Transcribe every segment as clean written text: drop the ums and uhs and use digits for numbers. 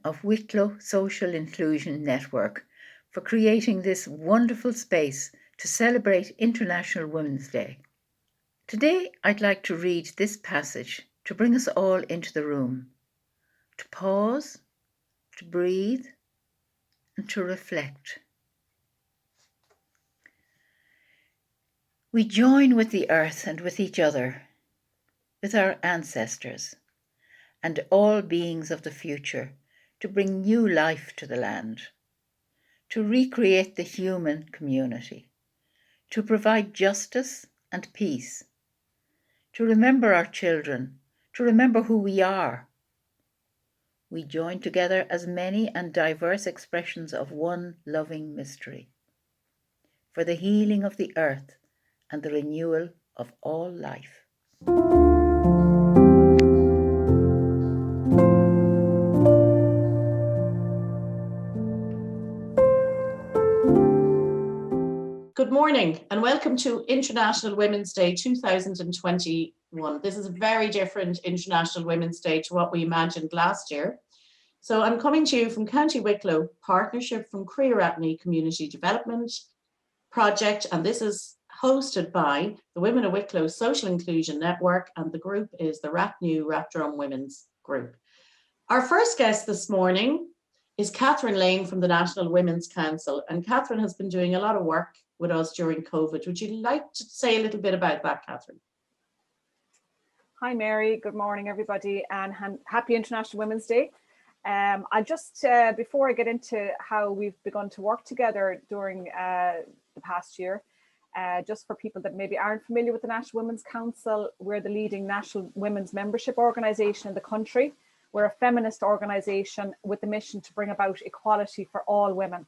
of Wicklow Social Inclusion Network for creating this wonderful space to celebrate International Women's Day. Today, I'd like to read this passage to bring us all into the room, to pause, to breathe, and to reflect. We join with the earth and with each other, with our ancestors, and all beings of the future to bring new life to the land, to recreate the human community, to provide justice and peace, to remember our children, to remember who we are. We join together as many and diverse expressions of one loving mystery, for the healing of the earth and the renewal of all life. Good morning and welcome to International Women's Day 2021. This is a very different International Women's Day to what we imagined last year. So I'm coming to you from County Wicklow, partnership from Crearatney Community Development Project, and this is hosted by the Women of Wicklow Social Inclusion Network, and the group is the Rathdrum Women's Group. Our first guest this morning is Catherine Lane from the National Women's Council, and Catherine has been doing a lot of work with us during COVID. Would you like to say a little bit about that, Catherine? Hi, Mary. Good morning, everybody, and happy International Women's Day. I just, before I get into how we've begun to work together during the past year, just for people that maybe aren't familiar with the National Women's Council, we're the leading national women's membership organisation in the country. We're a feminist organisation with the mission to bring about equality for all women.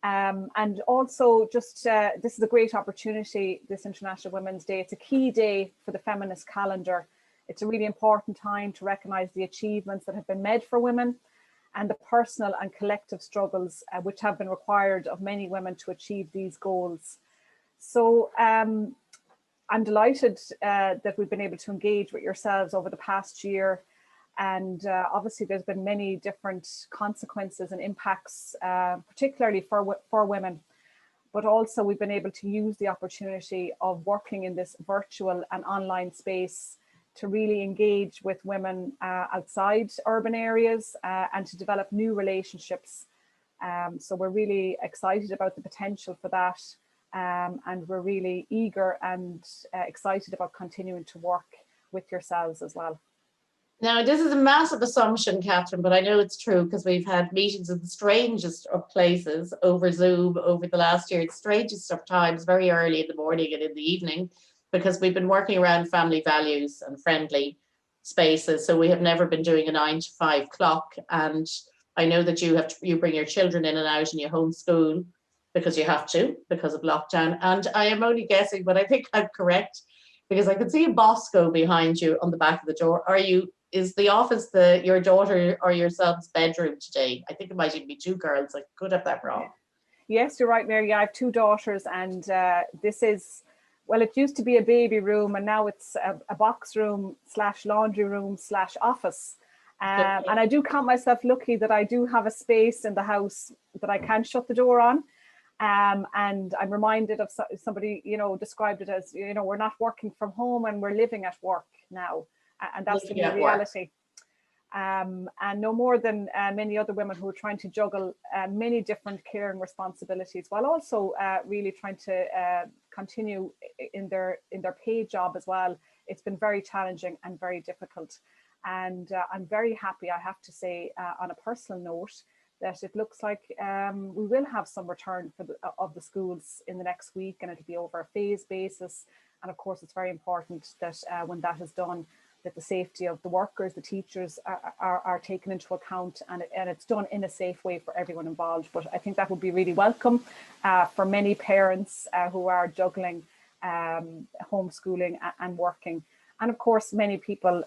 And also just, this is a great opportunity, this International Women's Day. It's a key day for the feminist calendar. It's a really important time to recognise the achievements that have been made for women and the personal and collective struggles which have been required of many women to achieve these goals. So I'm delighted that we've been able to engage with yourselves over the past year. And obviously there's been many different consequences and impacts, particularly for women, but also we've been able to use the opportunity of working in this virtual and online space to really engage with women outside urban areas and to develop new relationships. So we're really excited about the potential for that, and we're really eager and excited about continuing to work with yourselves as well. Now, this is a massive assumption, Catherine, but I know it's true because we've had meetings in the strangest of places over Zoom over the last year, the strangest of times, very early in the morning and in the evening, because we've been working around family values and friendly spaces. So we have never been doing a 9 to 5 clock. And I know that you bring your children in and out and you homeschool because you have to, because of lockdown. And I am only guessing, but I think I'm correct because I can see a Bosco behind you on the back of the door. Is the office your daughter or your son's bedroom today? I think it might even be two girls. I could have that wrong. Yes, you're right, Mary. I have two daughters, and this is, well, it used to be a baby room, and now it's a box room / laundry room / office. And I do count myself lucky that I do have a space in the house that I can shut the door on. And I'm reminded of somebody, described it as, we're not working from home and we're living at work now. And that's the new reality. And no more than many other women who are trying to juggle many different caring responsibilities while also really trying to continue in their paid job as well. It's been very challenging and very difficult. And I'm very happy, I have to say, on a personal note, that it looks like we will have some return of the schools in the next week, and it'll be over a phased basis. And of course, it's very important that when that is done, that the safety of the workers, the teachers are taken into account, and it's done in a safe way for everyone involved. But I think that would be really welcome for many parents who are juggling homeschooling and working. And of course, many people,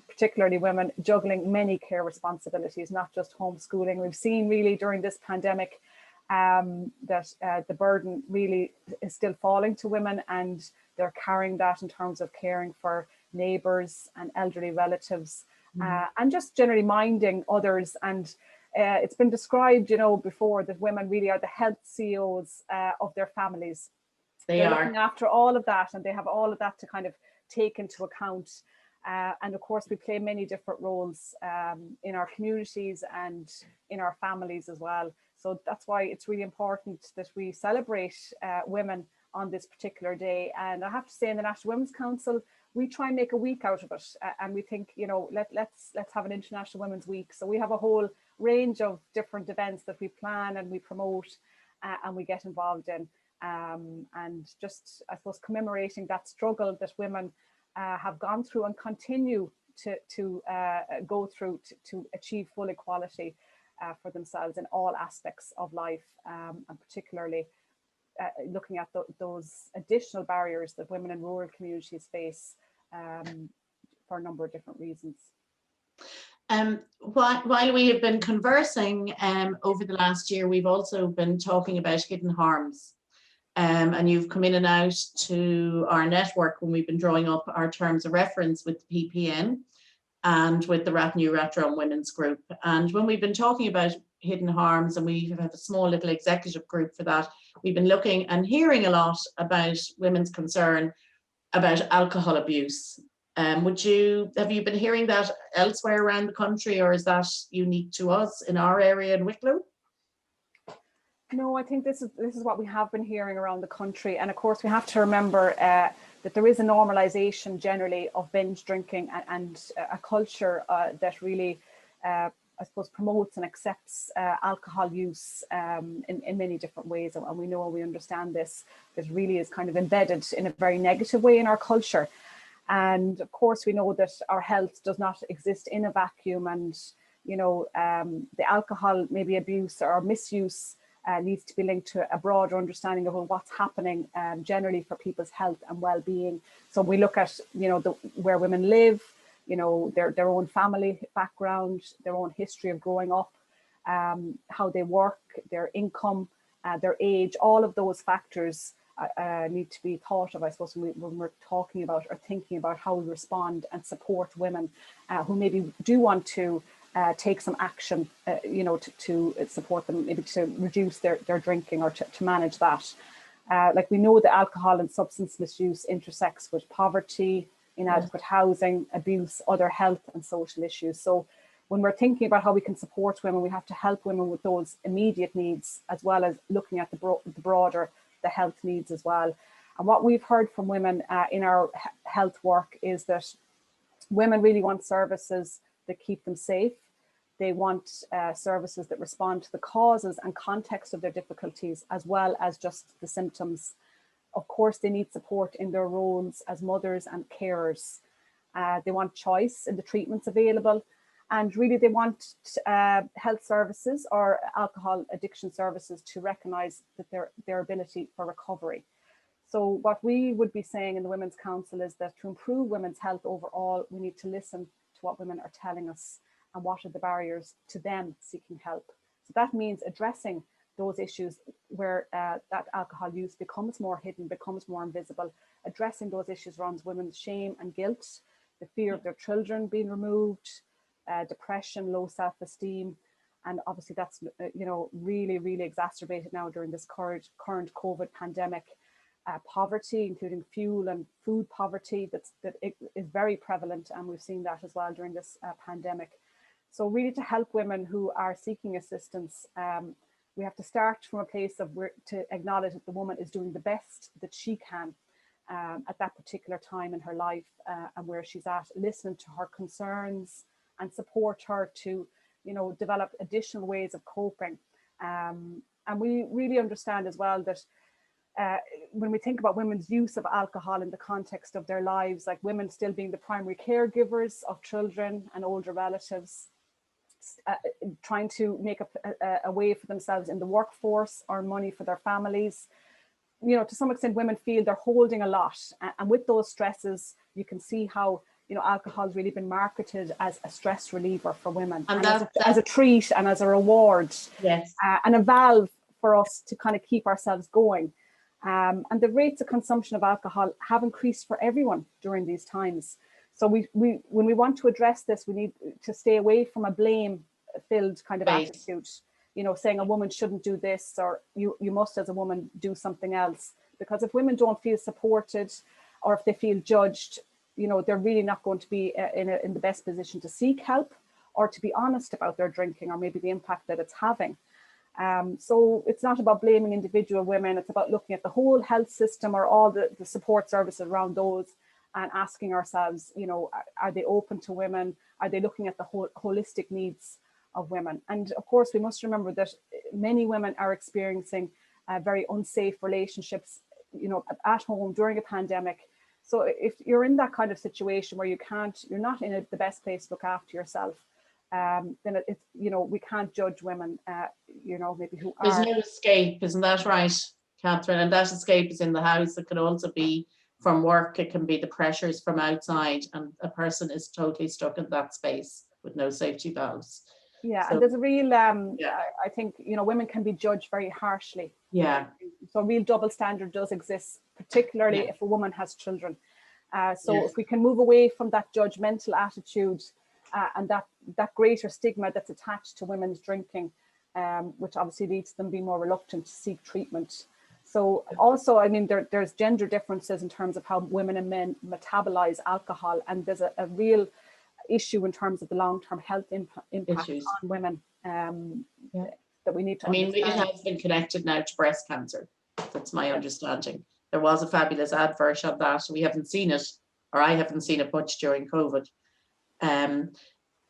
particularly women, juggling many care responsibilities, not just homeschooling. We've seen really during this pandemic that the burden really is still falling to women, and they're carrying that in terms of caring for neighbours and elderly relatives, and just generally minding others. And it's been described, before, that women really are the health CEOs of their families. They're looking after all of that, and they have all of that to kind of take into account. And of course, we play many different roles in our communities and in our families as well. So that's why it's really important that we celebrate women on this particular day. And I have to say, in the National Women's Council, we try and make a week out of it. And we think, let's have an International Women's Week. So we have a whole range of different events that we plan and we promote and we get involved in. And just, I suppose, commemorating that struggle that women have gone through and continue to go through to achieve full equality for themselves in all aspects of life, and particularly looking at those additional barriers that women in rural communities face for a number of different reasons. While we have been conversing over the last year, we've also been talking about hidden harms. And you've come in and out to our network when we've been drawing up our terms of reference with the PPN and with the Rathnú Rathdrum Women's Group. And when we've been talking about hidden harms, and we have a small little executive group for that, we've been looking and hearing a lot about women's concern about alcohol abuse. Have you been hearing that elsewhere around the country, or is that unique to us in our area in Wicklow? No, I think this is what we have been hearing around the country. And of course, we have to remember that there is a normalization generally of binge drinking and a culture that really, I suppose, promotes and accepts alcohol use in many different ways. And we know, we understand this really is kind of embedded in a very negative way in our culture. And of course, we know that our health does not exist in a vacuum. And, the alcohol, maybe abuse or misuse, needs to be linked to a broader understanding of what's happening generally for people's health and well-being. So we look at, where women live, their own family background, their own history of growing up, how they work, their income, their age. All of those factors need to be thought of, I suppose, when we're talking about or thinking about how we respond and support women who maybe do want to take some action, to support them, maybe to reduce their drinking or to manage that. Like we know that alcohol and substance misuse intersects with poverty, inadequate housing, abuse, other health and social issues. So when we're thinking about how we can support women, we have to help women with those immediate needs, as well as looking at the broader, the health needs as well. And what we've heard from women in our health work is that women really want services that keep them safe. They want services that respond to the causes and context of their difficulties, as well as just the symptoms. Of course, they need support in their roles as mothers and carers. They want choice in the treatments available. And really, they want health services or alcohol addiction services to recognise that their ability for recovery. So what we would be saying in the Women's Council is that to improve women's health overall, we need to listen to what women are telling us and what are the barriers to them seeking help. So that means addressing those issues where that alcohol use becomes more hidden, becomes more invisible. Addressing those issues around women's shame and guilt, the fear of their children being removed, depression, low self-esteem. And obviously that's, really, really exacerbated now during this current COVID pandemic. Poverty, including fuel and food poverty, that is very prevalent. And we've seen that as well during this pandemic. So really, to help women who are seeking assistance, we have to start from a place of to acknowledge that the woman is doing the best that she can at that particular time in her life and where she's at, listening to her concerns and support her to, develop additional ways of coping. And we really understand as well that when we think about women's use of alcohol in the context of their lives, like women still being the primary caregivers of children and older relatives, trying to make a way for themselves in the workforce, earn money for their families. To some extent, women feel they're holding a lot. And with those stresses, you can see how, alcohol has really been marketed as a stress reliever for women. And as a treat and as a reward. Yes. And a valve for us to kind of keep ourselves going. And the rates of consumption of alcohol have increased for everyone during these times. So we when we want to address this, we need to stay away from a blame-filled kind of attitude, you know, saying a woman shouldn't do this, or you must as a woman do something else. Because if women don't feel supported, or if they feel judged, you know, they're really not going to be in the best position to seek help or to be honest about their drinking, or maybe the impact that it's having. So it's not about blaming individual women, it's about looking at the whole health system, or all the support services around those, and asking ourselves, you know, are they open to women? Are they looking at the whole holistic needs of women? And of course, we must remember that many women are experiencing very unsafe relationships, you know, at home during a pandemic. So if you're in that kind of situation where you're not in the best place to look after yourself, then it's, you know, we can't judge women, you know, maybe who There's are. no escape, isn't that right, Catherine? And that escape is in the house. It can also be from work. It can be the pressures from outside, and a person is totally stuck in that space with no safety valves. Yeah, So, and there's a real, yeah. I think, you know, women can be judged very harshly. Yeah. So a real double standard does exist, particularly if a woman has children. So if we can move away from that judgmental attitude and that greater stigma that's attached to women's drinking, which obviously leads them being more reluctant to seek treatment. So also, I mean, there's gender differences in terms of how women and men metabolize alcohol, and there's a real issue in terms of the long-term health impact on women that we need to understand. It has been connected now to breast cancer. That's my understanding. There was a fabulous advert on that. We haven't seen it, or I haven't seen it much during COVID.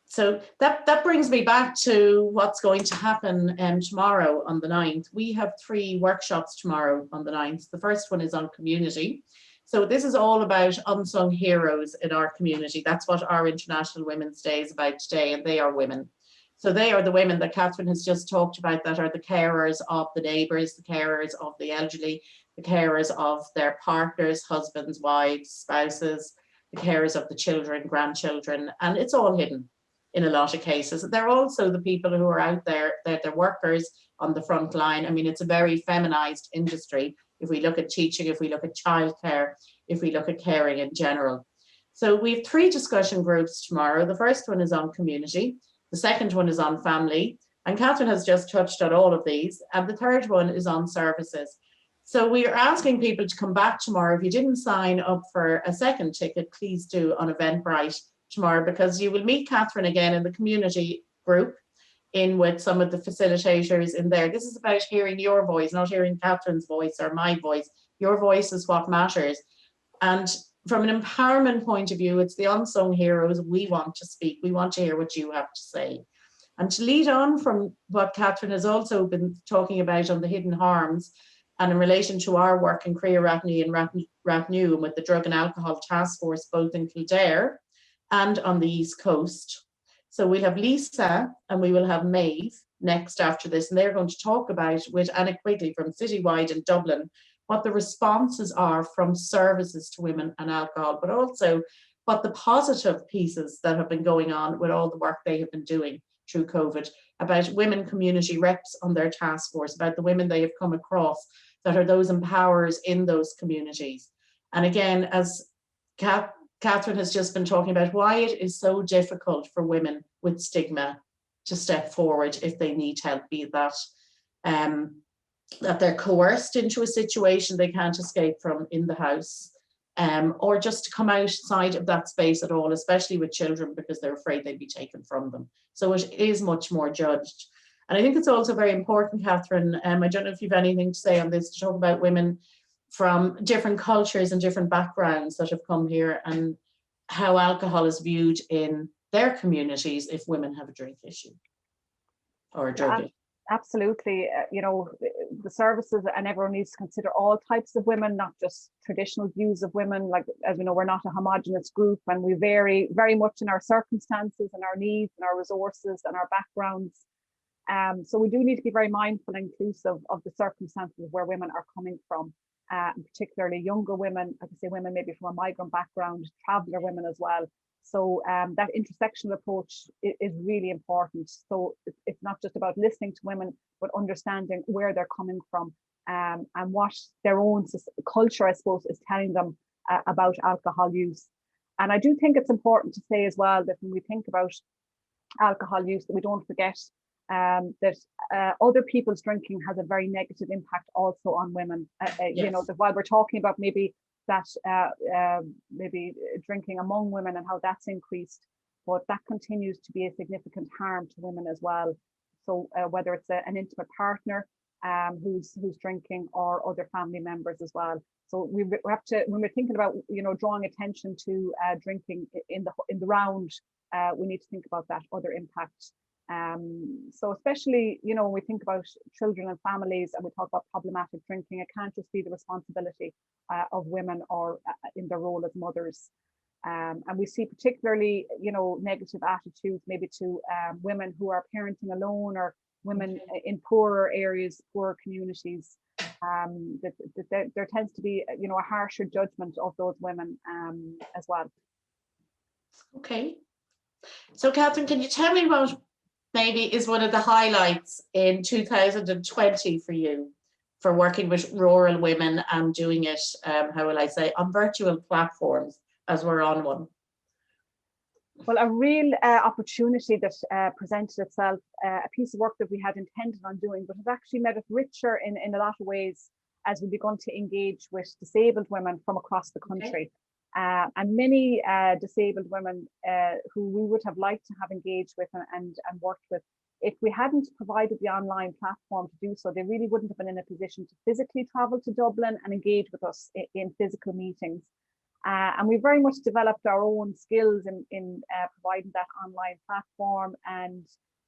So that brings me back to what's going to happen tomorrow on the 9th. We have 3 workshops tomorrow on the 9th. The first one is on community. So this is all about unsung heroes in our community. That's what our International Women's Day is about today, and they are women. So they are the women that Catherine has just talked about, that are the carers of the neighbours, the carers of the elderly, the carers of their partners, husbands, wives, spouses, the carers of the children, grandchildren, and it's all hidden in a lot of cases. They're also the people who are out there, they're workers on the front line. I mean, it's a very feminized industry. If we look at teaching, if we look at childcare, if we look at caring in general. So we have 3 discussion groups tomorrow. The first one is on community. The second one is on family. And Catherine has just touched on all of these. And the third one is on services. So we are asking people to come back tomorrow. If you didn't sign up for a second ticket, please do on Eventbrite tomorrow, because you will meet Catherine again in the community group, in with some of the facilitators in there. This is about hearing your voice, not hearing Catherine's voice or my voice. Your voice is what matters. And from an empowerment point of view, it's the unsung heroes. We want to speak. We want to hear what you have to say. And to lead on from what Catherine has also been talking about on the hidden harms, and in relation to our work in Crea Rathney and Rathnew, and with the Drug and Alcohol Task Force, both in Kildare and on the East Coast. So we'll have Lisa and we will have Maeve next after this, and they're going to talk about, with Anna Quigley from Citywide in Dublin, what the responses are from services to women and alcohol, but also what the positive pieces that have been going on with all the work they have been doing through COVID, about women community reps on their task force, about the women they have come across that are those empowerers in those communities. And again, as Catherine has just been talking about, why it is so difficult for women with stigma to step forward if they need help, be that that they're coerced into a situation they can't escape from in the house, or just to come outside of that space at all, especially with children, because they're afraid they'd be taken from them. So it is much more judged. And I think it's also very important, Catherine, I don't know if you've anything to say on this, to talk about women from different cultures and different backgrounds that have come here, and how alcohol is viewed in their communities if women have a drink issue or a drug issue. Absolutely. You know, the services, and everyone needs to consider all types of women, not just traditional views of women. Like, as we know, we're not a homogenous group, and we vary very much in our circumstances and our needs and our resources and our backgrounds. So we do need to be very mindful and inclusive of the circumstances where women are coming from, and particularly younger women, like I say, women maybe from a migrant background, traveller women as well. So that intersectional approach is really important. So it's not just about listening to women, but understanding where they're coming from, and what their own culture, I suppose, is telling them about alcohol use. And I do think it's important to say as well that when we think about alcohol use, that we don't forget that other people's drinking has a very negative impact also on women. You know, that while we're talking about maybe that maybe drinking among women and how that's increased, but that continues to be a significant harm to women as well. So whether it's an intimate partner who's drinking, or other family members as well. So we have to, when we're thinking about, you know, drawing attention to drinking in the round, we need to think about that other impact. So especially, you know, when we think about children and families and we talk about problematic drinking, it can't just be the responsibility of women or in their role as mothers. And we see particularly, you know, negative attitudes maybe to women who are parenting alone, or women in poorer areas, poorer communities. That there tends to be, you know, a harsher judgment of those women as well. Okay. So Catherine, can you tell me what maybe is one of the highlights in 2020 for you, for working with rural women and doing it, how will I say, on virtual platforms, as we're on one? Well, a real opportunity that presented itself, a piece of work that we had intended on doing, but has actually made it richer in a lot of ways as we begun to engage with disabled women from across the country. And many disabled women who we would have liked to have engaged with and worked with, if we hadn't provided the online platform to do so, they really wouldn't have been in a position to physically travel to Dublin and engage with us in physical meetings. And we very much developed our own skills in providing that online platform, and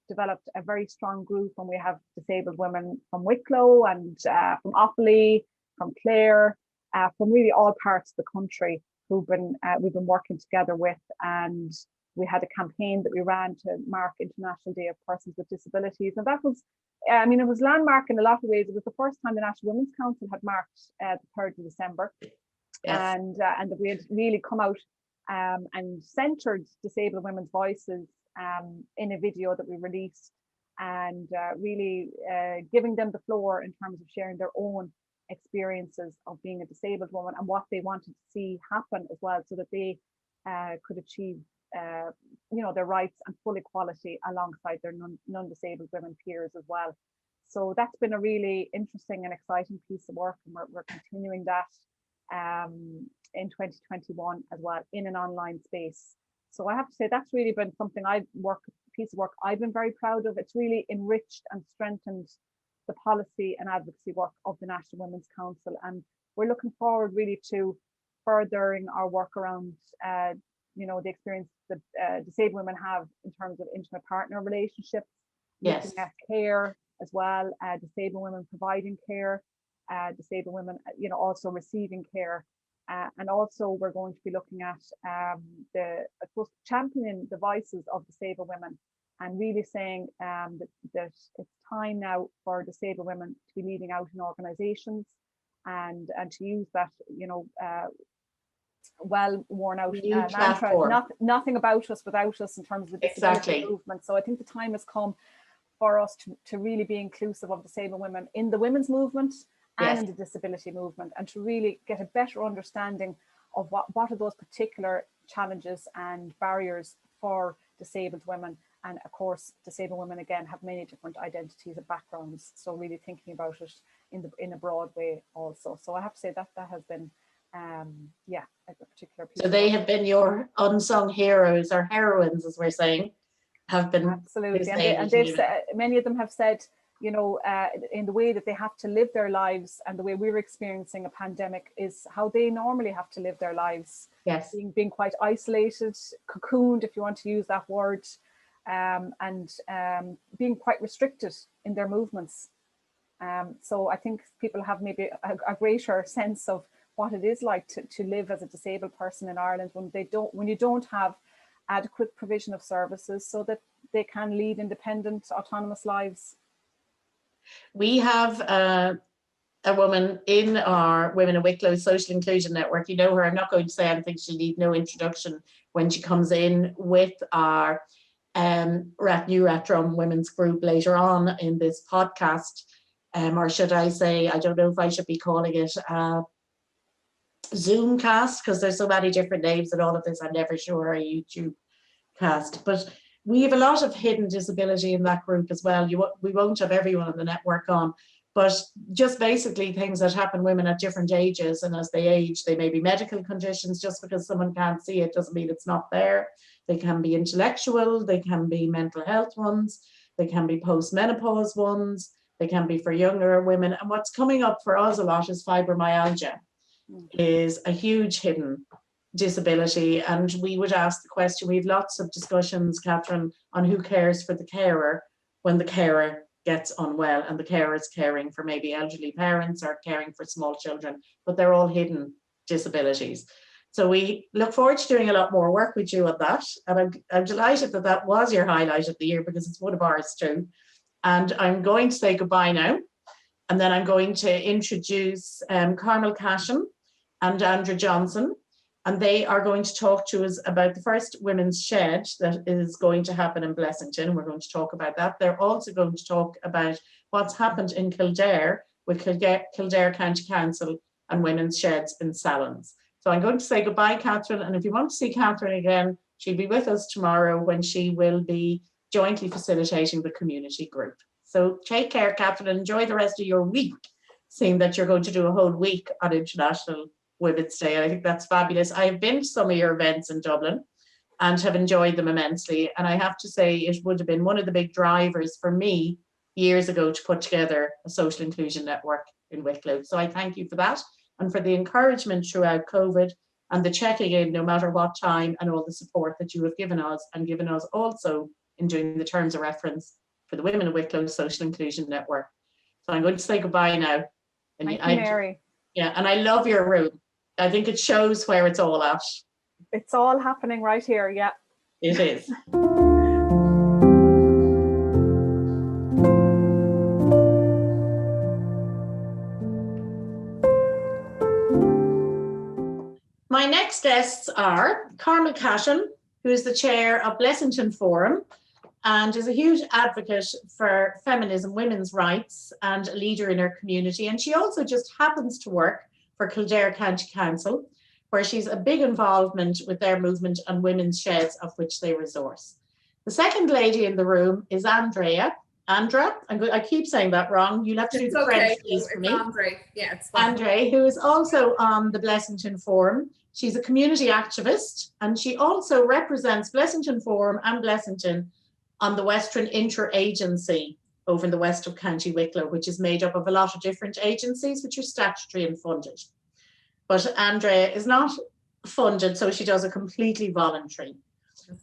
developed a very strong group. And we have disabled women from Wicklow and from Offaly, from Clare, from really all parts of the country we've been working together with. And we had a campaign that we ran to mark International Day of Persons with Disabilities. And that was, I mean, it was landmark in a lot of ways. It was the first time the National Women's Council had marked the 3rd of December. Yes. And that we had really come out and centered disabled women's voices in a video that we released, and really giving them the floor in terms of sharing their own experiences of being a disabled woman and what they wanted to see happen as well, so that they could achieve you know, their rights and full equality alongside their non-disabled women peers as well. So that's been a really interesting and exciting piece of work, and we're continuing that in 2021 as well in an online space. So I have to say that's really been something piece of work I've been very proud of. It's really enriched and strengthened the policy and advocacy work of the National Women's Council, and we're looking forward really to furthering our work around you know, the experience that disabled women have in terms of intimate partner relationships, looking at care as well, disabled women providing care, disabled women, you know, also receiving care, and also we're going to be looking at I suppose, championing the voices of disabled women, and really saying that it's time now for disabled women to be leading out in organisations, and to use that, you know, well worn out mantra, nothing about us without us, in terms of the disability movement. So I think the time has come for us to really be inclusive of disabled women in the women's movement and in the disability movement, and to really get a better understanding of what are those particular challenges and barriers for disabled women. And of course, disabled women again have many different identities and backgrounds, so really thinking about it in a broad way also. So I have to say that has been a particular piece. So they have been your unsung heroes, or heroines, as we're saying, have been. Absolutely, and they've said, many of them have said, you know, in the way that they have to live their lives, and the way we're experiencing a pandemic is how they normally have to live their lives. Yes, being quite isolated, cocooned, if you want to use that word, and being quite restricted in their movements. So I think people have maybe a greater sense of what it is like to live as a disabled person in Ireland when you don't have adequate provision of services so that they can lead independent, autonomous lives. We have a woman in our Women in Wicklow Social Inclusion Network. You know her. I'm not going to say anything. She needs no introduction when she comes in with our New Rathdrum Women's Group later on in this podcast. Or should I say, I don't know if I should be calling it Zoom cast, because there's so many different names and all of this. I'm never sure a YouTube cast, but we have a lot of hidden disability in that group as well. We won't have everyone in the network on, but just basically things that happen women at different ages, and as they age, they may be medical conditions. Just because someone can't see it doesn't mean it's not there. They can be intellectual, they can be mental health ones, they can be post-menopause ones, they can be for younger women. And what's coming up for us a lot is fibromyalgia, is a huge hidden disability. And we would ask the question, we have lots of discussions, Catherine, on who cares for the carer when the carer gets unwell, and the carer is caring for maybe elderly parents or caring for small children, but they're all hidden disabilities. So we look forward to doing a lot more work with you on that. And I'm delighted that that was your highlight of the year, because it's one of ours too. And I'm going to say goodbye now. And then I'm going to introduce Carmel Cashin and Andrew Johnson. And they are going to talk to us about the first women's shed that is going to happen in Blessington. We're going to talk about that. They're also going to talk about what's happened in Kildare with Kildare County Council and women's sheds in Salons. So I'm going to say goodbye, Catherine. And if you want to see Catherine again, she'll be with us tomorrow when she will be jointly facilitating the community group. So take care, Catherine, and enjoy the rest of your week, seeing that you're going to do a whole week on International Women's Day. I think that's fabulous. I have been to some of your events in Dublin and have enjoyed them immensely. And I have to say, it would have been one of the big drivers for me years ago to put together a social inclusion network in Wicklow. So I thank you for that, and for the encouragement throughout COVID, and the checking in no matter what time, and all the support that you have given us, and given us also in doing the terms of reference for the Women of Wicklow Social Inclusion Network. So I'm going to say goodbye now. And Thank you, Mary. Yeah, and I love your room. I think it shows where it's all at. It's all happening right here, yeah. It is. My next guests are Carmel Cashin, who is the chair of Blessington Forum and is a huge advocate for feminism, women's rights, and a leader in her community. And she also just happens to work for Kildare County Council, where she's a big involvement with their movement on women's sheds, of which they resource. The second lady in the room is Andrea. Andra, I keep saying that wrong. You'll have to do the French, please, for me. Andre. Yeah, it's fine. Andre, who is also on the Blessington Forum. She's a community activist, and she also represents Blessington Forum and Blessington on the Western Interagency over in the west of County Wicklow, which is made up of a lot of different agencies which are statutory and funded. But Andrea is not funded, so she does it completely voluntary.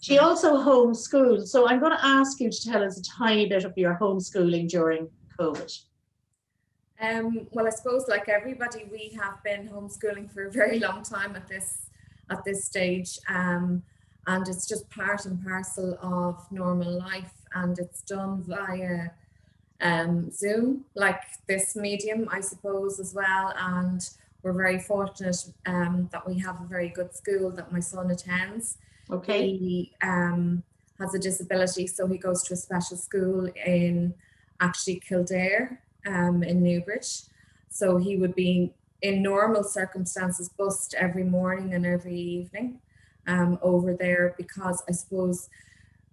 She also homeschools. So I'm going to ask you to tell us a tiny bit of your homeschooling during COVID. Well, I suppose like everybody, we have been homeschooling for a very long time at this stage, and it's just part and parcel of normal life, and it's done via Zoom, like this medium, I suppose, as well. And we're very fortunate that we have a very good school that my son attends. Okay. He has a disability, so he goes to a special school in actually Kildare, in Newbridge. So he would be, in normal circumstances, bussed every morning and every evening over there, because I suppose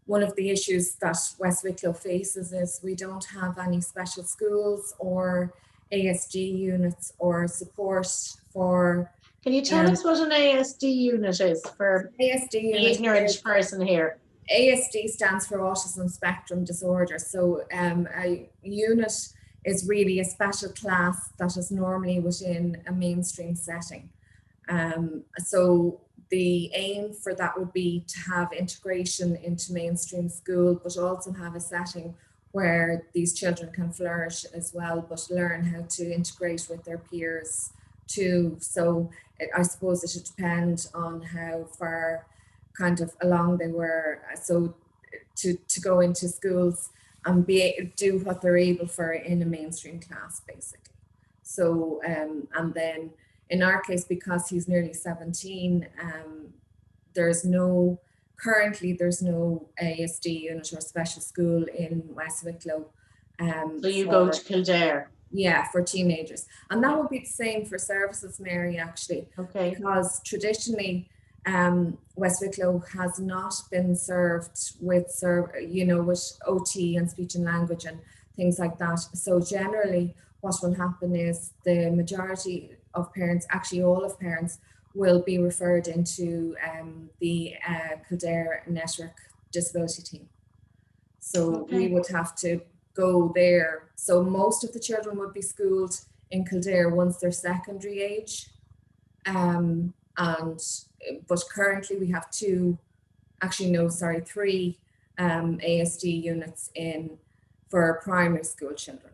one of the issues that West Wicklow faces is we don't have any special schools or ASD units or support for. Can you tell us what an ASD unit is for ASD the ignorant person here? ASD stands for Autism Spectrum Disorder. So a unit is really a special class that is normally within a mainstream setting. So the aim for that would be to have integration into mainstream school, but also have a setting where these children can flourish as well, but learn how to integrate with their peers too. So I suppose it should depend on how far kind of along they were, so to go into schools and do what they're able for in a mainstream class, basically. So and then in our case, because he's nearly 17, currently there's no ASD unit or special school in West Wicklow. So you go to Kildare? Yeah, for teenagers. And that would be the same for services, Mary, actually. Okay. Because traditionally, West Wicklow has not been served with, with OT and speech and language and things like that. So generally, what will happen is the majority of parents, actually all of parents, will be referred into the Kildare Network Disability Team. So we would have to go there. So most of the children would be schooled in Kildare once they're secondary age. But currently we have three ASD units for primary school children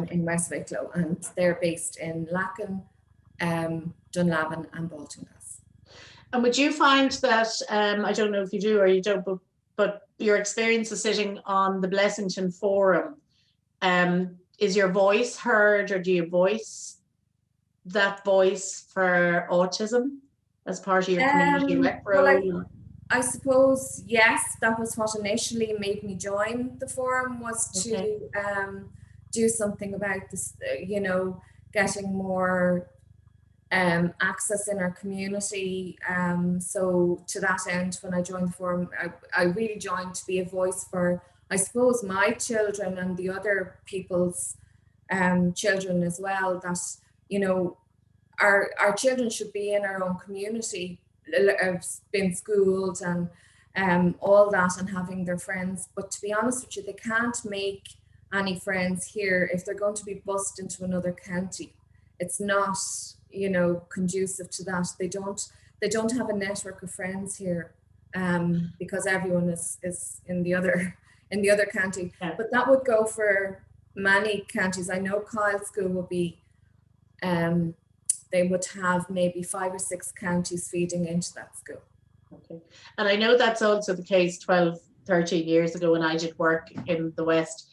in West Wicklow, and they're based in Lacken, Dunlavin and Baltinglass. And would you find that, I don't know if you do or you don't, but your experience of sitting on the Blessington Forum, is your voice heard, or do you voice that voice for autism as part of your community rep role? Well, I suppose, yes, that was what initially made me join the forum, was to do something about this, getting more access in our community. So to that end, when I joined the forum, I really joined to be a voice for, I suppose, my children and the other people's children as well, that, our children should be in our own community, been schooled and all that, and having their friends. But to be honest with you, they can't make any friends here if they're going to be bussed into another county. It's not, conducive to that. They don't have a network of friends here, because everyone is in the other county. Yeah. But that would go for many counties. I know Kyle School would be, they would have maybe 5 or 6 counties feeding into that school. Okay. And I know that's also the case 12, 13 years ago when I did work in the West,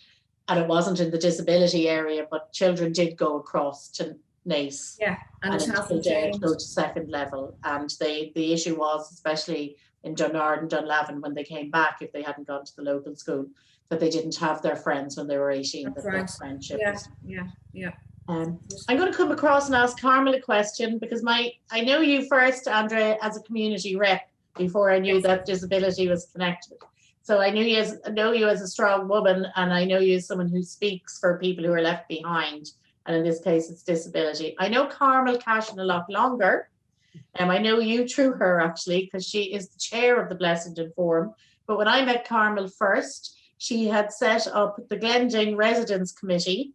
and it wasn't in the disability area, but children did go across to NACE. Yeah, and it hasn't changed. Go to second level. And the issue was, especially in Dunard and Dunlavin, when they came back, if they hadn't gone to the local school, that they didn't have their friends when they were 18. That's right. Friendship. Yeah. I'm going to come across and ask Carmel a question, because I know you first, Andrea, as a community rep before I knew that disability was connected. So I know you as a strong woman, and I know you as someone who speaks for people who are left behind. And in this case, it's disability. I know Carmel Cashin a lot longer. I know you through her, actually, because she is the chair of the Blessington Forum. But when I met Carmel first, she had set up the Glending Residence Committee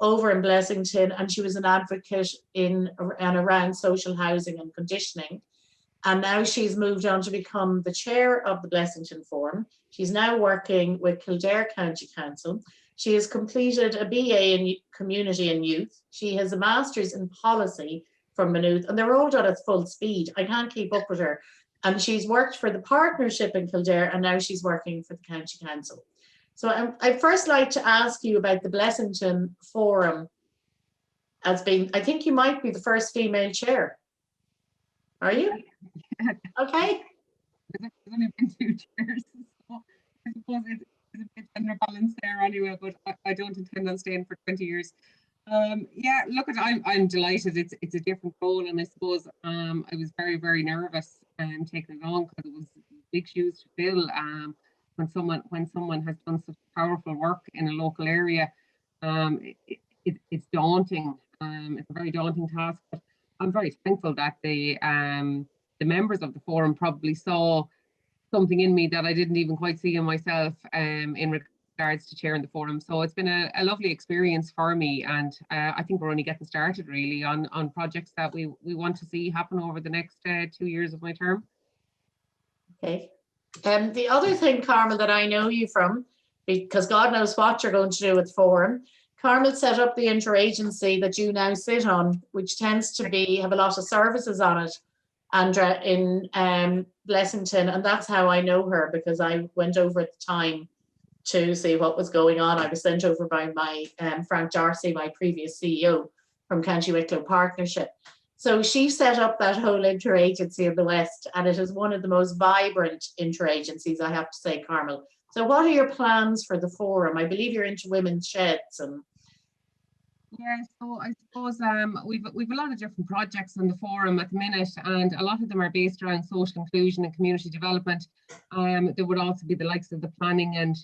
over in Blessington, and she was an advocate in and around social housing and conditioning. And now she's moved on to become the chair of the Blessington Forum. She's now working with Kildare County Council. She has completed a BA in Community and Youth. She has a master's in policy from Maynooth, and they're all done at full speed. I can't keep up with her. And she's worked for the partnership in Kildare, and now she's working for the County Council. So I'd first like to ask you about the Blessington Forum as being, I think you might be the first female chair. Are you? Okay. There's only been 2 chairs, so I suppose it's a bit gender balance there anyway, but I don't intend on staying for 20 years. Yeah, look, I'm delighted. It's a different role, and I suppose I was very, very nervous taking it on, because it was big shoes to fill. When someone has done such powerful work in a local area, it's daunting. It's a very daunting task, but I'm very thankful that the members of the forum probably saw something in me that I didn't even quite see in myself in regards to chairing the forum. So it's been a lovely experience for me, and I think we're only getting started really on projects that we want to see happen over the next 2 years of my term. Okay. The other thing, Carmel, that I know you from, because God knows what you're going to do with Forum, Carmel set up the interagency that you now sit on, which tends to have a lot of services on it, Andrea, in Blessington, and that's how I know her, because I went over at the time to see what was going on. I was sent over by my Frank Darcy, my previous CEO from County Wicklow Partnership. So she set up that whole interagency in the West, and it is one of the most vibrant interagencies, I have to say, Carmel. So what are your plans for the forum? I believe you're into women's sheds and Yeah, so I suppose we've a lot of different projects on the forum at the minute, and a lot of them are based around social inclusion and community development. There would also be the likes of the planning and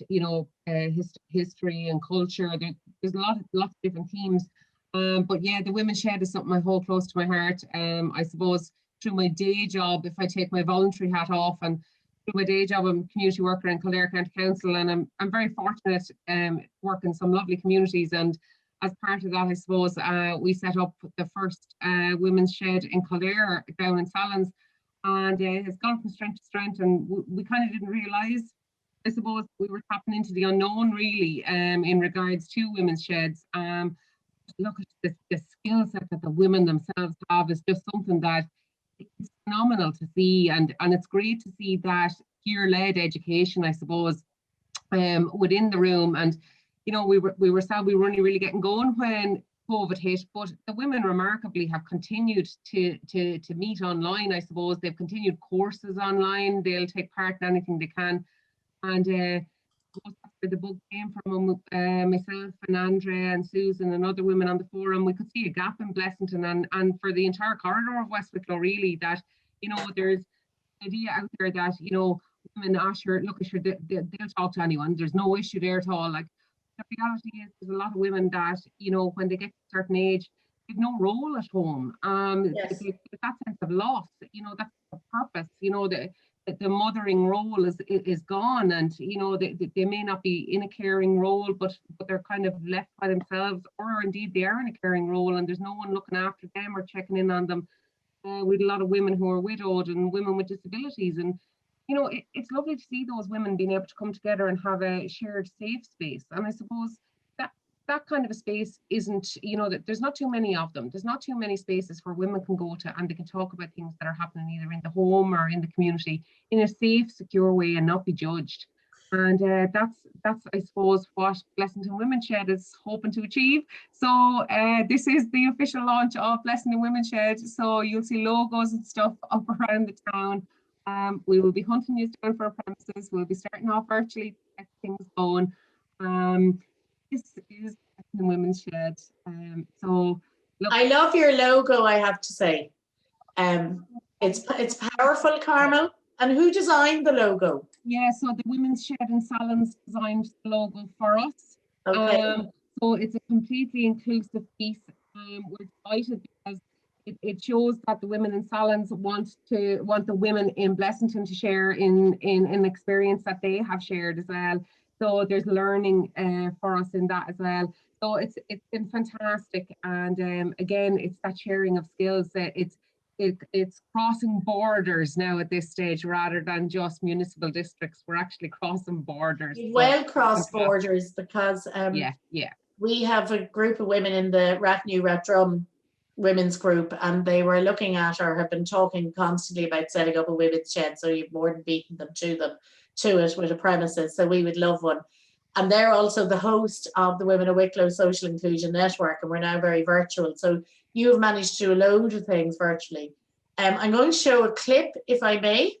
history and culture. There's lots of different themes. But yeah, the Women's Shed is something I hold close to my heart. I suppose through my day job, if I take my voluntary hat off, and through my day job, I'm a community worker in Kildare County Council, and I'm very fortunate to work in some lovely communities. And as part of that, I suppose, we set up the first women's shed in Kildare down in Sallins, and it's gone from strength to strength, and we kind of didn't realise, I suppose, we were tapping into the unknown really in regards to women's sheds. Look at the skill set that the women themselves have is just something that it's phenomenal to see, and it's great to see that peer-led education, I suppose, within the room. And we were sad we were only really getting going when COVID hit, but the women remarkably have continued to meet online. I suppose they've continued courses online. They'll take part in anything they can, and that's where the book came from. Myself and Andrea and Susan and other women on the forum, we could see a gap in Blessington and for the entire corridor of West Wicklow, really, that there's an idea out there that women are sure, look, sure, they'll talk to anyone. There's no issue there at all. Like, the reality is there's a lot of women that, when they get to a certain age, they've no role at home. Yes. That sense of loss, that's the purpose, the mothering role is gone, and they may not be in a caring role, but they're kind of left by themselves, or indeed they are in a caring role and there's no one looking after them or checking in on them. With a lot of women who are widowed and women with disabilities, and it's lovely to see those women being able to come together and have a shared safe space. And I suppose that kind of a space isn't, that there's not too many of them. There's not too many spaces where women can go to and they can talk about things that are happening either in the home or in the community in a safe, secure way and not be judged. And that's I suppose what Blessington Women's Shed is hoping to achieve. So this is the official launch of Blessington Women's Shed. So you'll see logos and stuff up around the town. We will be hunting you down for our premises. We'll be starting off virtually to get things going. This is the Women's Shed. So look, I love your logo, I have to say. It's powerful, Carmel. And who designed the logo? Yeah, so the Women's Shed in Sallins designed the logo for us. Okay. So it's a completely inclusive piece. We're excited because it shows that the women in Sallins want the women in Blessington to share in an experience that they have shared as well. So there's learning for us in that as well. So it's been fantastic, and again, it's that sharing of skills. It's crossing borders now at this stage rather than just municipal districts. We're actually crossing borders. Well, cross borders, because we have a group of women in the Rathnew Rathdrum women's group, and they were looking at or have been talking constantly about setting up a women's shed. So you've more than beaten them to it with a premises. So we would love one. And they're also the host of the Women of Wicklow Social Inclusion Network, and we're now very virtual. So you've managed to do a load of things virtually. I'm going to show a clip, if I may,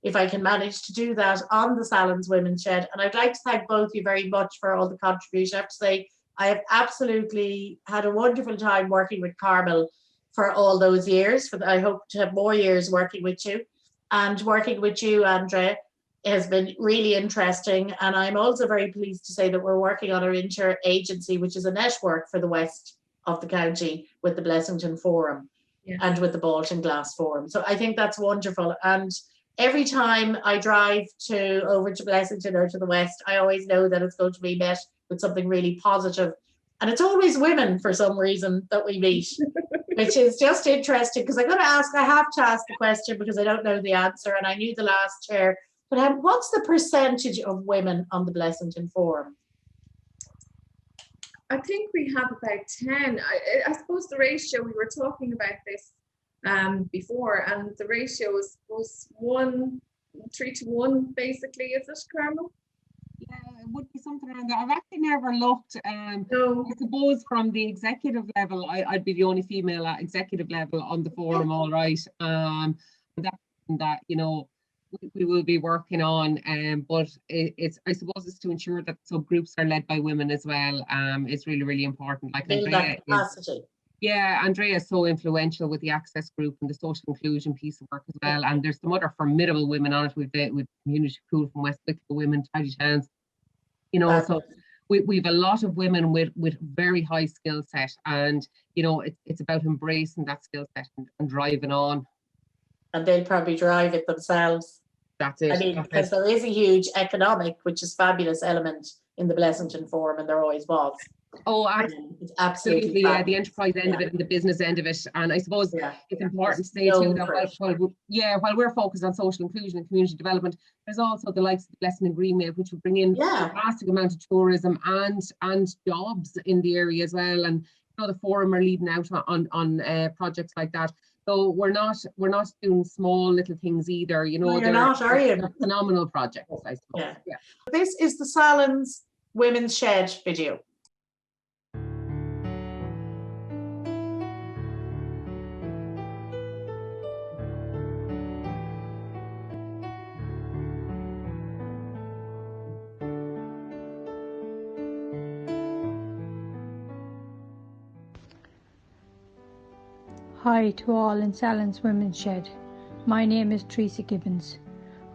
if I can manage to do that, on the Sallins Women's Shed. And I'd like to thank both of you very much for all the contribution. I have to say, I have absolutely had a wonderful time working with Carmel for all those years. I hope to have more years working with you. And working with you, Andrea, has been really interesting. And I'm also very pleased to say that we're working on our interagency, which is a network for the west of the county with the Blessington Forum and with the Bolton Glass Forum. So I think that's wonderful. And every time I drive over to Blessington or to the west, I always know that it's going to be met with something really positive. And it's always women for some reason that we meet, which is just interesting, because I have to ask the question because I don't know the answer, and I knew the last chair. But what's the percentage of women on the Blessington Forum? I think we have about 10. I suppose the ratio, we were talking about this before, and the ratio was 3 to 1, basically. Is it, Carmel? Yeah, it would be something around that. I've actually never looked. No. I suppose from the executive level, I'd be the only female at executive level on the forum, all right. That we will be working on, but it's I suppose it's to ensure that subgroups are led by women as well. It's really, really important. Like Build that capacity. Andrea is so influential with the access group and the social inclusion piece of work as well. And there's some other formidable women on it with Community Cool from West Wicklow women, Tidy Chance, you know, so we've a lot of women with very high skill set, and you know, it's about embracing that skill set and driving on. And they'll probably drive it themselves. That's it. I mean, because there is a huge economic, which is fabulous, element in the Blessington Forum, and there always was. Oh, it's absolutely yeah, the enterprise end of it and the business end of it. And I suppose it's important to say too that while we're focused on social inclusion and community development, there's also the likes of the Blessing and Greenmail, which will bring in a fantastic amount of tourism and jobs in the area as well. And you know, the forum are leading out on projects like that. So we're not doing small little things either. You know, no, you're not, are you? They're phenomenal projects, I suppose. Yeah. This is the Salons Women's Shed video. Hi to all in Salons Women's Shed. My name is Teresa Gibbons.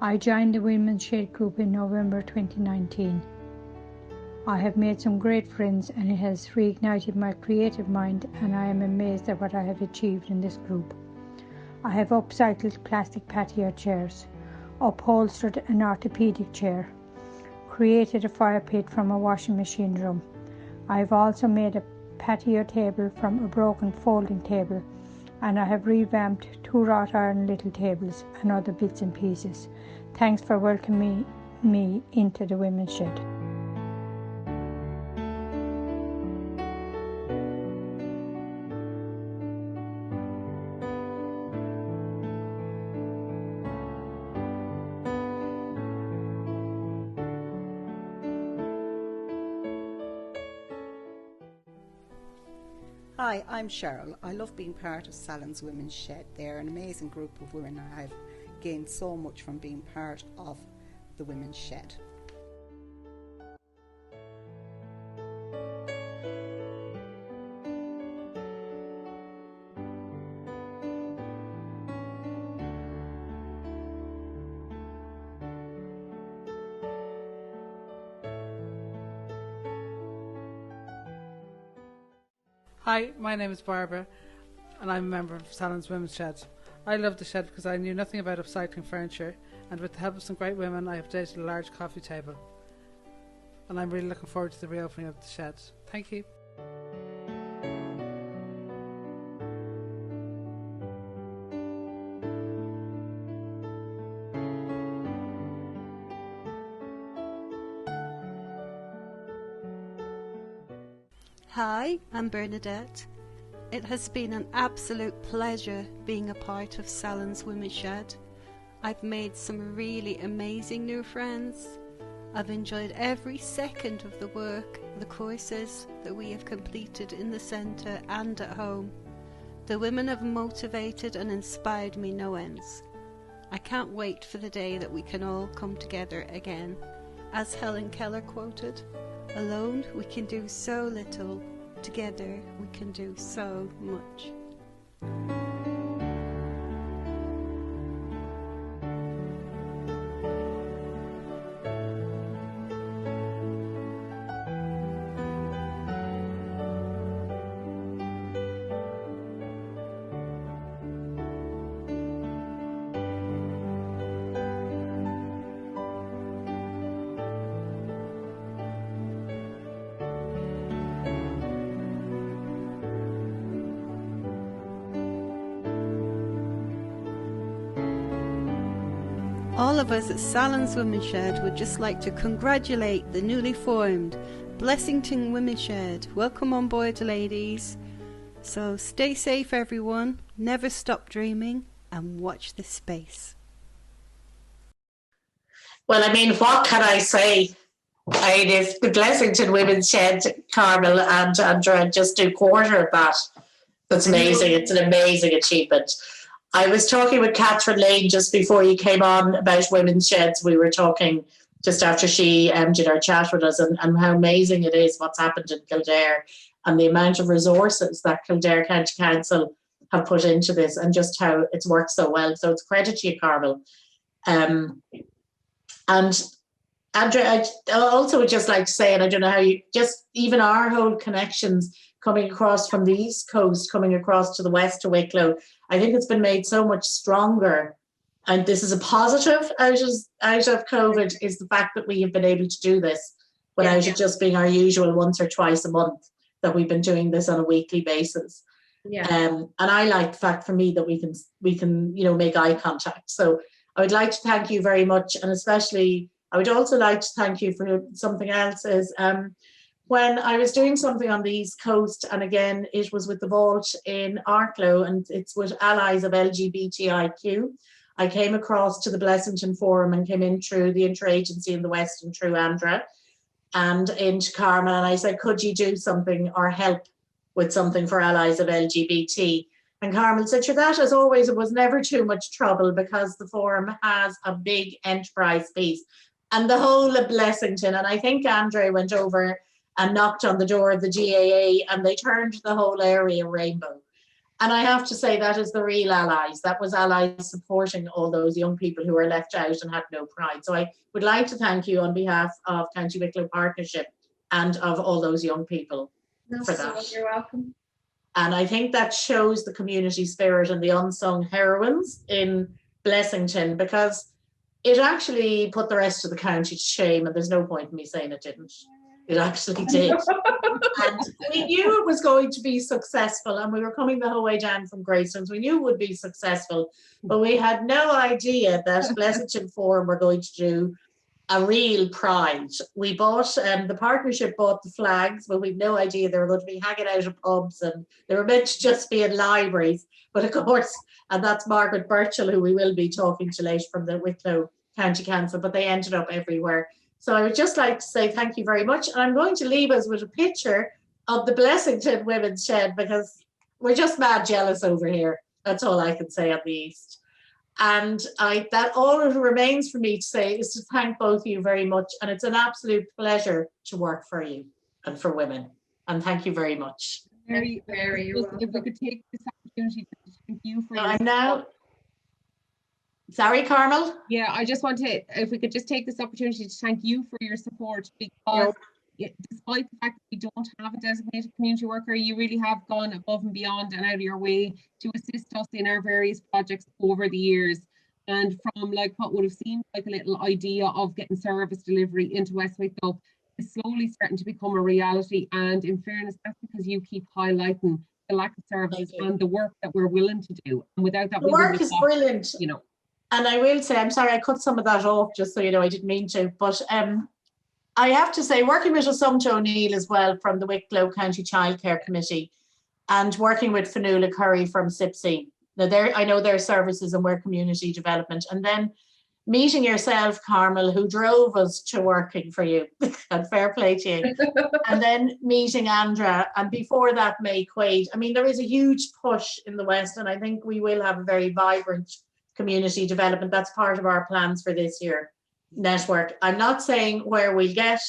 I joined the Women's Shed group in November 2019. I have made some great friends and it has reignited my creative mind, and I am amazed at what I have achieved in this group. I have upcycled plastic patio chairs, upholstered an orthopedic chair, created a fire pit from a washing machine drum. I have also made a patio table from a broken folding table, and I have revamped 2 wrought iron little tables and other bits and pieces. Thanks for welcoming me into the Women's Shed. Hi, I'm Cheryl. I love being part of Salons Women's Shed. They're an amazing group of women. I've gained so much from being part of the Women's Shed. Hi, my name is Barbara and I'm a member of Salons Women's Shed. I love the shed because I knew nothing about upcycling furniture, and with the help of some great women I have updated a large coffee table, and I'm really looking forward to the reopening of the shed. Thank you. Hi, I'm Bernadette. It has been an absolute pleasure being a part of Salons Women's Shed. I've made some really amazing new friends. I've enjoyed every second of the work, the courses that we have completed in the centre and at home. The women have motivated and inspired me no ends. I can't wait for the day that we can all come together again. As Helen Keller quoted, "Alone we can do so little, together we can do so much." All of us at Salons Women's Shed would just like to congratulate the newly formed Blessington Women's Shed. Welcome on board, ladies. So stay safe, everyone. Never stop dreaming and watch this space. Well, I mean, what can I say? I mean, if the Blessington Women's Shed, Carmel and Andrea just do quarter of that, that's amazing. It's an amazing achievement. I was talking with Catherine Lane just before you came on about women's sheds. We were talking just after she did our chat with us, and how amazing it is what's happened in Kildare and the amount of resources that Kildare County Council have put into this, and just how it's worked so well. So it's credit to you, Carmel. And Andrea, I also would just like to say, and I don't know how you, just even our whole connections coming across from the East Coast, coming across to the west to Wicklow, I think it's been made so much stronger. And this is a positive out of COVID, is the fact that we have been able to do this without it just being our usual once or twice a month, that we've been doing this on a weekly basis. Yeah. And I like the fact for me that we can make eye contact. So I would like to thank you very much, and especially I would also like to thank you for something else. Is when I was doing something on the East Coast, and again it was with the Vault in Arklow, and it's with allies of LGBTIQ. I came across to the Blessington Forum and came in through the interagency in the West and through Andra and into Carmel, and I said, could you do something or help with something for allies of LGBT? And Carmel said, sure, that as always, it was never too much trouble, because the forum has a big enterprise piece and the whole of Blessington. And I think Andre went over and knocked on the door of the GAA, and they turned the whole area rainbow. And I have to say, that is the real allies. That was allies supporting all those young people who were left out and had no pride. So I would like to thank you on behalf of County Wicklow Partnership and of all those young people for that. You're welcome. And I think that shows the community spirit and the unsung heroines in Blessington, because it actually put the rest of the county to shame, and there's no point in me saying it didn't. It actually did. And we knew it was going to be successful, and we were coming the whole way down from Greystones. We knew it would be successful, but we had no idea that Blessington Forum were going to do a real pride. We bought, the partnership bought the flags, but we'd no idea they were going to be hanging out of pubs, and they were meant to just be in libraries. But of course, and that's Margaret Birchall, who we will be talking to later from the Wicklow County Council, but they ended up everywhere. So I would just like to say thank you very much. And I'm going to leave us with a picture of the Blessington Women's Shed, because we're just mad jealous over here. That's all I can say on the East. And that all it remains for me to say is to thank both of you very much. And it's an absolute pleasure to work for you and for women. And thank you very much. Mary, if we could take this opportunity to thank you for your support. Sorry, Carmel? Yeah, I just want to, if we could just take this opportunity to thank you for your support, because despite the fact that we don't have a designated community worker, you really have gone above and beyond and out of your way to assist us in our various projects over the years. And from like what would have seemed like a little idea of getting service delivery into West Wicklow is slowly starting to become a reality. And in fairness, that's because you keep highlighting the lack of service and the work that we're willing to do. And without that, the work is brilliant. You know. And I will say, I'm sorry, I cut some of that off, just so you know, I didn't mean to. But I have to say, working with Assumpta O'Neill as well from the Wicklow County Childcare Committee, and working with Fionnuala Curry from SIPSI. Now, I know their services and we're community development. And then meeting yourself, Carmel, who drove us to working for you, and fair play to you. And then meeting Andra, and before that, May Quaid. I mean, there is a huge push in the West, and I think we will have a very vibrant community development. That's part of our plans for this year network. I'm not saying where we'll get,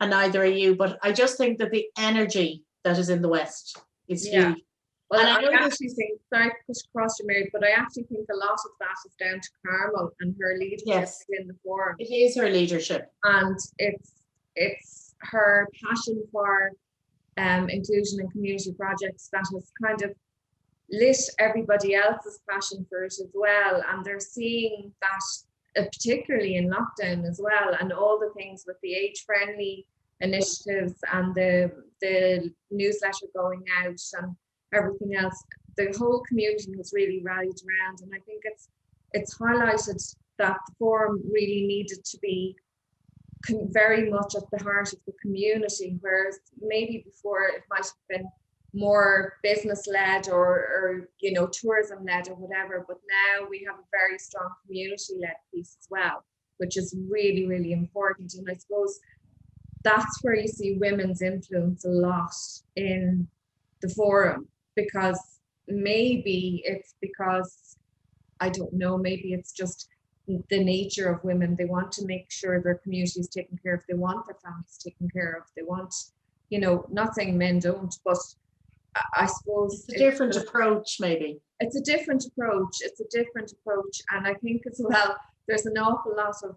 and neither are you, but I just think that the energy that is in the West is huge. Well, and I actually think, sorry to push across you, Mary, but I actually think a lot of that is down to Carmel and her leadership in the forum. It is her leadership, and it's her passion for inclusion and community projects that has kind of lit everybody else's passion for it as well. And they're seeing that, particularly in lockdown as well, and all the things with the age-friendly initiatives and the newsletter going out and everything else, the whole community has really rallied around. And I think it's highlighted that the forum really needed to be very much at the heart of the community, whereas maybe before it might have been more business-led or you know, tourism-led or whatever, but now we have a very strong community-led piece as well, which is really, really important. And I suppose that's where you see women's influence a lot in the forum, because maybe it's because I don't know, maybe it's just the nature of women. They want to make sure their community is taken care of. They want their families taken care of. They want, you know, not saying men don't, but I suppose it's a different approach, maybe. It's a different approach. It's a different approach. And I think as well, there's an awful lot of,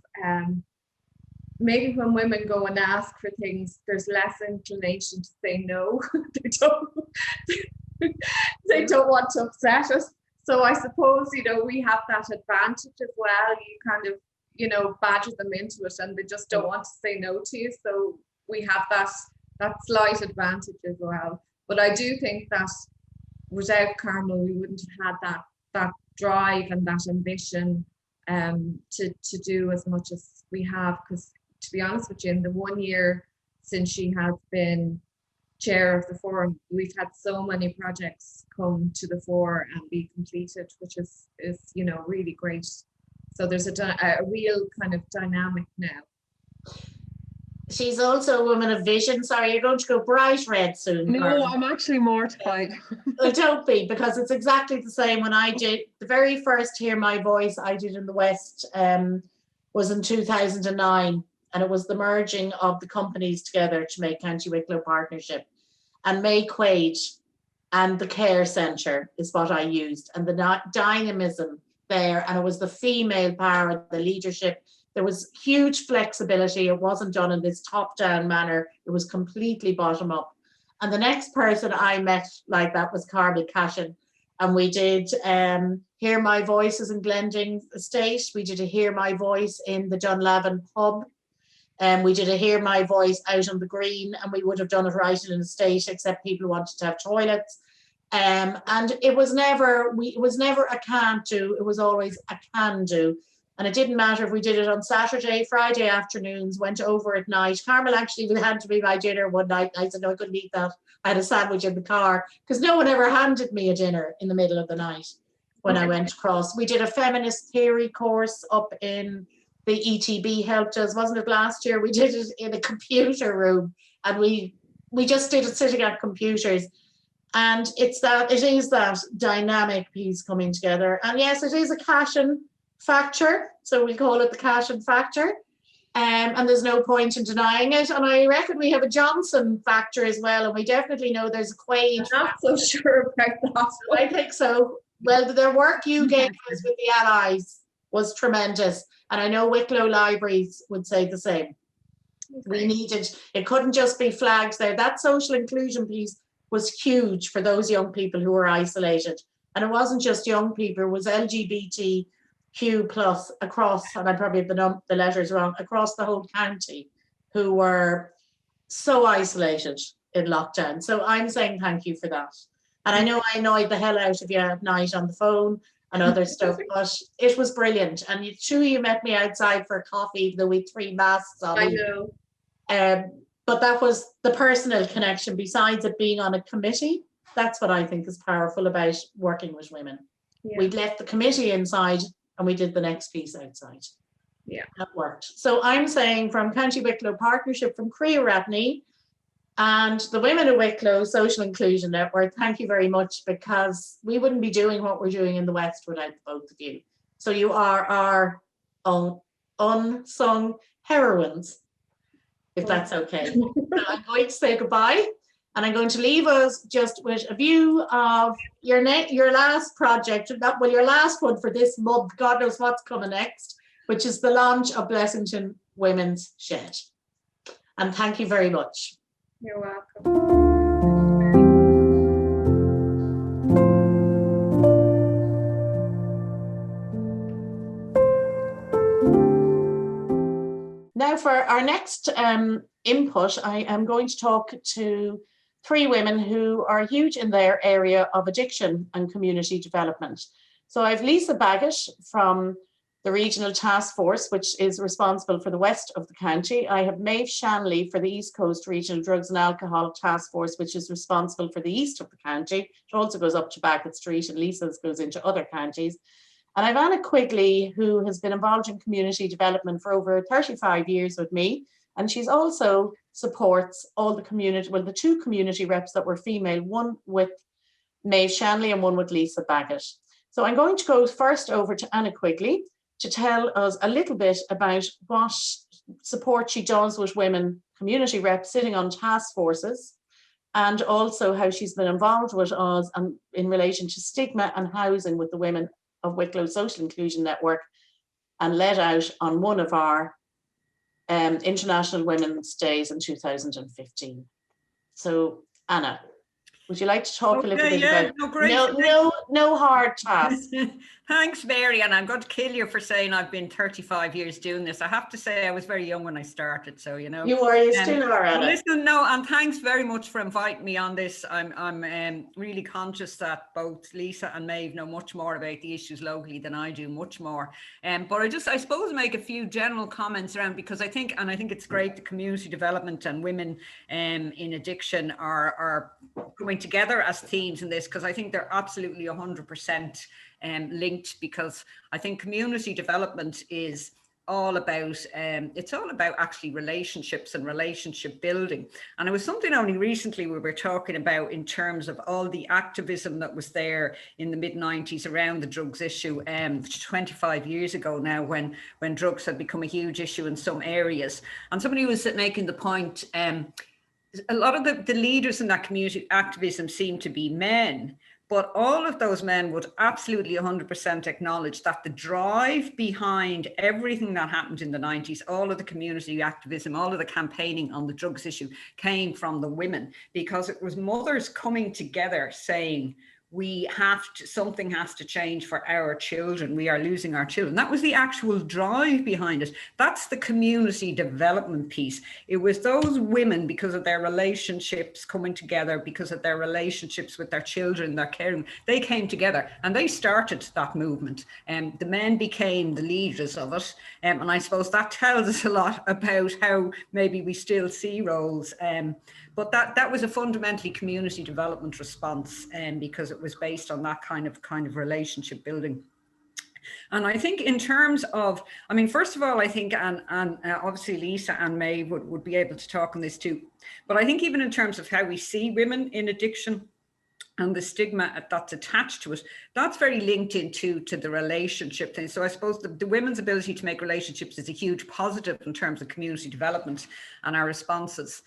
maybe when women go and ask for things, there's less inclination to say no. They don't want to upset us. So I suppose, you know, we have that advantage as well. You kind of, you know, badger them into it and they just don't want to say no to you. So we have that slight advantage as well. But I do think that without Carmel, we wouldn't have had that drive and that ambition to do as much as we have. Because to be honest with you, in the 1 year since she has been chair of the forum, we've had so many projects come to the fore and be completed, which is you know, really great. So there's a real kind of dynamic now. She's also a woman of vision. Sorry, you're going to go bright red soon. No, Carmen. I'm actually mortified. Well, don't be, because it's exactly the same. When I did the very first Hear My Voice I did in the West was in 2009, and it was the merging of the companies together to make County Wicklow Partnership. And May Quaid and the Care Centre is what I used, and the dynamism there, and it was the female power, the leadership. There was huge flexibility. It wasn't done in this top-down manner. It was completely bottom-up. And the next person I met like that was Carmel Cashin. And we did Hear My Voices in Glending Estate. We did a Hear My Voice in the Dunlavin pub. And we did a Hear My Voice out on the green, and we would have done it right in an estate, except people wanted to have toilets. And it was never a can't do. It was always a can do. And it didn't matter if we did it on Saturday, Friday afternoons, went over at night. Carmel actually had to be my dinner one night. I said, no, I couldn't eat that. I had a sandwich in the car, because no one ever handed me a dinner in the middle of the night when I went across. We did a feminist theory course up in the ETB, helped us. Wasn't it last year? We did it in a computer room, and we just did it sitting at computers. And it is that dynamic piece coming together. And yes, it is a Cashin factor, so we call it the Cashin factor, and there's no point in denying it. And I reckon we have a Johnson factor as well, and we definitely know there's a Quaid. I'm not so sure about that. I think so. Well, the work you gave us with the allies was tremendous, and I know Wicklow Libraries would say the same. Okay. We needed, it couldn't just be flags there. That social inclusion piece was huge for those young people who were isolated, and it wasn't just young people, it was LGBTQ plus across, and I probably have the letters wrong, across the whole county, who were so isolated in lockdown. So I'm saying thank you for that. And I know I annoyed the hell out of you at night on the phone and other stuff, but it was brilliant. And you met me outside for a coffee, even though we had 3 masks on. I know. But that was the personal connection, besides it being on a committee. That's what I think is powerful about working with women. Yeah. We'd left the committee inside and we did the next piece outside. Yeah, that worked. So I'm saying, from County Wicklow Partnership, from Crea Ratney and the Women of Wicklow Social Inclusion Network, thank you very much, because we wouldn't be doing what we're doing in the West without the both of you. So you are our unsung heroines, if that's okay. So I'm going to say goodbye, and I'm going to leave us just with a view of your last project, your last one for this month. God knows what's coming next, which is the launch of Blessington Women's Shed. And thank you very much. You're welcome. Now for our next input, I am going to talk to 3 women who are huge in their area of addiction and community development. So I have Lisa Baggett from the Regional Task Force, which is responsible for the west of the county. I have Maeve Shanley for the East Coast Regional Drugs and Alcohol Task Force, which is responsible for the east of the county. It also goes up to Bagot Street, and Lisa's goes into other counties. And I've Anna Quigley, who has been involved in community development for over 35 years with me. And she's also supports all the community, well, the 2 community reps that were female, one with Maeve Shanley and one with Lisa Baggett. So I'm going to go first over to Anna Quigley to tell us a little bit about what support she does with women community reps sitting on task forces, and also how she's been involved with us in relation to stigma and housing with the Women of Wicklow Social Inclusion Network, and led out on one of our International Women's Days in 2015. So Anna, would you like to talk a little bit about no hard tasks? Thanks, Mary. And I'm going to kill you for saying I've been 35 years doing this. I have to say I was very young when I started, so you know. You still are, Anna. Listen, no, and thanks very much for inviting me on this. I'm really conscious that both Lisa and Maeve know much more about the issues locally than I do, much more. But I suppose make a few general comments around, because I think it's great the community development and women in addiction are coming together as themes in this, because I think they're absolutely 100% linked, because I think community development is all about actually relationships and relationship building. And it was something only recently we were talking about in terms of all the activism that was there in the mid-90s around the drugs issue, 25 years ago now, when drugs had become a huge issue in some areas. And somebody was making the point, a lot of the leaders in that community activism seem to be men, but all of those men would absolutely 100% acknowledge that the drive behind everything that happened in the 90s, all of the community activism, all of the campaigning on the drugs issue came from the women, because it was mothers coming together saying, something has to change for our children. We are losing our children. That was the actual drive behind it. That's the community development piece. It was those women, because of their relationships coming together, because of their relationships with their children, their caring, they came together and they started that movement. And the men became the leaders of it. And I suppose that tells us a lot about how maybe we still see roles. But that was a fundamentally community development response, because it was based on that kind of relationship building. And I think in terms of, first of all, I think, and obviously Lisa and May would be able to talk on this too, but I think even in terms of how we see women in addiction and the stigma that's attached to it, that's very linked into the relationship thing. So I suppose the women's ability to make relationships is a huge positive in terms of community development and our responses.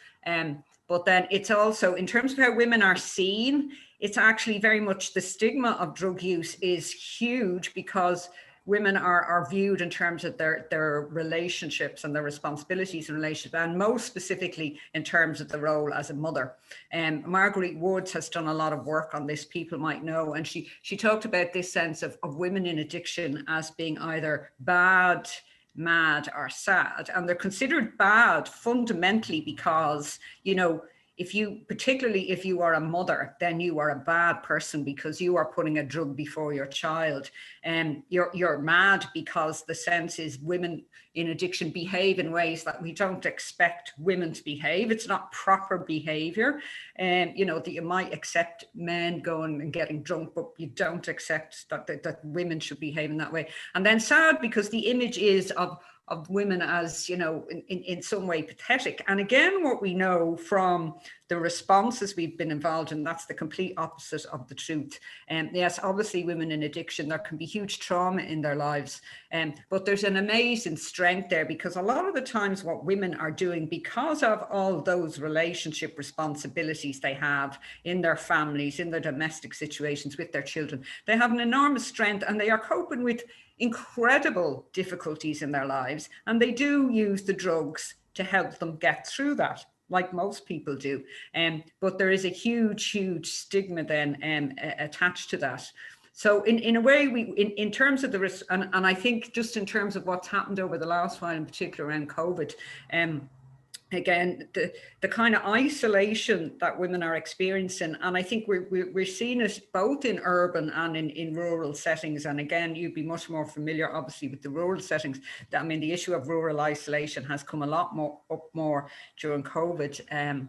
But then it's also, in terms of how women are seen, it's actually very much the stigma of drug use is huge, because women are viewed in terms of their relationships and their responsibilities in relationships, and most specifically in terms of the role as a mother. Marguerite Woods has done a lot of work on this, people might know, and she talked about this sense of women in addiction as being either bad, mad or sad, and they're considered bad fundamentally because, you know, particularly if you are a mother, then you are a bad person because you are putting a drug before your child. And you're mad because the sense is women in addiction behave in ways that we don't expect women to behave. It's not proper behavior. And you know, that you might accept men going and getting drunk, but you don't accept that women should behave in that way. And then sad because the image is of women as, you know, in some way pathetic. And again, what we know from the responses we've been involved in, that's the complete opposite of the truth. And yes, obviously women in addiction, there can be huge trauma in their lives. But there's an amazing strength there, because a lot of the times what women are doing, because of all those relationship responsibilities they have in their families, in their domestic situations with their children, they have an enormous strength, and they are coping with incredible difficulties in their lives, and they do use the drugs to help them get through that, like most people do. But there is a huge stigma then attached to that. So in a way, in terms of the risk, and I think just in terms of what's happened over the last while, in particular around COVID, again, the kind of isolation that women are experiencing, and I think we're seeing it both in urban and in rural settings. And again, you'd be much more familiar, obviously, with the rural settings. I mean, the issue of rural isolation has come a lot more during COVID.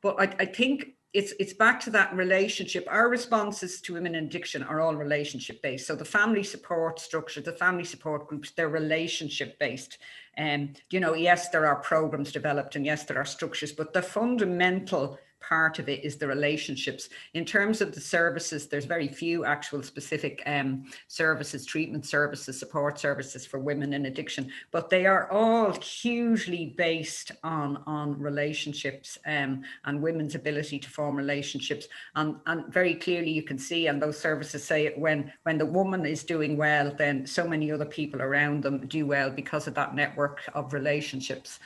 But I think it's back to that relationship. Our responses to women in addiction are all relationship based. So the family support structure, the family support groups, they're relationship based. You know, yes, there are programs developed, and yes, there are structures, but the fundamental part of it is the relationships. In terms of the services, there's very few actual specific services, treatment services, support services for women in addiction, but they are all hugely based on relationships and women's ability to form relationships. And very clearly you can see, and those services say it, when the woman is doing well, then so many other people around them do well because of that network of relationships.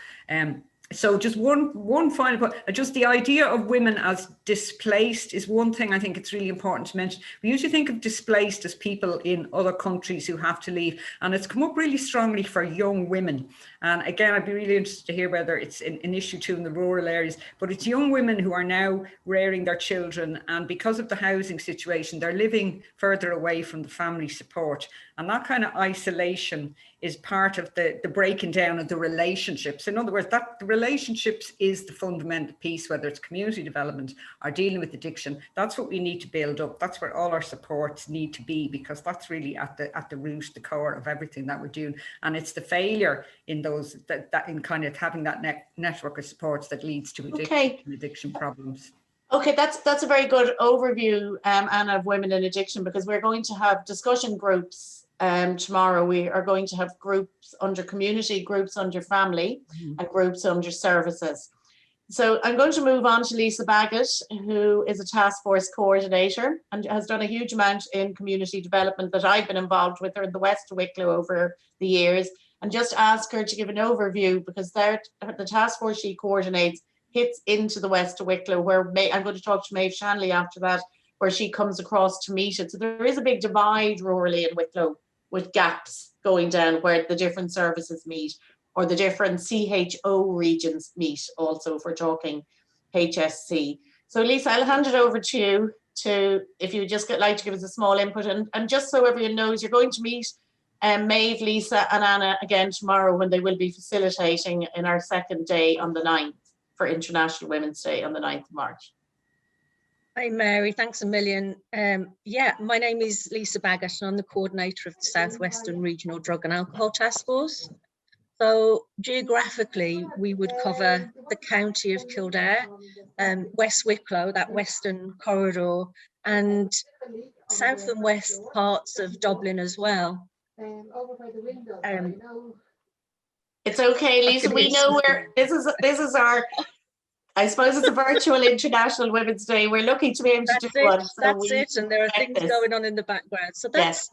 So just one final point, just the idea of women as displaced is one thing I think it's really important to mention. We usually think of displaced as people in other countries who have to leave, and it's come up really strongly for young women. And again, I'd be really interested to hear whether it's an issue too in the rural areas, but it's young women who are now rearing their children, and because of the housing situation, they're living further away from the family support. And that kind of isolation is part of the breaking down of the relationships. In other words, that the relationships is the fundamental piece, whether it's community development or dealing with addiction. That's what we need to build up. That's where all our supports need to be, because that's really at the root, the core of everything that we're doing. And it's the failure in those that in kind of having that network of supports that leads to addiction problems. Okay, that's a very good overview, Anna, of women in addiction, because we're going to have discussion groups tomorrow. We are going to have groups under community, groups under family, and groups under services. So I'm going to move on to Lisa Baggett, who is a task force coordinator and has done a huge amount in community development that I've been involved with her in the west of Wicklow over the years, and just ask her to give an overview, because the task force she coordinates hits into the west of Wicklow, where I'm going to talk to Maeve Shanley after that, where she comes across to meet it. So there is a big divide rurally in Wicklow, with gaps going down where the different services meet, or the different CHO regions meet also, if we're talking HSC. So Lisa, I'll hand it over to you if you would just like to give us a small input. And just so everyone knows, you're going to meet Maeve, Lisa and Anna again tomorrow, when they will be facilitating in our second day on the 9th for International Women's Day on the 9th of March. Hi Mary, thanks a million. Yeah, my name is Lisa Baggett and I'm the coordinator of the South Western Regional Drug and Alcohol Task Force. So geographically, we would cover the county of Kildare, West Wicklow, that western corridor, and south and west parts of Dublin as well. It's okay, Lisa. We know where this is our. I suppose it's a virtual International Women's Day. We're looking to be able to do one. So that's it, and there are things going on in the background. So that's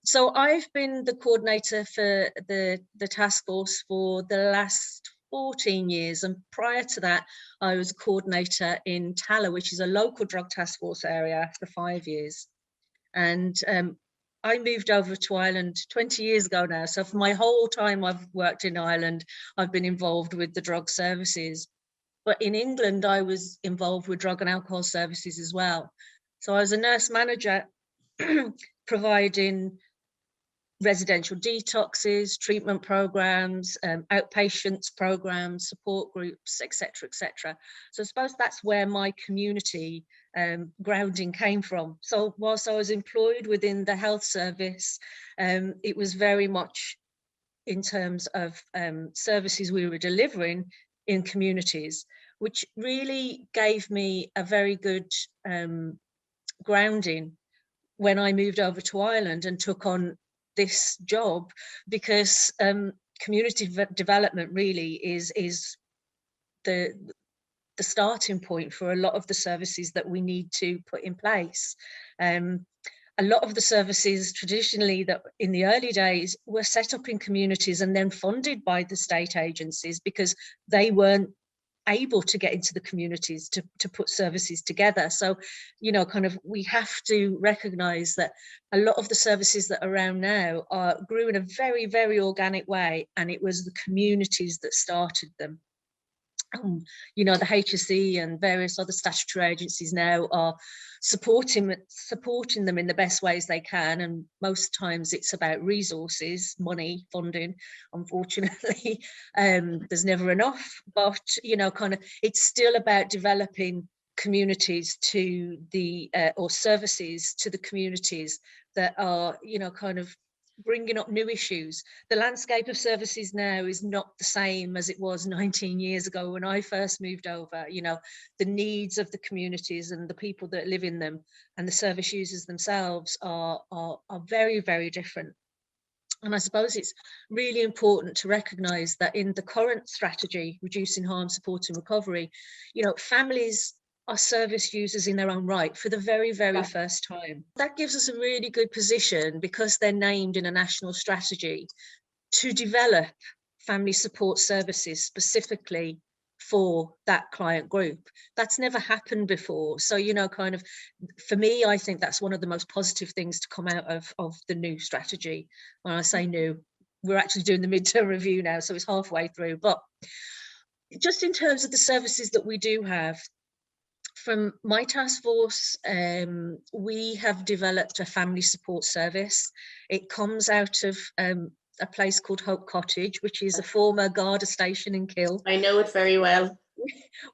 So I've been the coordinator for the task force for the last 14 years, and prior to that, I was a coordinator in Tala, which is a local drug task force area, for 5 years. And I moved over to Ireland 20 years ago now. So for my whole time I've worked in Ireland, I've been involved with the drug services. But in England, I was involved with drug and alcohol services as well. So I was a nurse manager providing residential detoxes, treatment programs, outpatients programs, support groups, etc., etc. So I suppose that's where my community grounding came from. So whilst I was employed within the health service, it was very much in terms of services we were delivering in communities, which really gave me a very good grounding when I moved over to Ireland and took on this job, because community development really is the starting point for a lot of the services that we need to put in place. A lot of the services traditionally that in the early days were set up in communities and then funded by the state agencies because they weren't able to get into the communities to put services together. So, you know, kind of we have to recognize that a lot of the services that are around now grew in a very, very organic way, and it was the communities that started them. You know, the HSE and various other statutory agencies now are supporting them in the best ways they can, and most times it's about resources, money, funding. Unfortunately, there's never enough, but you know, kind of it's still about developing communities to the or services to the communities that are, you know, kind of bringing up new issues. The landscape of services now is not the same as it was 19 years ago when I first moved over. You know, the needs of the communities and the people that live in them and the service users themselves are very, very different. And I suppose it's really important to recognise that in the current strategy, reducing harm, supporting recovery, you know, families are service users in their own right for the very, very first time. That gives us a really good position, because they're named in a national strategy, to develop family support services specifically for that client group. That's never happened before. So, you know, kind of, for me, I think that's one of the most positive things to come out of the new strategy. When I say new, we're actually doing the midterm review now, so it's halfway through. But just in terms of the services that we do have, from my task force, we have developed a family support service. It comes out of a place called Hope Cottage, which is a former Garda station in Kill. I know it very well.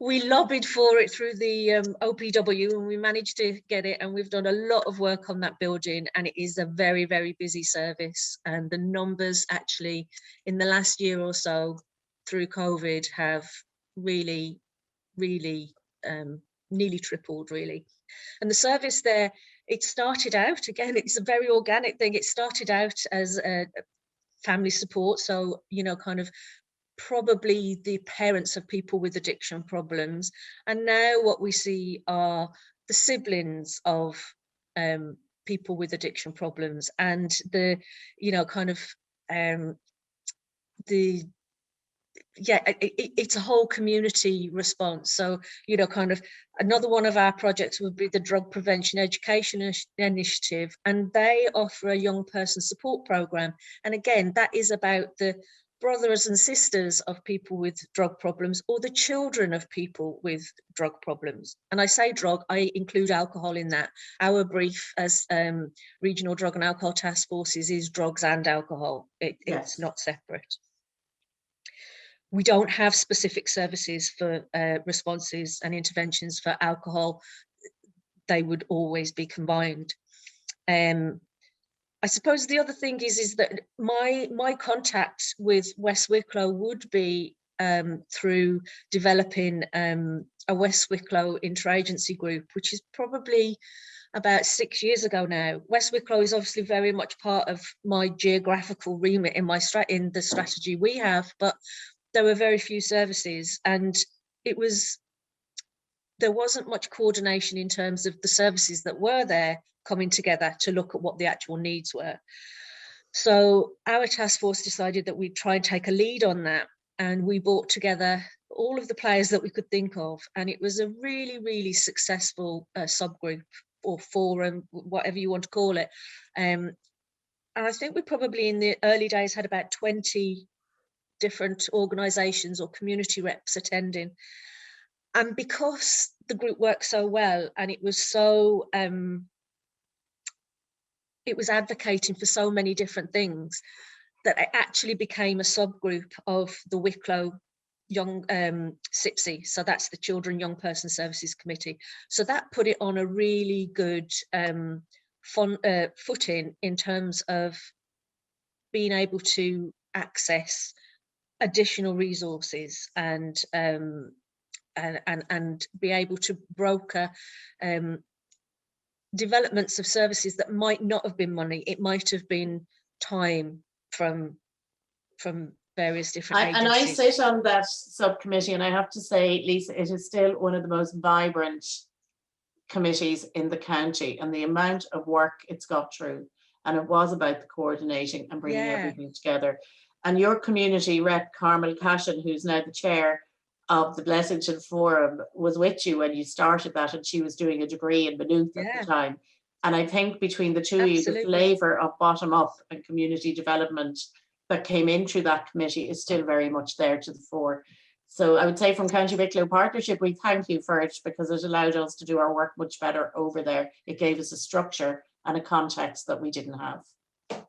We lobbied for it through the OPW, and we managed to get it, and we've done a lot of work on that building, and it is a very, very busy service. And the numbers actually in the last year or so through COVID have really, really nearly tripled, really. And the service there, it started out, again, it's a very organic thing. It started out as a family support. So, you know, kind of probably the parents of people with addiction problems. And now what we see are the siblings of people with addiction problems, and the, you know, kind of it's a whole community response. So, you know, kind of another one of our projects would be the Drug Prevention Education Initiative, and they offer a young person support program. And again, that is about the brothers and sisters of people with drug problems, or the children of people with drug problems. And I say drug, I include alcohol in that. Our brief as Regional Drug and Alcohol Task Forces is drugs and alcohol. It's not separate. We don't have specific services for responses and interventions for alcohol. They would always be combined. I suppose the other thing is that my contact with West Wicklow would be through developing a West Wicklow interagency group, which is probably about 6 years ago now. West Wicklow is obviously very much part of my geographical remit in the strategy we have, but there were very few services, and there wasn't much coordination in terms of the services that were there coming together to look at what the actual needs were. So our task force decided that we'd try and take a lead on that, and we brought together all of the players that we could think of, and it was a really, really successful subgroup or forum, whatever you want to call it. And I think we probably in the early days had about 20 different organisations or community reps attending. And because the group worked so well, and it was so it was advocating for so many different things, that it actually became a subgroup of the Wicklow Young CYPSI. So that's the Children Young Person Services Committee. So that put it on a really good footing in terms of being able to access additional resources and be able to broker developments of services that might not have been money. It might have been time from various different agencies. And I sit on that subcommittee, and I have to say, Lisa, it is still one of the most vibrant committees in the county, and the amount of work it's got through. And it was about the coordinating and bringing everything together. And your community rep, Carmel Cashin, who's now the chair of the Blessington Forum, was with you when you started that, and she was doing a degree in Maynooth at the time. And I think between the two of you, the flavour of bottom up and community development that came in through that committee is still very much there to the fore. So I would say from County Wicklow Partnership, we thank you for it, because it allowed us to do our work much better over there. It gave us a structure and a context that we didn't have.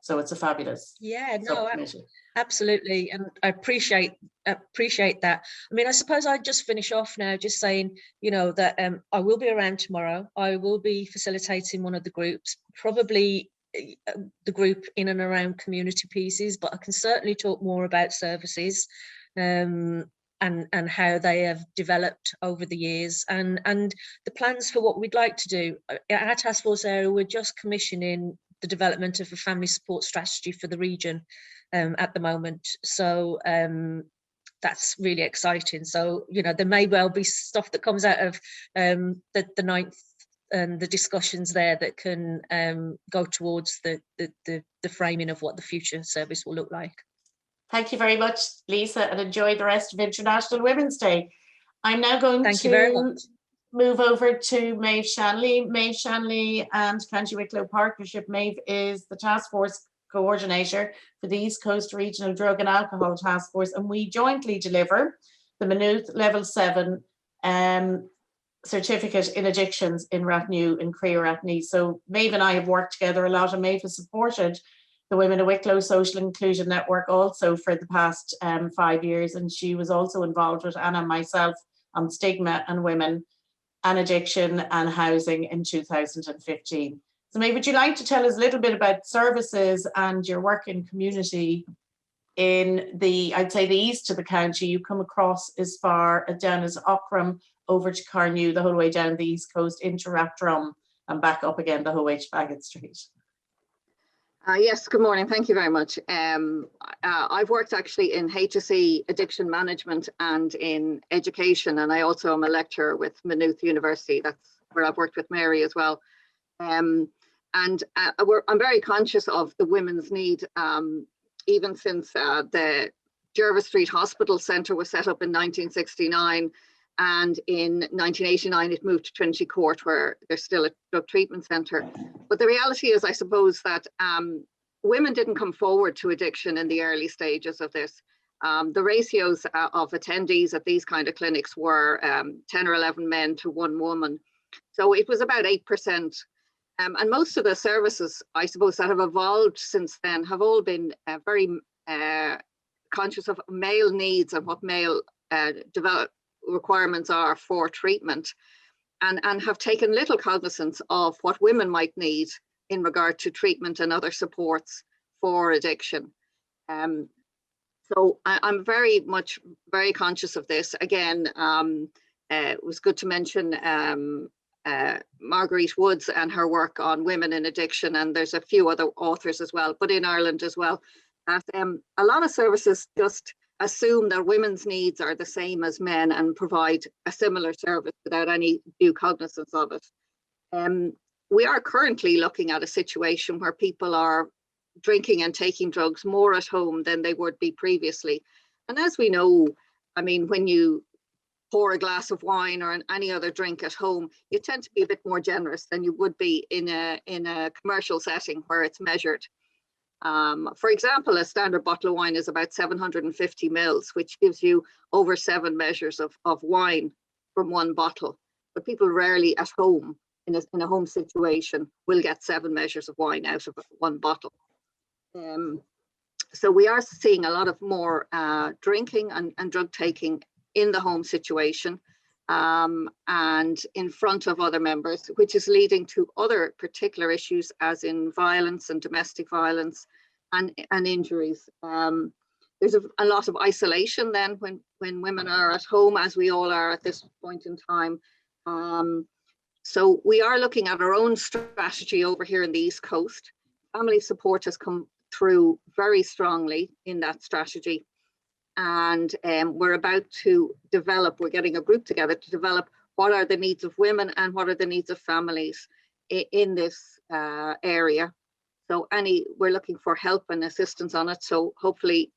So it's a fabulous subcommittee. Absolutely, and I appreciate that. I mean, I suppose I'd just finish off now just saying, you know, that I will be around tomorrow. I will be facilitating one of the groups, probably the group in and around community pieces, but I can certainly talk more about services and how they have developed over the years, and the plans for what we'd like to do. At our task force area, we're just commissioning the development of a family support strategy for the region at the moment. So that's really exciting. So, you know, there may well be stuff that comes out of the ninth and the discussions there that can go towards the framing of what the future service will look like. Thank you very much, Lisa, and enjoy the rest of International Women's Day. I'm now going to move over to Maeve Shanley. Maeve Shanley and County Wicklow Partnership. Maeve is the task force coordinator for the East Coast Regional Drug and Alcohol Task Force, and we jointly deliver the Maynooth Level 7 certificate in addictions in Rathnew, in Crea Rathnew. So Maeve and I have worked together a lot, and Maeve has supported the Women of Wicklow Social Inclusion Network also for the past 5 years, and she was also involved with Anna and myself on stigma and women and addiction and housing in 2015. So Maeve, would you like to tell us a little bit about services and your work in community in the, I'd say, the east of the county? You come across as far down as Ockram, over to Carnew, the whole way down the east coast into Rathdrum and back up again the whole way to Bagot Street. Yes, good morning. Thank you very much. I've worked actually in HSE addiction management and in education, and I also am a lecturer with Maynooth University. That's where I've worked with Mary as well. I'm very conscious of the women's need, even since the Jervis Street Hospital Centre was set up in 1969. And in 1989, it moved to Trinity Court, where there's still a drug treatment centre. But the reality is, I suppose, that women didn't come forward to addiction in the early stages of this. The ratios of attendees at these kind of clinics were 10 or 11 men to 1 woman. So it was about 8%. And most of the services, I suppose, that have evolved since then have all been very conscious of male needs and what male requirements are for treatment, and have taken little cognizance of what women might need in regard to treatment and other supports for addiction. So I'm very conscious of this. Again, it was good to mention Marguerite Woods and her work on women in addiction, and there's a few other authors as well, but in Ireland as well. A lot of services just assume that women's needs are the same as men and provide a similar service without any due cognizance of it. We are currently looking at a situation where people are drinking and taking drugs more at home than they would be previously. And as we know, I mean, when you pour a glass of wine or any other drink at home, you tend to be a bit more generous than you would be in a commercial setting where it's measured. For example, a standard bottle of wine is about 750 mils, which gives you over 7 measures of wine from one bottle. But people rarely at home, in a home situation, will get 7 measures of wine out of one bottle. So we are seeing a lot of more drinking and drug taking in the home situation and in front of other members, which is leading to other particular issues, as in violence and domestic violence and injuries. There's a lot of isolation then when women are at home, as we all are at this point in time. So we are looking at our own strategy over here in the East Coast. Family support has come through very strongly in that strategy. And we're about to develop, we're getting a group together to develop what are the needs of women and what are the needs of families in this area. So we're looking for help and assistance on it. So hopefully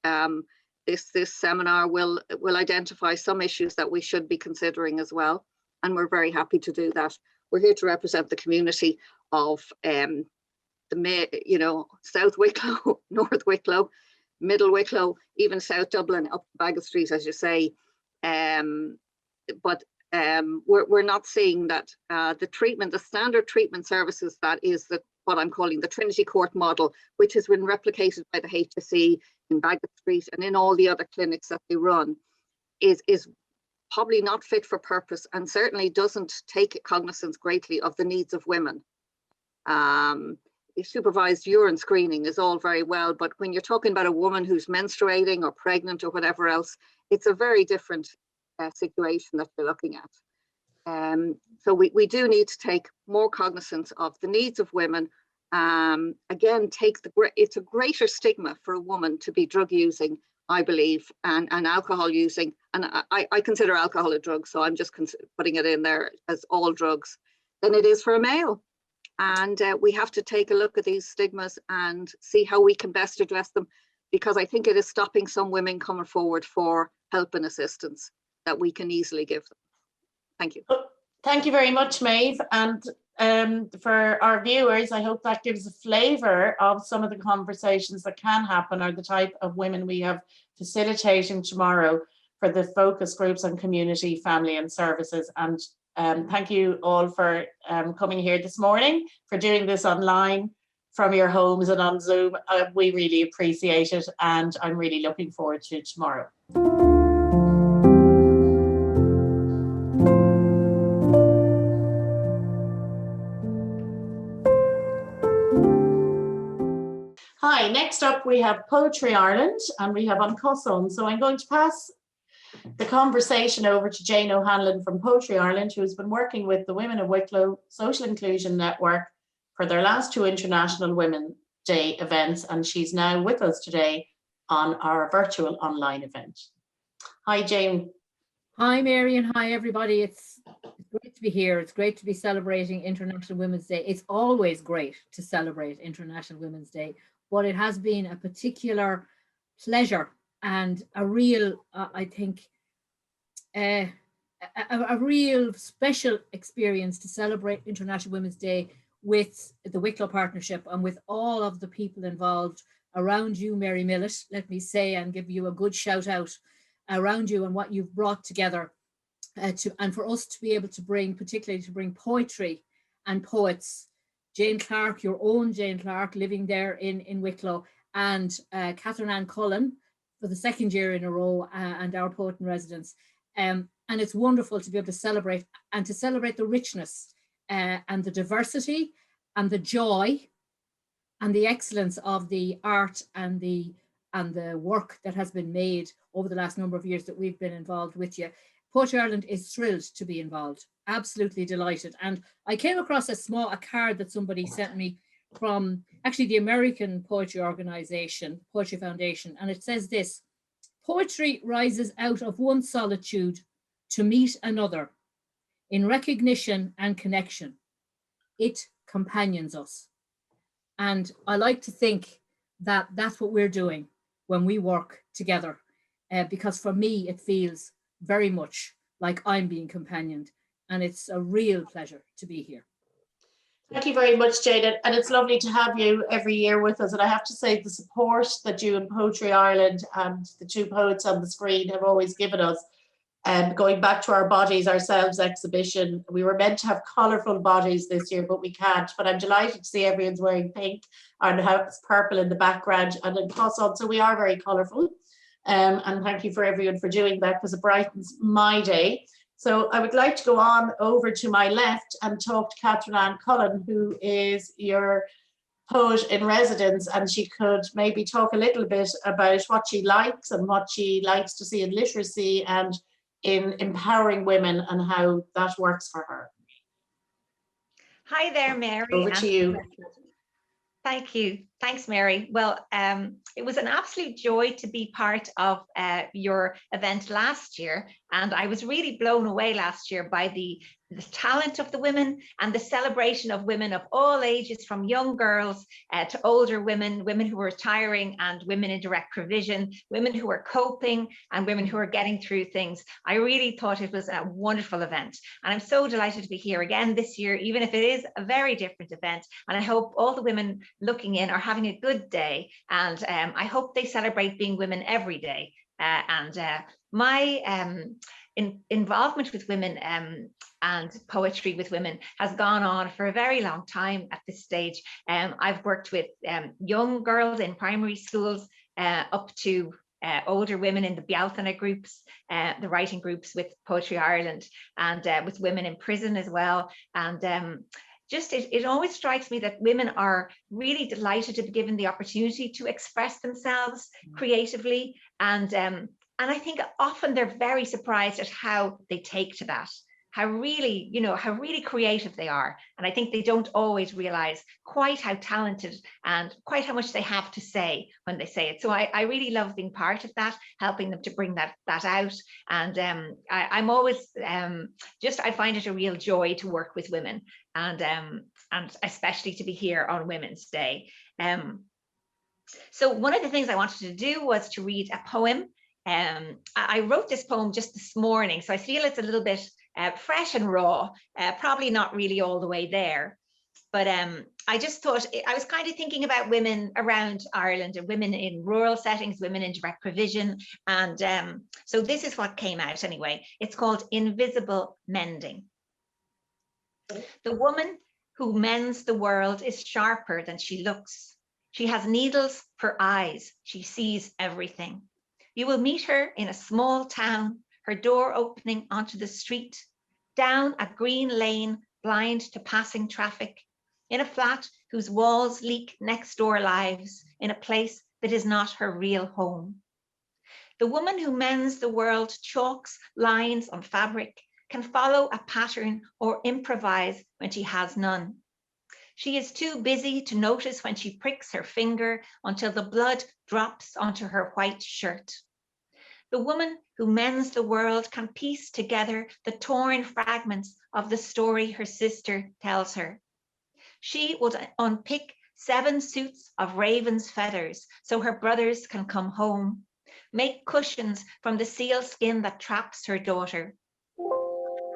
this seminar will identify some issues that we should be considering as well. And we're very happy to do that. We're here to represent the community of South Wicklow, North Wicklow, Middle Wicklow, even South Dublin, up Bagot Street, as you say. But we're not seeing that the standard treatment services, that is what I'm calling the Trinity Court model, which has been replicated by the HSE in Bagot Street and in all the other clinics that they run, is probably not fit for purpose and certainly doesn't take cognizance greatly of the needs of women. supervised urine screening is all very well, but when you're talking about a woman who's menstruating or pregnant or whatever else, it's a very different situation that you're looking at. So we do need to take more cognizance of the needs of women. Again, it's a greater stigma for a woman to be drug using, I believe, and alcohol using, and I consider alcohol a drug, so I'm just putting it in there as all drugs, than it is for a male. And we have to take a look at these stigmas and see how we can best address them, because I think it is stopping some women coming forward for help and assistance that we can easily give them. Thank you. Thank you very much, Maeve. And for our viewers, I hope that gives a flavour of some of the conversations that can happen, or the type of women we have facilitating tomorrow for the focus groups on community, family and services. And thank you all for coming here this morning, for doing this online from your homes and on Zoom. We really appreciate it, and I'm really looking forward to tomorrow. Hi, next up we have Poetry Ireland, and we have An Cosson. So I'm going to pass the conversation over to Jane O'Hanlon from Poetry Ireland, who has been working with the Women of Wicklow Social Inclusion Network for their last 2 International Women's Day events, and she's now with us today on our virtual online event. Hi, Jane. Hi, Mary, and hi, everybody. It's great to be here. It's great to be celebrating International Women's Day. It's always great to celebrate International Women's Day, but it has been a particular pleasure and a real, I think, a real special experience to celebrate International Women's Day with the Wicklow Partnership and with all of the people involved around you, Mary Millet, let me say, and give you a good shout out around you and what you've brought together and for us to be able to bring, particularly to bring poetry and poets, Jane Clark, your own Jane Clark, living there in Wicklow, and Catherine Ann Cullen for the 2nd year in a row, and our poet in residence. And it's wonderful to be able to celebrate the richness and the diversity and the joy and the excellence of the art and the work that has been made over the last number of years that we've been involved with you. Poetry Ireland is thrilled to be involved, absolutely delighted. And I came across a card that somebody sent me from actually the American poetry organization, Poetry Foundation, and it says this: poetry rises out of one solitude to meet another in recognition and connection. It companions us. And I like to think that that's what we're doing when we work together, because for me, it feels very much like I'm being companioned, and it's a real pleasure to be here. Thank you very much, Jane, and it's lovely to have you every year with us. And I have to say, the support that you and Poetry Ireland and the 2 poets on the screen have always given us, and going back to our Bodies Ourselves exhibition, we were meant to have colourful bodies this year, but we can't. But I'm delighted to see everyone's wearing pink and has purple in the background and in Cosson, so we are very colourful. And thank you for everyone for doing that, because it brightens my day. So I would like to go on over to my left and talk to Catherine Ann Cullen, who is your poet in residence, and she could maybe talk a little bit about what she likes and what she likes to see in literacy and in empowering women and how that works for her. Hi there, Mary. Over to you. Thank you. Thanks, Mary. Well, it was an absolute joy to be part of your event last year. And I was really blown away last year by the talent of the women and the celebration of women of all ages, from young girls to older women, women who are retiring and women in direct provision, women who are coping and women who are getting through things. I really thought it was a wonderful event. And I'm so delighted to be here again this year, even if it is a very different event. And I hope all the women looking in are having a good day. And I hope they celebrate being women every day. My involvement with women and poetry with women has gone on for a very long time at this stage. I've worked with young girls in primary schools up to older women in the Bealtaine groups, the writing groups with Poetry Ireland, and with women in prison as well. And it always strikes me that women are really delighted to be given the opportunity to express themselves creatively. And I think often they're very surprised at how they take to that, how really creative they are. And I think they don't always realize quite how talented and quite how much they have to say when they say it. So I really love being part of that, helping them to bring that out. And I'm always I find it a real joy to work with women, and especially to be here on Women's Day. So one of the things I wanted to do was to read a poem. I wrote this poem just this morning, so I feel it's a little bit fresh and raw, probably not really all the way there. But I just thought, I was kind of thinking about women around Ireland and women in rural settings, women in direct provision. And so this is what came out anyway. It's called Invisible Mending. The woman who mends the world is sharper than she looks. She has needles for eyes. She sees everything. You will meet her in a small town, her door opening onto the street, down a green lane, blind to passing traffic, in a flat whose walls leak next door lives, in a place that is not her real home. The woman who mends the world chalks lines on fabric, can follow a pattern or improvise when she has none. She is too busy to notice when she pricks her finger until the blood drops onto her white shirt. The woman who mends the world can piece together the torn fragments of the story her sister tells her. She would unpick 7 suits of raven's feathers so her brothers can come home, make cushions from the seal skin that traps her daughter.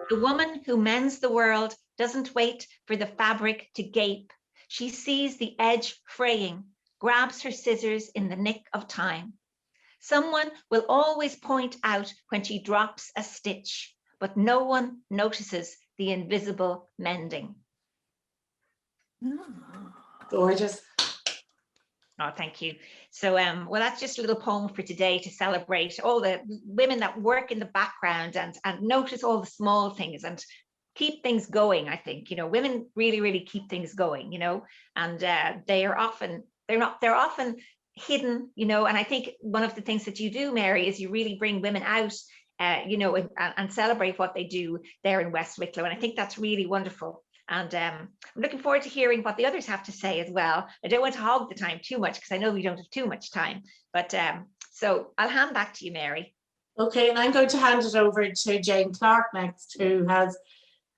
The woman who mends the world doesn't wait for the fabric to gape. She sees the edge fraying, grabs her scissors in the nick of time. Someone will always point out when she drops a stitch, but no one notices the invisible mending. Gorgeous. Oh, thank you. So, well, that's just a little poem for today to celebrate all the women that work in the background and notice all the small things and keep things going. I think, women really, really keep things going, and they're often hidden, and I think one of the things that you do, Mary, is you really bring women out, and celebrate what they do there in West Wicklow. And I think that's really wonderful. And I'm looking forward to hearing what the others have to say as well. I don't want to hog the time too much because I know we don't have too much time. But so I'll hand back to you, Mary. Okay, and I'm going to hand it over to Jane Clark next, who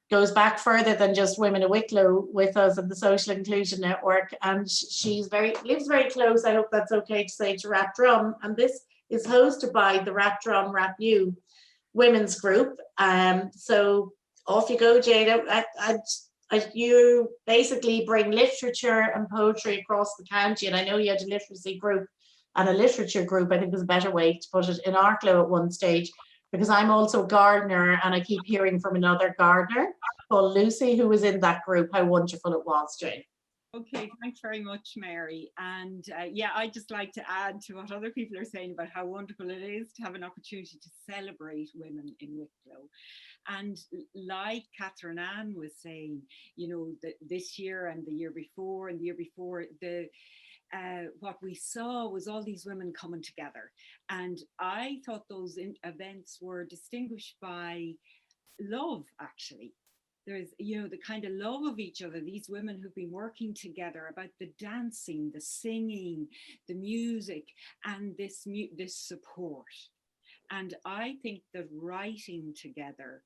goes back further than just Women of Wicklow with us in the Social Inclusion Network, and she lives very close. I hope that's okay to say, to Rap Drum, and this is hosted by the Rap Drum Rap You women's group. So off you go, Jane. You basically bring literature and poetry across the county, and I know you had a literacy group and a literature group, I think is a better way to put it, in Arklow at one stage, because I'm also a gardener and I keep hearing from another gardener called Lucy who was in that group how wonderful it was, Jane. Okay, thanks very much, Mary. And yeah, I'd just like to add to what other people are saying about how wonderful it is to have an opportunity to celebrate women in Wicklow. And like Catherine Ann was saying, this year and the year before and the year before, what we saw was all these women coming together. And I thought those events were distinguished by love, actually. There's, the kind of love of each other, these women who've been working together about the dancing, the singing, the music, and this support. And I think that writing together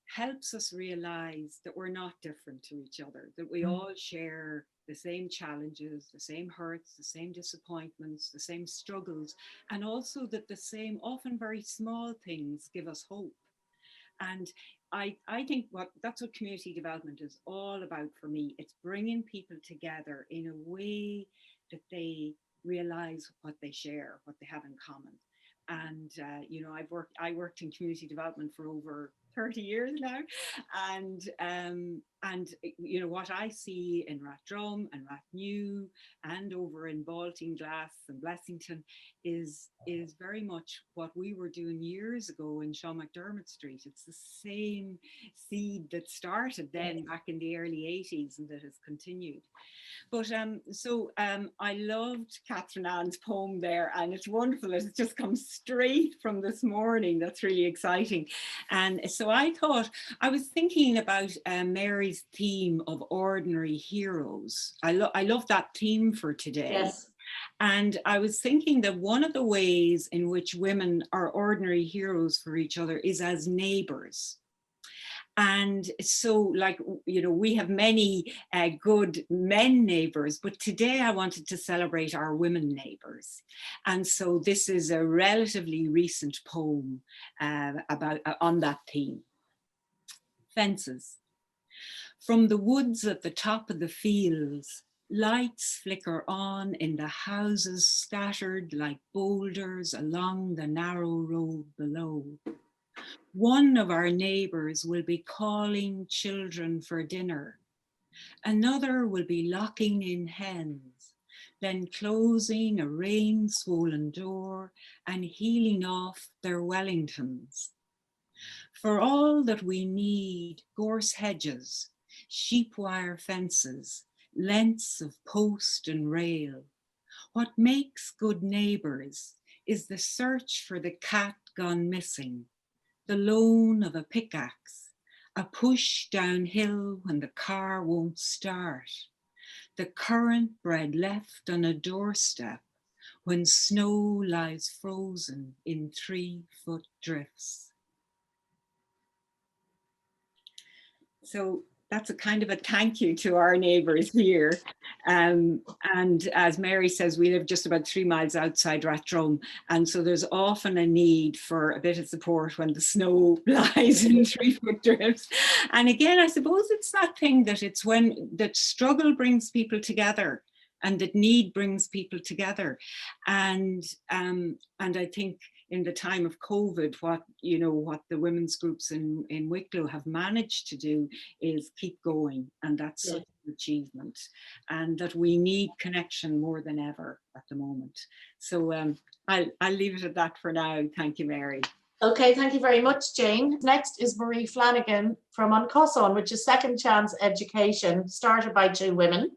helps us realize that we're not different to each other, that we all share the same challenges, the same hurts, the same disappointments, the same struggles, and also that the same often very small things give us hope. And I think that's what community development is all about for me. It's bringing people together in a way that they realize what they share, what they have in common. And I worked in community development for over 30 years now, and you know what I see in Rathdrum and Rathnew and over in Baltinglass and Blessington is very much what we were doing years ago in Sean McDermott Street. It's the same seed that started then back in the early 80s and that has continued. But I loved Catherine Ann's poem there, and it's wonderful that it just comes straight from this morning. That's really exciting. And so I was thinking about Mary's theme of ordinary heroes. I love that theme for today. Yes. And I was thinking that one of the ways in which women are ordinary heroes for each other is as neighbours. And so, like, you know, we have many good men neighbours, but today I wanted to celebrate our women neighbours. And so this is a relatively recent poem on that theme. Fences. From the woods at the top of the fields, lights flicker on in the houses scattered like boulders along the narrow road below. One of our neighbours will be calling children for dinner. Another will be locking in hens, then closing a rain-swollen door and heeling off their Wellingtons. For all that we need gorse hedges, sheep wire fences, lengths of post and rail. What makes good neighbours is the search for the cat gone missing, the loan of a pickaxe, a push downhill when the car won't start, the currant bread left on a doorstep when snow lies frozen in 3-foot drifts. So that's a kind of a thank you to our neighbours here. And as Mary says, we live just about 3 miles outside Rathdrum. And so there's often a need for a bit of support when the snow lies in 3-foot drifts. And again, I suppose it's that thing that it's when that struggle brings people together and that need brings people together. And I think in the time of COVID, what the women's groups in Wicklow have managed to do is keep going, and that's such an achievement, and that we need connection more than ever at the moment. So I'll leave it at that for now. Thank you, Mary. Okay, thank you very much, Jane. Next is Marie Flanagan from Uncosson, which is Second Chance Education, started by 2 women.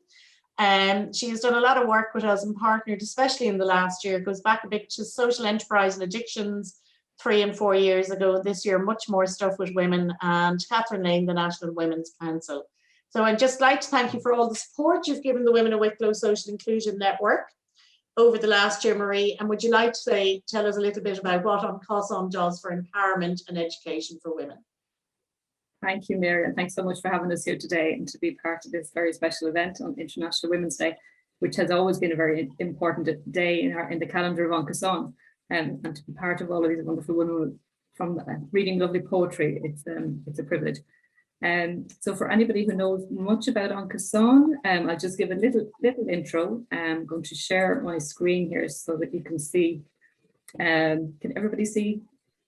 She has done a lot of work with us and partnered, especially in the last year. It goes back a bit to social enterprise and addictions 3 and 4 years ago. This year, much more stuff with women, and Catherine Lane, the National Women's Council. So I'd just like to thank you for all the support you've given the Women of Wicklow Social Inclusion Network over the last year, Marie. And would you like to tell us a little bit about what Uncosson does for empowerment and education for women? Thank you, Mary, and thanks so much for having us here today and to be part of this very special event on International Women's Day, which has always been a very important day in the calendar of Uncosson, and to be part of all of these wonderful women from reading lovely poetry. It's a privilege. So for anybody who knows much about Uncosson, I'll just give a little intro. I'm going to share my screen here so that you can see. Can everybody see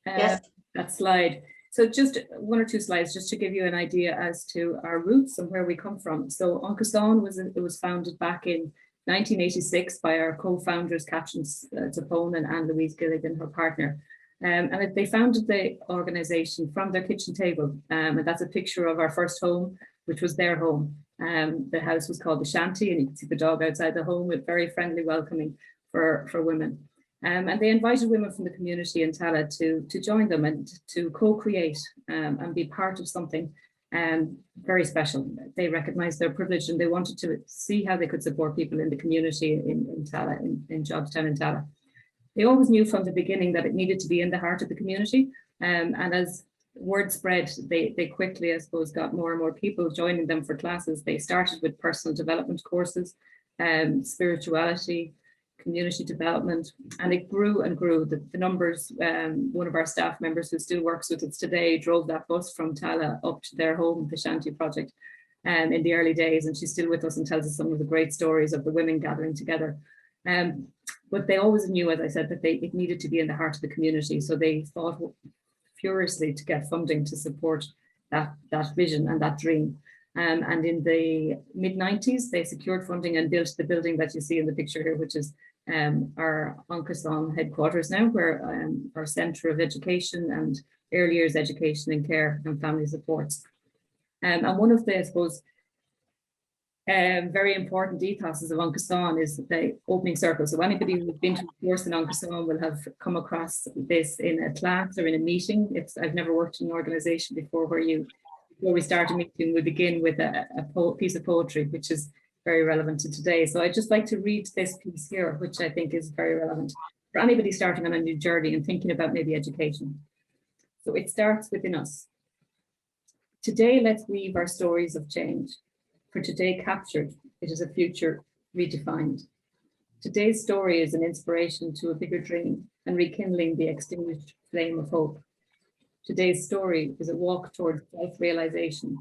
yes. that slide? So just 1 or 2 slides just to give you an idea as to our roots and where we come from. So Uncosson was founded back in 1986 by our co-founders, Catherine Zapone and Anne-Louise Gilligan, her partner. And they founded the organisation from their kitchen table. And that's a picture of our first home, which was their home. The house was called the Shanty, and you can see the dog outside the home with very friendly welcoming for women. And they invited women from the community in Tala to join them and to co-create and be part of something very special. They recognised their privilege and they wanted to see how they could support people in the community in Tala, in Jobstown in Tala. They always knew from the beginning that it needed to be in the heart of the community. And as word spread, they quickly, I suppose, got more and more people joining them for classes. They started with personal development courses, spirituality, community development, and it grew and grew. The numbers, one of our staff members who still works with us today drove that bus from Tala up to their home, the Shanty Project, in the early days, and she's still with us and tells us some of the great stories of the women gathering together. But they always knew, as I said, that it needed to be in the heart of the community. So they thought furiously to get funding to support that vision and that dream. And in the mid-90s, they secured funding and built the building that you see in the picture here, which is our Oncason headquarters now, where our Centre of Education and Early Years Education and Care and Family Supports. And one of the, I suppose, very important ethoses of Oncason is the opening circle. So anybody who's been to a course in Oncason will have come across this in a class or in a meeting. I've never worked in an organisation before where before we start a meeting, we begin with a piece of poetry, which is very relevant to today. So I'd just like to read this piece here, which I think is very relevant for anybody starting on a new journey and thinking about maybe education. So it starts within us. Today, let's weave our stories of change. For today captured, it is a future redefined. Today's story is an inspiration to a bigger dream and rekindling the extinguished flame of hope. Today's story is a walk towards self-realization,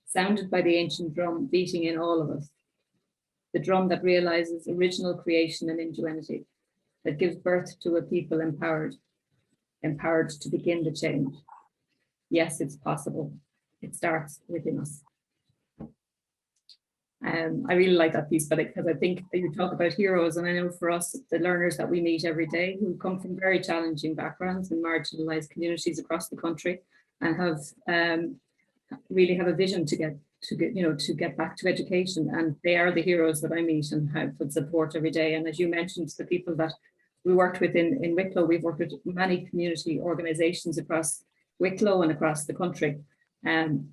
sounded by the ancient drum beating in all of us. The drum that realizes original creation and ingenuity, that gives birth to a people empowered to begin the change. Yes, it's possible. It starts within us. I really like that piece, but because I think you talk about heroes, and I know for us, the learners that we meet every day who come from very challenging backgrounds and marginalized communities across the country, and have really have a vision to get back to education, and they are the heroes that I meet and have support every day. And as you mentioned, the people that we worked with in Wicklow, we've worked with many community organisations across Wicklow and across the country, and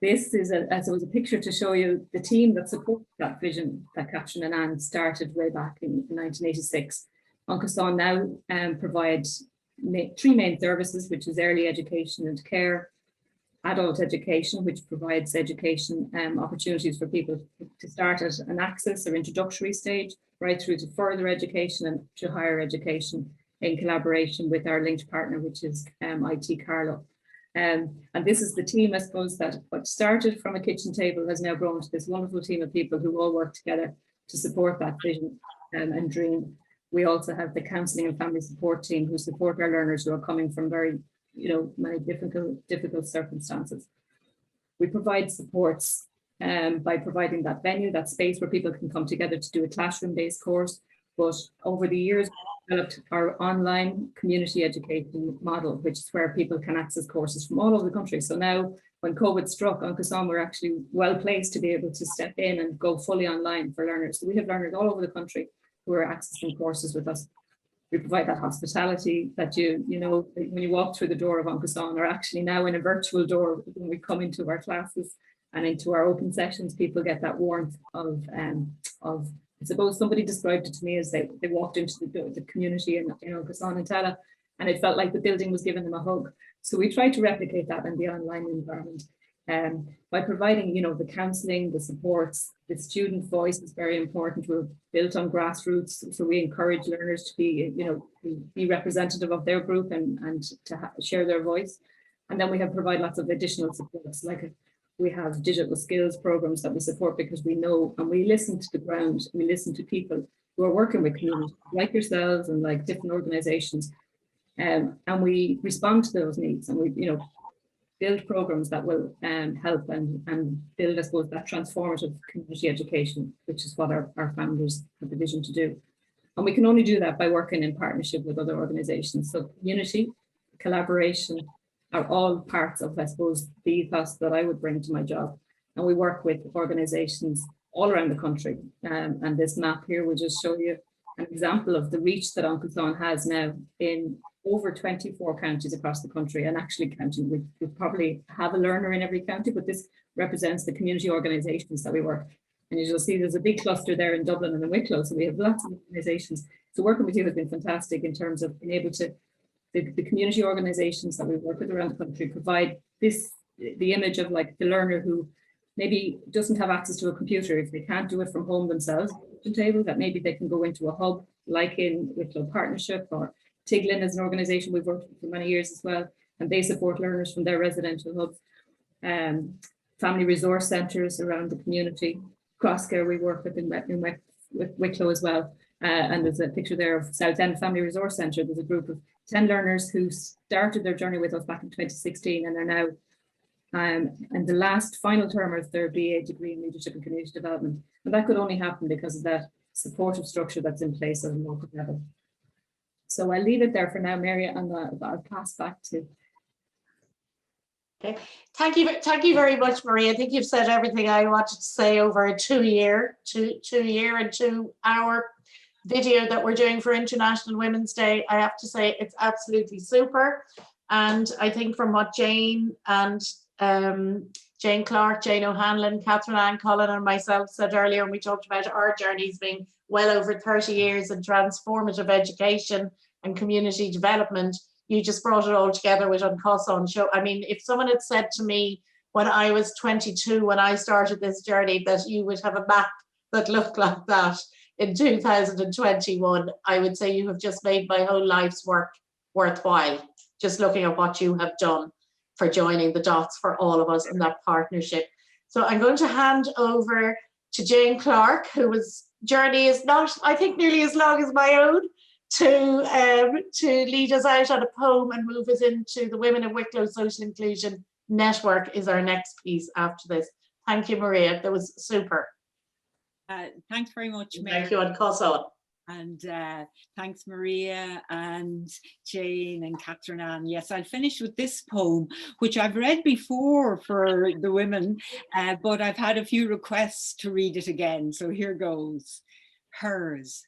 this is a picture to show you the team that supports that vision that Catherine and Anne started way back in 1986. Oncason now provides three main services, which is early education and care, adult education, which provides education opportunities for people to start at an access or introductory stage, right through to further education and to higher education in collaboration with our linked partner, which is IT Carlow. And this is the team, I suppose, that what started from a kitchen table has now grown to this wonderful team of people who all work together to support that vision and dream. We also have the counselling and family support team who support our learners who are coming from very, many difficult circumstances. We provide supports by providing that venue, that space where people can come together to do a classroom-based course. But over the years, we developed our online community education model, which is where people can access courses from all over the country. So now, when COVID struck, Oncason were actually well placed to be able to step in and go fully online for learners. So we have learners all over the country who are accessing courses with us. We provide that hospitality that when you walk through the door of Oncason, or actually now in a virtual door when we come into our classes and into our open sessions, people get that warmth of I suppose somebody described it to me as they walked into the community in Oncason and Tala, and it felt like the building was giving them a hug. So we try to replicate that in the online environment by providing, the counselling, the supports. The student voice is very important. We're built on grassroots, so we encourage learners to be representative of their group and to share their voice. And then we provide lots of additional supports, like we have digital skills programs that we support because we know and we listen to the ground. We listen to people who are working with communities like yourselves and like different organisations, and we respond to those needs, and we build programs that will help and build, I suppose, that transformative community education, which is what our founders have the vision to do. And we can only do that by working in partnership with other organisations. So community, collaboration are all parts of, I suppose, the ethos that I would bring to my job. And we work with organisations all around the country. And this map here will just show you an example of the reach that Oncason has now in over 24 counties across the country, and actually counting. We probably have a learner in every county, but this represents the community organisations that we work. And as you'll see, there's a big cluster there in Dublin and in Wicklow, so we have lots of organisations. So working with you has been fantastic in terms of being able to, the community organisations that we work with around the country provide the image of like the learner who maybe doesn't have access to a computer, if they can't do it from home themselves, table, that maybe they can go into a hub like in Wicklow Partnership, or Tiglin is an organisation we've worked with for many years as well, and they support learners from their residential hubs. Family resource centres around the community. Crosscare we work with in Wicklow as well. And there's a picture there of South End Family Resource Centre. There's a group of 10 learners who started their journey with us back in 2016 and are now in the last final term of their BA degree in leadership and community development. And that could only happen because of that supportive structure that's in place at a local level. So I'll leave it there for now, Mary, and I'll pass back to. Okay, thank you very much, Marie. I think you've said everything I wanted to say over a 2-year and 2-hour video that we're doing for International Women's Day. I have to say it's absolutely super. And I think from what Jane and Jane Clark, Jane O'Hanlon, Catherine Ann Cullen and myself said earlier, and we talked about our journeys being well over 30 years in transformative education and community development. You just brought it all together with An Cosán Show. I mean, if someone had said to me when I was 22, when I started this journey, that you would have a map that looked like that in 2021, I would say you have just made my whole life's work worthwhile, just looking at what you have done for joining the dots for all of us in that partnership. So I'm going to hand over to Jane Clark, whose journey is not, I think, nearly as long as my own, to lead us out on a poem and move us into the Women of Wicklow Social Inclusion Network is our next piece after this. Thank you, Maria. That was super. Thanks very much, Mary. Thank you, An Cosán. And thanks, Maria and Jane and Catherine Ann. Yes, I'll finish with this poem, which I've read before for the women, but I've had a few requests to read it again. So here goes. Hers.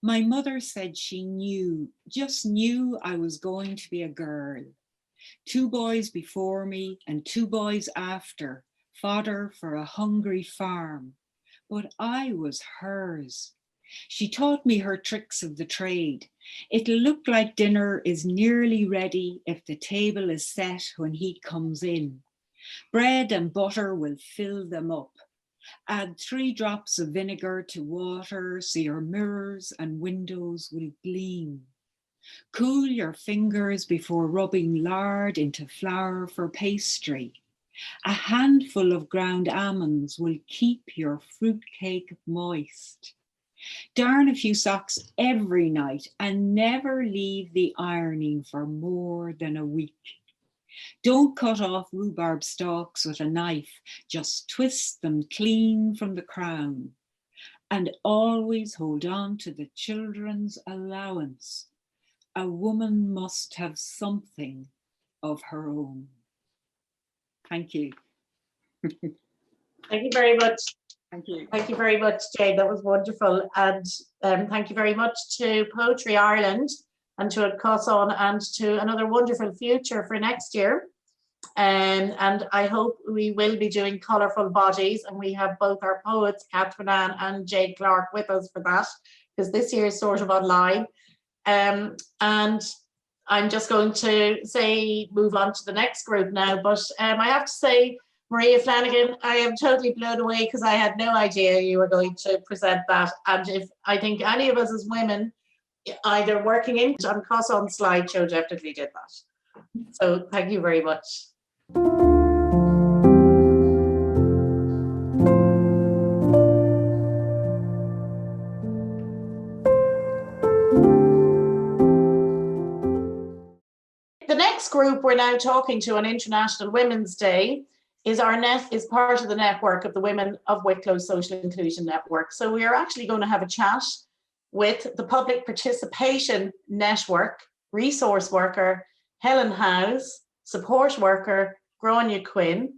My mother said she knew, just knew I was going to be a girl. 2 boys before me and 2 boys after, fodder for a hungry farm. But I was hers. She taught me her tricks of the trade. It'll look like dinner is nearly ready if the table is set when he comes in. Bread and butter will fill them up. Add 3 drops of vinegar to water so your mirrors and windows will gleam. Cool your fingers before rubbing lard into flour for pastry. A handful of ground almonds will keep your fruitcake moist. Darn a few socks every night and never leave the ironing for more than a week. Don't cut off rhubarb stalks with a knife, just twist them clean from the crown. And always hold on to the children's allowance. A woman must have something of her own. Thank you. Thank you very much. Thank you. Thank you very much, Jane. That was wonderful. And thank you very much to Poetry Ireland and to An Cosán and to Another Wonderful Future for next year. And I hope we will be doing colourful bodies, and we have both our poets, Catherine Ann and Jane Clark, with us for that, because this year is sort of online. And I'm just going to say, move on to the next group now, but I have to say, Maria Flanagan, I am totally blown away because I had no idea you were going to present that. And if I think any of us as women, either working in An Cosán slideshow, definitely did that. So thank you very much. The next group we're now talking to on International Women's Day is part of the network of the Women of Wicklow Social Inclusion Network. So we are actually going to have a chat with the Public Participation Network resource worker Helen Howes, support worker Gráinne Quinn,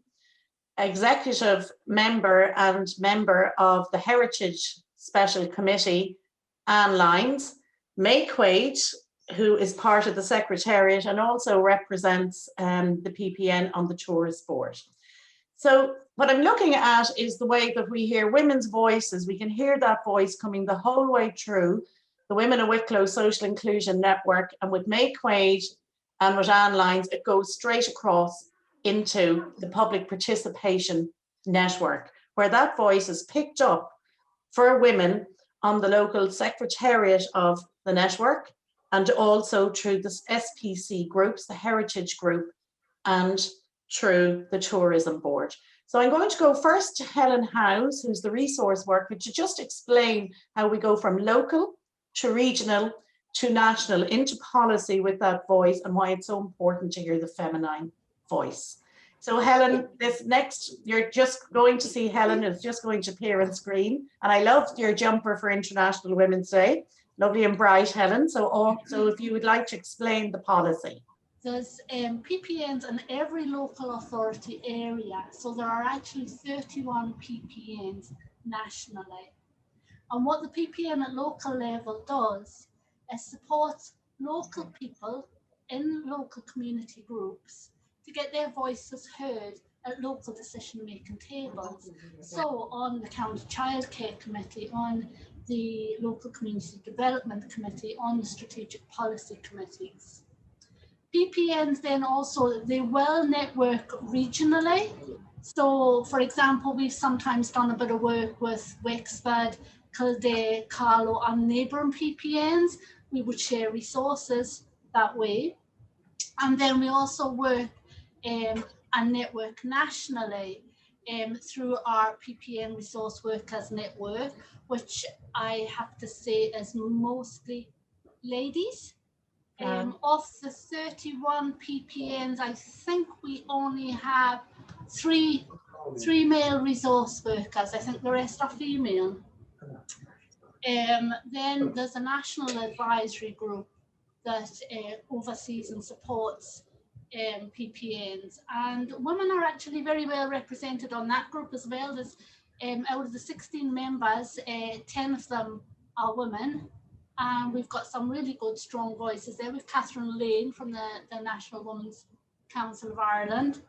executive member and member of the Heritage Special Committee Anne Lyons, May Quaid, who is part of the Secretariat and also represents the PPN on the Tourist Board. So what I'm looking at is the way that we hear women's voices. We can hear that voice coming the whole way through the Women of Wicklow Social Inclusion Network, and with May Quaid and with Anne Lyons, it goes straight across into the Public Participation Network, where that voice is picked up for women on the local secretariat of the network, and also through the SPC groups, the Heritage Group, and through the Tourism Board. So I'm going to go first to Helen Howes, who's the resource worker, to just explain how we go from local to regional to national, into policy with that voice, and why it's so important to hear the feminine voice. So Helen, this next, you're just going to see Helen is just going to appear on screen. And I loved your jumper for International Women's Day. Lovely and bright, Helen. So if you would like to explain the policy. There's PPNs in every local authority area. So there are actually 31 PPNs nationally. And what the PPN at local level does is support local people in local community groups to get their voices heard at local decision-making tables. So on the County Childcare Committee, on the Local Community Development Committee, on the Strategic Policy Committees. PPNs then also, they will network regionally. So for example, we've sometimes done a bit of work with Wexford, Kildare, Carlow and neighbouring PPNs. We would share resources that way. And then we also work and network nationally through our PPN Resource Workers Network, which I have to say is mostly ladies. Of the 31 PPNs, I think we only have three male resource workers. I think the rest are female. Then there's a national advisory group that oversees and supports PPNs, and women are actually very well represented on that group as well. There's out of the 16 members, 10 of them are women, and we've got some really good strong voices there. We've Catherine Lane from the National Women's Council of Ireland.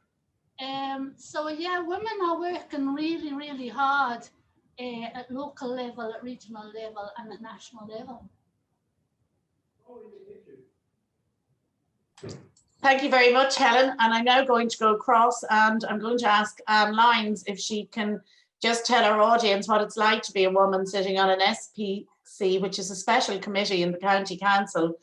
So yeah, women are working really, really hard at local level, at regional level and at national level. Thank you very much, Helen. And I'm now going to go across and I'm going to ask Anne Lyons if she can just tell our audience what it's like to be a woman sitting on an SPC, which is a special committee in the County Council,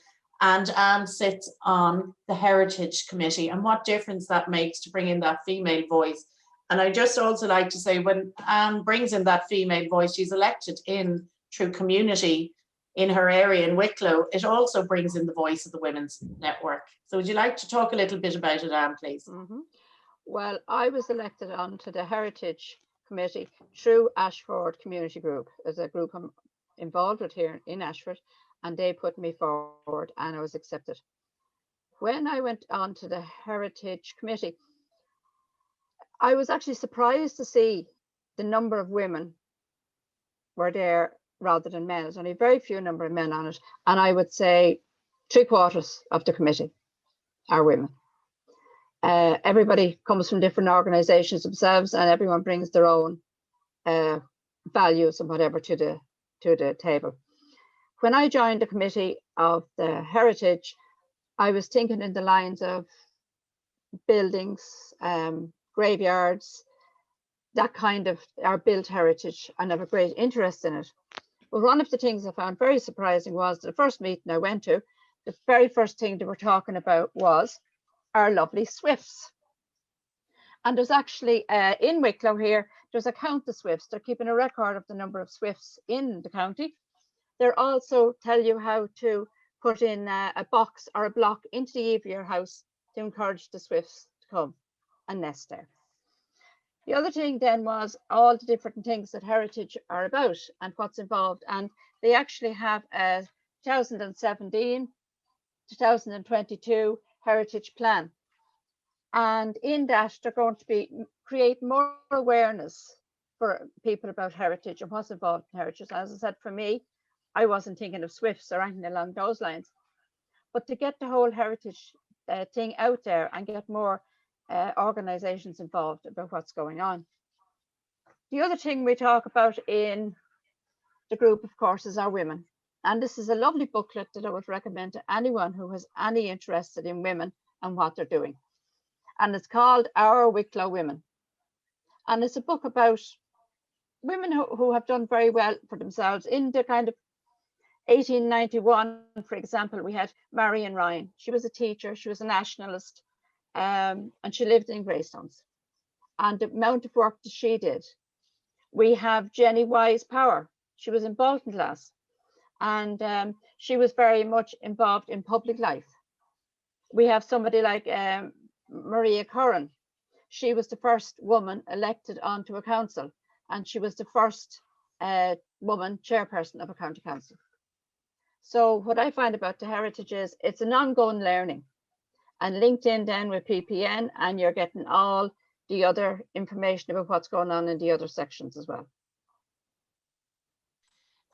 and Anne sits on the Heritage Committee, and what difference that makes to bring in that female voice. And I just also like to say, when Anne brings in that female voice, she's elected in through community in her area in Wicklow, it also brings in the voice of the Women's Network. So would you like to talk a little bit about it, Anne, please? Mm-hmm. Well, I was elected onto the Heritage Committee through Ashford Community Group. As a group I'm involved with here in Ashford, and they put me forward and I was accepted. When I went on to the Heritage Committee, I was actually surprised to see the number of women were there rather than men. There's only a very few number of men on it. And I would say 3/4 of the committee are women. Everybody comes from different organizations themselves, and everyone brings their own values and whatever to the table. When I joined the committee of the Heritage, I was thinking in the lines of buildings, graveyards, that kind of our built heritage, and have a great interest in it. But one of the things I found very surprising was the first meeting I went to, the very first thing they were talking about was our lovely swifts. And there's actually, in Wicklow here, there's a count of swifts. They're keeping a record of the number of swifts in the county. They're also tell you how to put in a box or a block into the eave of your house to encourage the swifts to come and nest there. The other thing then was all the different things that Heritage are about and what's involved. And they actually have a 2017 2022 Heritage Plan. And in that, they're going to create more awareness for people about heritage and what's involved in heritage. As I said, for me, I wasn't thinking of swifts or anything along those lines. But to get the whole heritage thing out there and get more organizations involved about what's going on. The other thing we talk about in the group, of course, is our women. And this is a lovely booklet that I would recommend to anyone who has any interest in women and what they're doing. And it's called Our Wicklow Women. And it's a book about women who have done very well for themselves. In the kind of 1891, for example, we had Marion Ryan. She was a teacher, she was a nationalist, and she lived in Greystones. And the amount of work that she did. We have Jenny Wise Power. She was in Baltinglass. and she was very much involved in public life. We have somebody like Maria Curran. She was the first woman elected onto a council, and she was the first woman chairperson of a county council. So what I find about the heritage is it's an ongoing learning, and linked in then with PPN, and you're getting all the other information about what's going on in the other sections as well.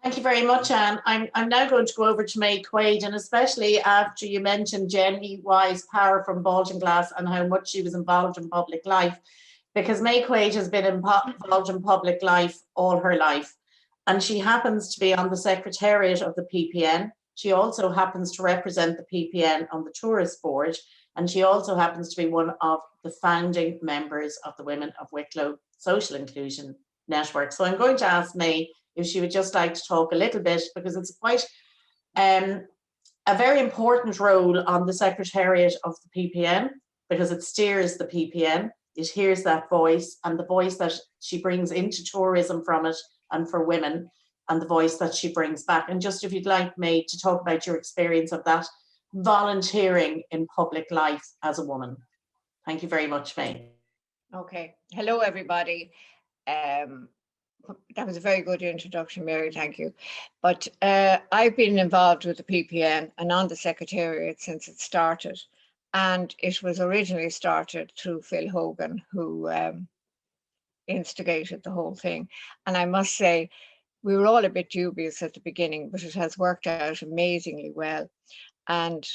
Thank you very much, Anne. I'm now going to go over to May Quaid, and especially after you mentioned Jenny Wise Power from Baltinglass and how much she was involved in public life, because May Quaid has been involved in public life all her life. And she happens to be on the Secretariat of the PPN. She also happens to represent the PPN on the Tourist Board. And she also happens to be one of the founding members of the Women of Wicklow Social Inclusion Network. So I'm going to ask May if she would just like to talk a little bit, because it's quite a very important role on the Secretariat of the PPN, because it steers the PPN, it hears that voice, and the voice that she brings into tourism from it and for women, and the voice that she brings back. And just if you'd like, May, to talk about your experience of that volunteering in public life as a woman. Thank you very much, May. Okay, hello everybody. That was a very good introduction, Mary, thank you. But I've been involved with the PPN and on the Secretariat since it started. And it was originally started through Phil Hogan, who instigated the whole thing. And I must say, we were all a bit dubious at the beginning, but it has worked out amazingly well. And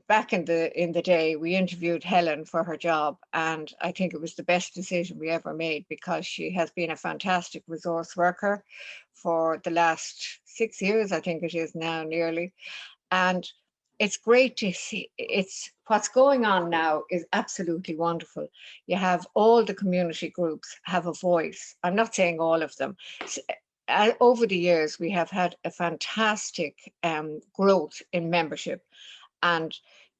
back in the day, we interviewed Helen for her job, and I think it was the best decision we ever made, because she has been a fantastic resource worker for the last 6 years, I think it is now, nearly. And it's great to see. What's going on now is absolutely wonderful. You have all the community groups have a voice. I'm not saying all of them. Over the years, we have had a fantastic growth in membership. And,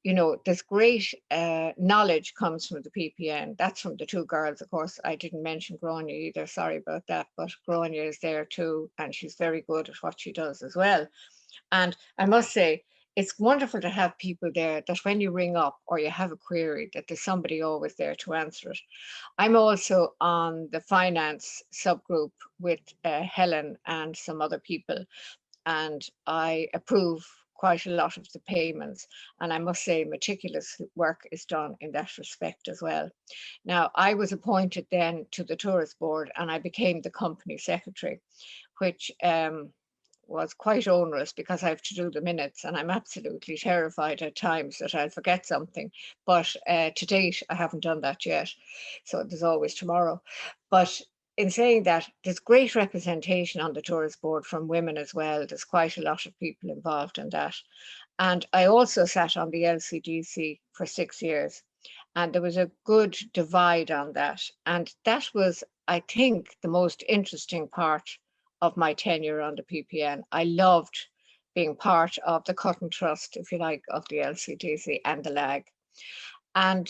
you know, this great knowledge comes from the PPN. That's from the two girls. Of course, I didn't mention Grania either. Sorry about that. But Grania is there too. And she's very good at what she does as well. And I must say, it's wonderful to have people there that when you ring up or you have a query, that there's somebody always there to answer it. I'm also on the finance subgroup with Helen and some other people. And I approve quite a lot of the payments, and I must say meticulous work is done in that respect as well. Now, I was appointed then to the Tourist Board, and I became the company secretary, which was quite onerous because I have to do the minutes, and I'm absolutely terrified at times that I'll forget something. But to date, I haven't done that yet, so there's always tomorrow. But in saying that, there's great representation on the Tourist Board from women as well. There's quite a lot of people involved in that. And I also sat on the LCDC for 6 years, and there was a good divide on that. And that was, I think, the most interesting part of my tenure on the PPN. I loved being part of the cut and trust, if you like, of the LCDC and the LAG. And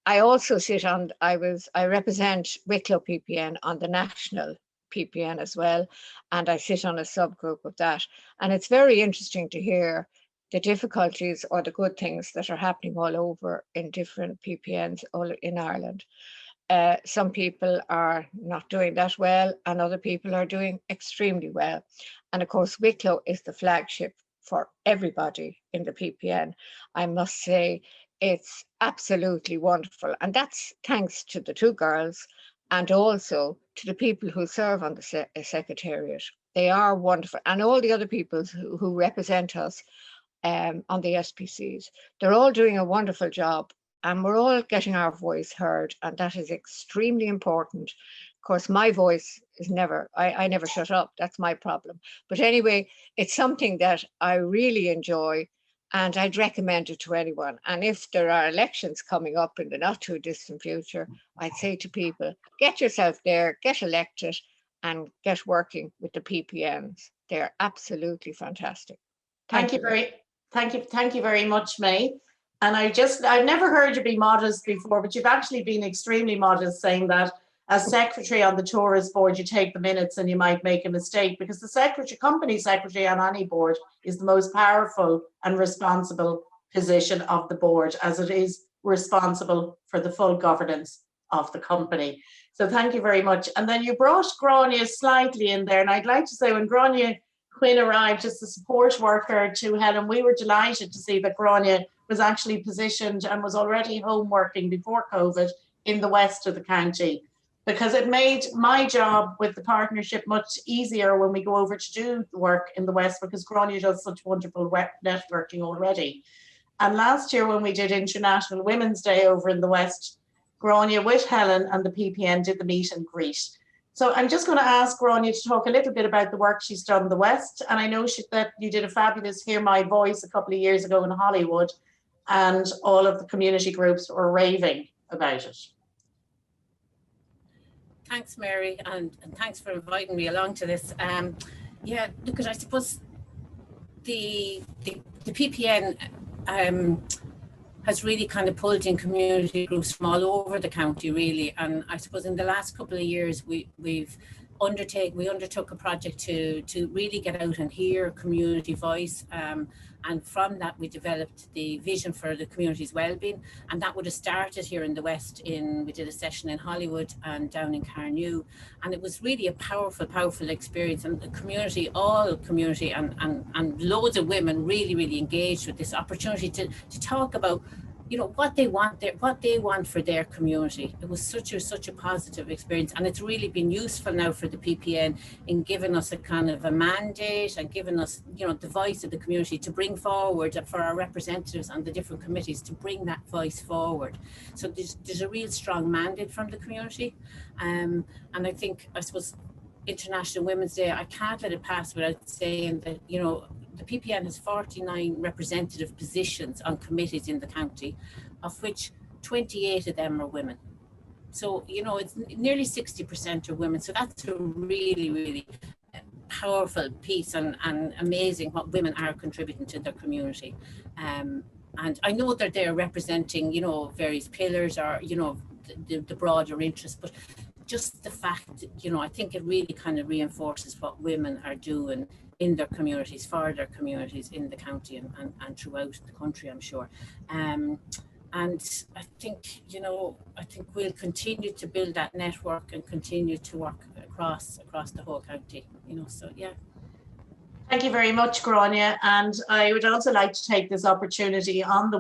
I also sit on, I represent Wicklow PPN on the national PPN as well, and I sit on a subgroup of that. And it's very interesting to hear the difficulties or the good things that are happening all over in different PPNs all in Ireland. Some people are not doing that well, and other people are doing extremely well. And of course, Wicklow is the flagship for everybody in the PPN. I must say, it's absolutely wonderful. And that's thanks to the two girls and also to the people who serve on the Secretariat. They are wonderful. And all the other people who represent us on the SPCs, they're all doing a wonderful job. And we're all getting our voice heard, and that is extremely important. Of course, my voice is I never shut up. That's my problem. But anyway, it's something that I really enjoy, and I'd recommend it to anyone. And if there are elections coming up in the not too distant future, I'd say to people, get yourself there, get elected, and get working with the PPNs. They're absolutely fantastic. Thank you very much, May. And I've never heard you be modest before, but you've actually been extremely modest saying that as secretary on the tourist board, you take the minutes and you might make a mistake, because the secretary, company secretary on any board is the most powerful and responsible position of the board, as it is responsible for the full governance of the company. So thank you very much. And then you brought Grania slightly in there. And I'd like to say, when Grania Quinn arrived as the support worker to Helen, we were delighted to see that Grania was actually positioned and was already home working before COVID in the west of the county, because it made my job with the partnership much easier when we go over to do the work in the west, because Grania does such wonderful networking already. And last year when we did International Women's Day over in the west, Grania with Helen and the PPN did the meet and greet. So I'm just going to ask Grania to talk a little bit about the work she's done in the West. And I know that you did a fabulous Hear My Voice a couple of years ago in Hollywood, and all of the community groups were raving about it. Thanks, Mary, and thanks for inviting me along to this. Yeah, look, I suppose the PPN has really kind of pulled in community groups from all over the county, really. And I suppose in the last couple of years, we undertook a project to really get out and hear community voice. And from that, we developed the vision for the community's wellbeing. And that would have started here in the West. We did a session in Hollywood and down in Carnew. And it was really a powerful, powerful experience. And the community, all community and loads of women really, really engaged with this opportunity to talk about, you know, what they want for their community. It was such a positive experience, and it's really been useful now for the PPN in giving us a kind of a mandate and giving us, you know, the voice of the community to bring forward for our representatives on the different committees to bring that voice forward. So there's a real strong mandate from the community, and I suppose International Women's Day, I can't let it pass without saying that, you know, the PPN has 49 representative positions on committees in the county, of which 28 of them are women. So, you know, it's nearly 60% are women. So that's a really, really powerful piece and amazing what women are contributing to their community. And I know that they're representing, you know, various pillars or, you know, the broader interests, but just the fact, you know, I think it really kind of reinforces what women are doing in their communities, for their communities in the county and throughout the country, I'm sure. And I think, you know, we'll continue to build that network and continue to work across the whole county, you know, so yeah. Thank you very much, Grania. And I would also like to take this opportunity for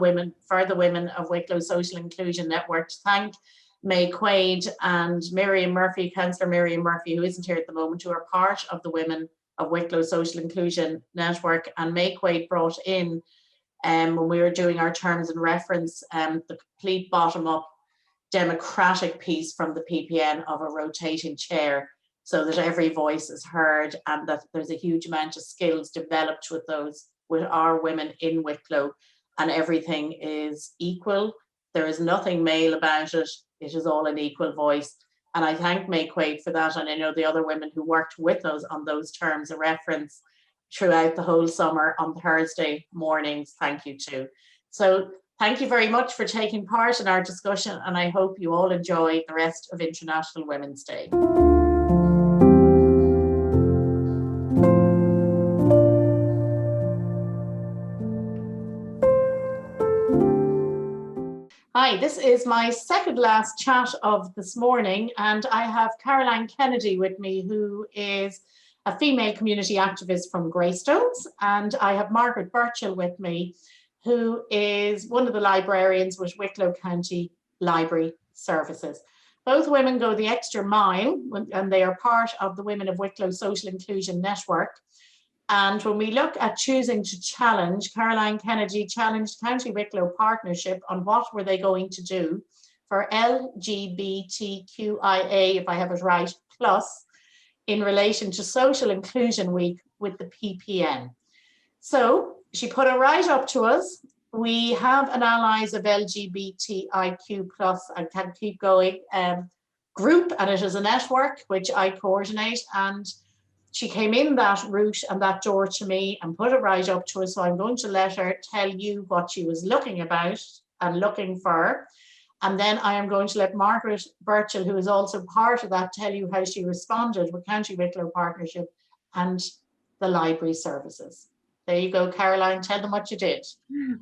the women of Wicklow Social Inclusion Network to thank May Quaid and Miriam Murphy, Councillor Miriam Murphy, who isn't here at the moment, who are part of the Women of Wicklow Social Inclusion Network. And May Quaid brought in, when we were doing our terms and reference, the complete bottom-up democratic piece from the PPN of a rotating chair, so that every voice is heard and that there's a huge amount of skills developed with our women in Wicklow, and everything is equal. There is nothing male about it. It is all an equal voice. And I thank May Quaid for that. And I know the other women who worked with us on those terms of reference throughout the whole summer on Thursday mornings. Thank you too. So thank you very much for taking part in our discussion. And I hope you all enjoy the rest of International Women's Day. Hi, this is my second last chat of this morning, and I have Caroline Kennedy with me, who is a female community activist from Greystones, and I have Margaret Burchell with me, who is one of the librarians with Wicklow County Library Services. Both women go the extra mile, and they are part of the Women of Wicklow Social Inclusion Network. And when we look at choosing to challenge, Caroline Kennedy challenged County Wicklow Partnership on what were they going to do for LGBTQIA, if I have it right, plus, in relation to Social Inclusion Week with the PPN. So she put it right up to us. We have an Allies of LGBTIQ plus, I can keep going, group, and it is a network which I coordinate, and she came in that route and that door to me and put it right up to us. So I'm going to let her tell you what she was looking about and looking for. And then I am going to let Margaret Burchell, who is also part of that, tell you how she responded with County Wicklow Partnership and the library services. There you go, Caroline, tell them what you did.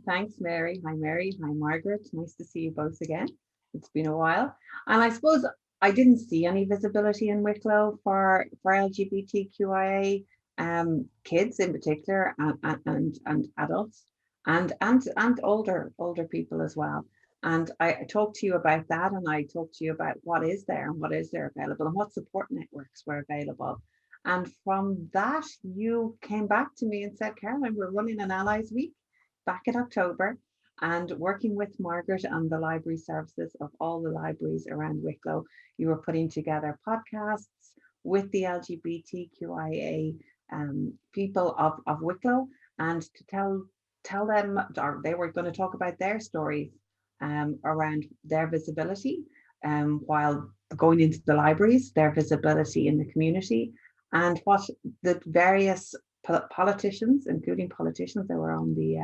Thanks, Mary. Hi, Mary. Hi, Margaret. Nice to see you both again. It's been a while. And I suppose I didn't see any visibility in Wicklow for LGBTQIA kids in particular, and adults, and older people as well. And I talked to you about that, and I talked to you about what is there and what is there available and what support networks were available. And from that, you came back to me and said, Caroline, we're running an Allies Week back in October, and working with Margaret and the library services of all the libraries around Wicklow, you were putting together podcasts with the LGBTQIA people of Wicklow, and to tell them, or they were going to talk about their stories around their visibility while going into the libraries, their visibility in the community, and what the various politicians, including politicians that were on the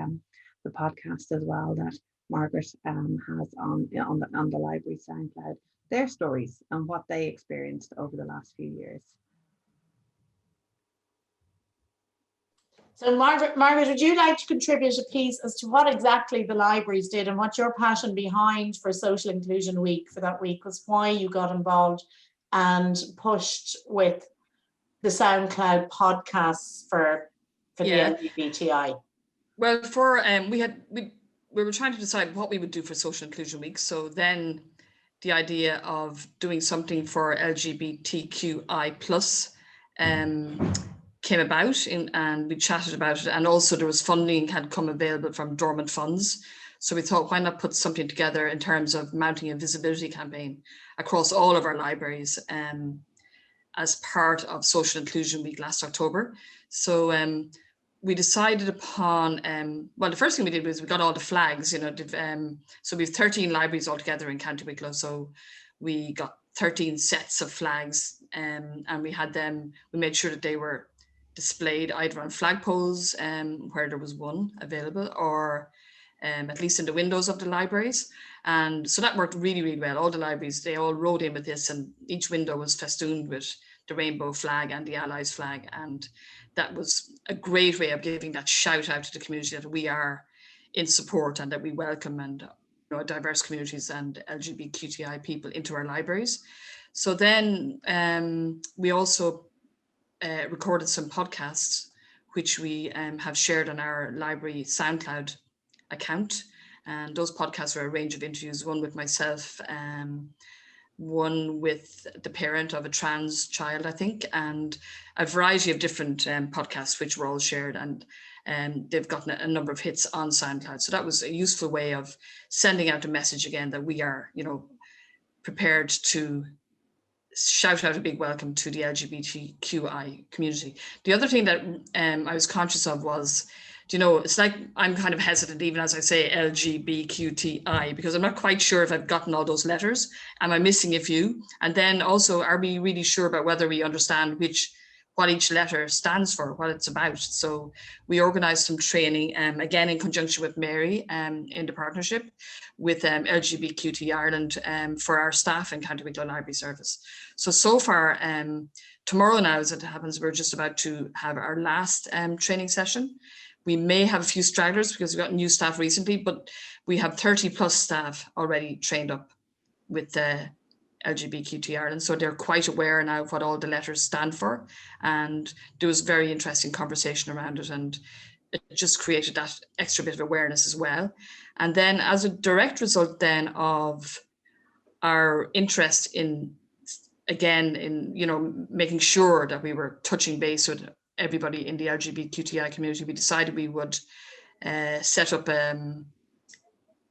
podcast as well, that Margaret has on the library SoundCloud, their stories and what they experienced over the last few years. So Margaret, would you like to contribute a piece as to what exactly the libraries did and what your passion behind for Social Inclusion Week for that week was, why you got involved and pushed with the SoundCloud podcasts for the LGBTI? Well, for we were trying to decide what we would do for Social Inclusion Week. So then the idea of doing something for LGBTQI plus came about, and we chatted about it, and also there was funding had come available from dormant funds. So we thought, why not put something together in terms of mounting a visibility campaign across all of our libraries as part of Social Inclusion Week last October. So we decided upon, well, the first thing we did was we got all the flags, so we have 13 libraries altogether in County Wicklow. So we got 13 sets of flags, and we had them, we made sure that they were displayed either on flagpoles where there was one available, or at least in the windows of the libraries. And so that worked really, really well. All the libraries, they all rode in with this, and each window was festooned with the rainbow flag and the Allies flag. And that was a great way of giving that shout out to the community that we are in support and that we welcome and diverse communities and LGBTQI people into our libraries. So then we also recorded some podcasts, which we have shared on our library SoundCloud account. And those podcasts were a range of interviews, one with myself, one with the parent of a trans child, I think, and a variety of different podcasts, which were all shared, and they've gotten a number of hits on SoundCloud. So that was a useful way of sending out a message again that we are, prepared to shout out a big welcome to the LGBTQI community. The other thing that I was conscious of was, it's like I'm kind of hesitant even as I say LGBTQI, because I'm not quite sure if I've gotten all those letters. Am I missing a few? And then also, are we really sure about whether we understand what each letter stands for, what it's about? So we organised some training, again in conjunction with Mary in the partnership with LGBTQT Ireland for our staff in County Wicklow Library Service. So far, tomorrow now, as it happens, we're just about to have our last training session. We may have a few stragglers because we got new staff recently, but we have 30 plus staff already trained up with the LGBTQT Ireland. So they're quite aware now of what all the letters stand for. And there was very interesting conversation around it, and it just created that extra bit of awareness as well. And then as a direct result then of our interest in, again, in, making sure that we were touching base with everybody in the LGBTQI community, we decided we would set up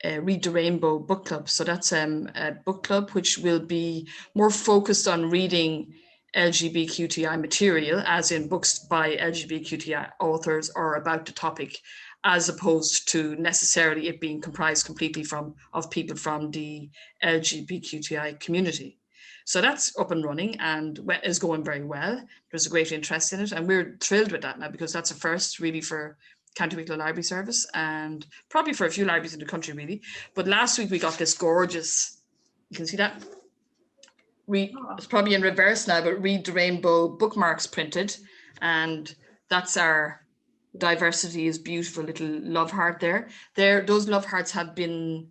Read the Rainbow book club. So that's a book club which will be more focused on reading LGBTQI material, as in books by LGBTQI authors or about the topic, as opposed to necessarily it being comprised completely of people from the LGBTQI community. So that's up and running and is going very well. There's a great interest in it, and we're thrilled with that now, because that's a first really for County Wicklow Library Service, and probably for a few libraries in the country really. But last week we got this gorgeous, you can see that, it's probably in reverse now, but Read the Rainbow bookmarks printed, and that's our Diversity is Beautiful little love heart there. Those love hearts have been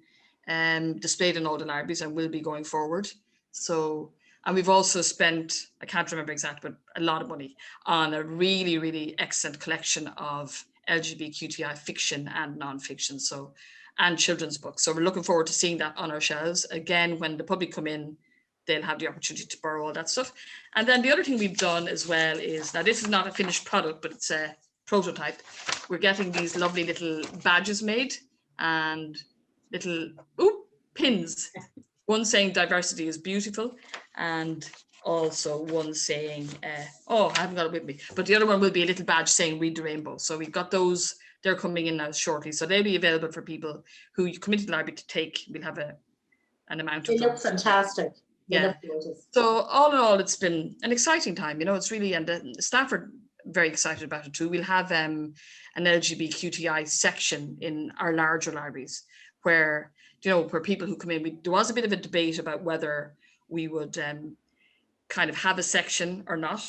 displayed in all the libraries and will be going forward. So, and we've also spent, I can't remember exactly, but a lot of money on a really, really excellent collection of LGBTQI fiction and non-fiction, so, and children's books. So we're looking forward to seeing that on our shelves. Again, when the public come in, they'll have the opportunity to borrow all that stuff. And then the other thing we've done as well is, now this is not a finished product, but it's a prototype. We're getting these lovely little badges made and little pins. One saying diversity is beautiful, and also one saying, I haven't got it with me, but the other one will be a little badge saying Read the Rainbow. So we've got those, they're coming in now shortly. So they'll be available for people who come into the library to take. We'll have an amount of They look fantastic. Yeah. So all in all, it's been an exciting time. You know, it's really, and the staff are very excited about it too. We'll have an LGBTQI section in our larger libraries where, you know, where people who come in, there was a bit of a debate about whether we would kind of have a section or not.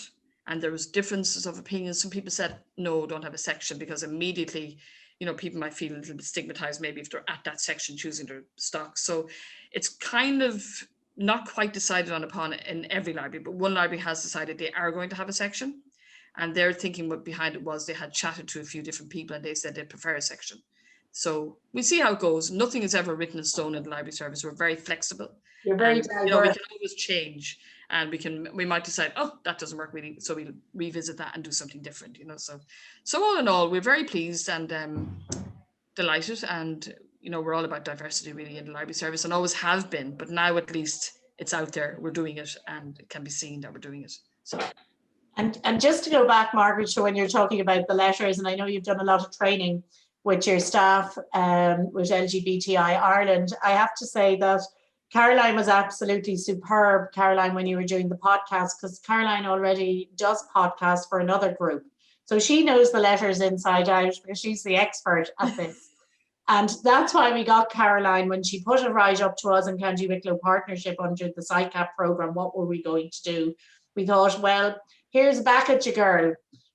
And there was differences of opinions. Some people said, no, don't have a section, because immediately, you know, people might feel a little bit stigmatized maybe if they're at that section choosing their stocks. So it's kind of not quite decided upon in every library, but one library has decided they are going to have a section. And their thinking behind it was they had chatted to a few different people and they said they prefer a section. So we'll see how it goes. Nothing is ever written in stone in the library service. We're very flexible. You're very diverse. You know, we can always change, and we might decide, oh, that doesn't work really, so we'll revisit that and do something different, you know. So all in all, we're very pleased and delighted, and you know, we're all about diversity really in the library service, and always have been, but now at least it's out there, we're doing it, and it can be seen that we're doing it. So. And just to go back, Margaret, so when you're talking about the letters, and I know you've done a lot of training with your staff with LGBTI Ireland, I have to say that Caroline was absolutely superb, Caroline, when you were doing the podcast, because Caroline already does podcasts for another group. So she knows the letters inside out because she's the expert at this. And that's why we got Caroline when she put it right up to us in County Wicklow Partnership under the Sicap programme. What were we going to do? We thought, well, here's back at you, girl,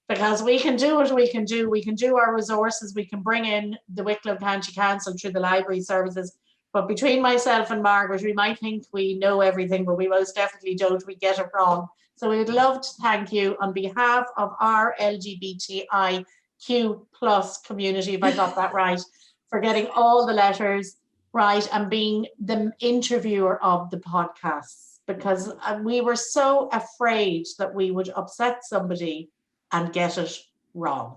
because we can do what we can do. We can do our resources. We can bring in the Wicklow County Council through the library services. But between myself and Margaret, we might think we know everything, but we most definitely don't. We get it wrong. So we would love to thank you on behalf of our LGBTIQ+ community, if I got that right, for getting all the letters right and being the interviewer of the podcasts, because we were so afraid that we would upset somebody and get it wrong.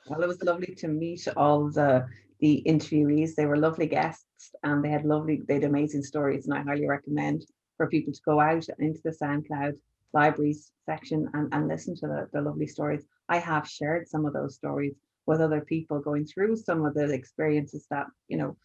Well, it was lovely to meet all the interviewees. They were lovely guests and they had amazing stories, and I highly recommend for people to go out into the SoundCloud libraries section and listen to the lovely stories. I have shared some of those stories with other people going through some of the experiences that, you know,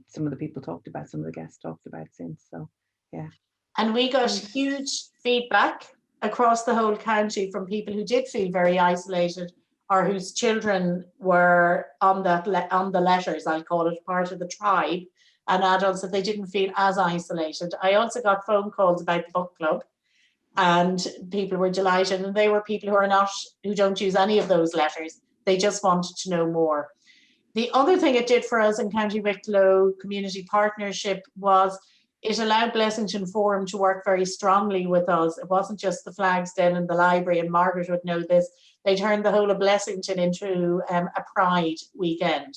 some of the people talked about, some of the guests talked about since. So yeah. And we got huge feedback across the whole county from people who did feel very isolated, or whose children were on the letters, I'll call it, part of the tribe, and adults, that they didn't feel as isolated. I also got phone calls about the book club, and people were delighted, and they were people who don't use any of those letters. They just wanted to know more. The other thing it did for us in County Wicklow Community Partnership was it allowed Blessington Forum to work very strongly with us. It wasn't just the flags then in the library, and Margaret would know this. They turned the whole of Blessington into a pride weekend,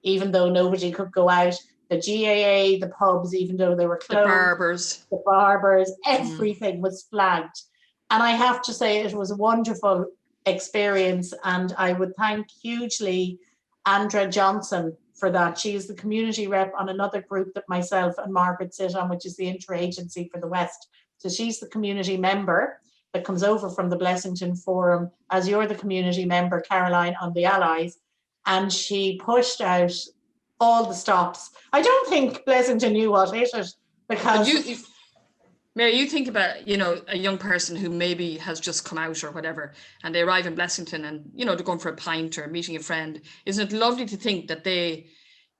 even though nobody could go out. The GAA, the pubs, even though they were closed. The barbers, everything was flagged. And I have to say it was a wonderful experience, and I would thank hugely Andra Johnson for that. She is the community rep on another group that myself and Margaret sit on, which is the Interagency for the West. So she's the community member that comes over from the Blessington Forum, as you're the community member, Caroline, on the Allies. And she pushed out all the stops. I don't think Blessington knew what hit it, because Mary, you think about, a young person who maybe has just come out or whatever, and they arrive in Blessington and, they're going for a pint or meeting a friend. Isn't it lovely to think that they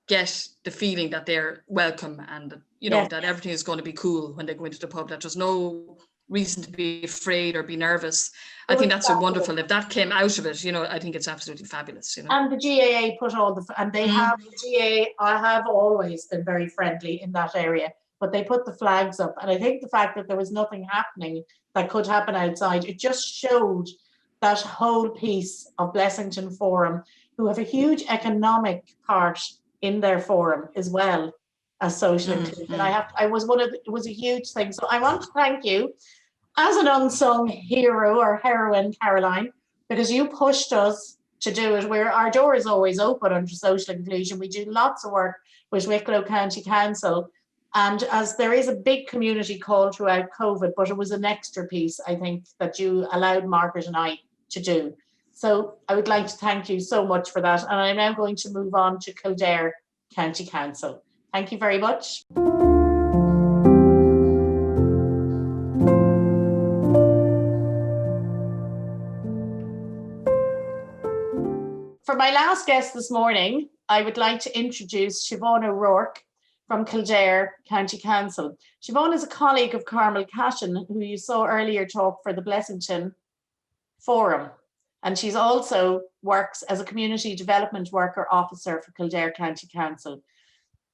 get the feeling that they're welcome and, Yes. that everything is going to be cool when they go into the pub, that there's no reason to be afraid or be nervous. I think that's a wonderful, if that came out of it, I think it's absolutely fabulous, And the GAA put and they have, the GAA have always been very friendly in that area, but they put the flags up. And I think the fact that there was nothing happening that could happen outside, it just showed that whole piece of Blessington Forum, who have a huge economic part in their forum as well as social inclusion. It was a huge thing. So I want to thank you as an unsung hero or heroine, Caroline, because you pushed us to do it. Our door is always open under social inclusion. We do lots of work with Wicklow County Council, and as there is a big community call throughout COVID, but it was an extra piece, I think, that you allowed Margaret and I to do. So I would like to thank you so much for that. And I'm now going to move on to Kildare County Council. Thank you very much. For my last guest this morning, I would like to introduce Siobhan O'Rourke from Kildare County Council. Siobhan is a colleague of Carmel Cashin, who you saw earlier talk for the Blessington Forum. And she's also works as a community development worker officer for Kildare County Council.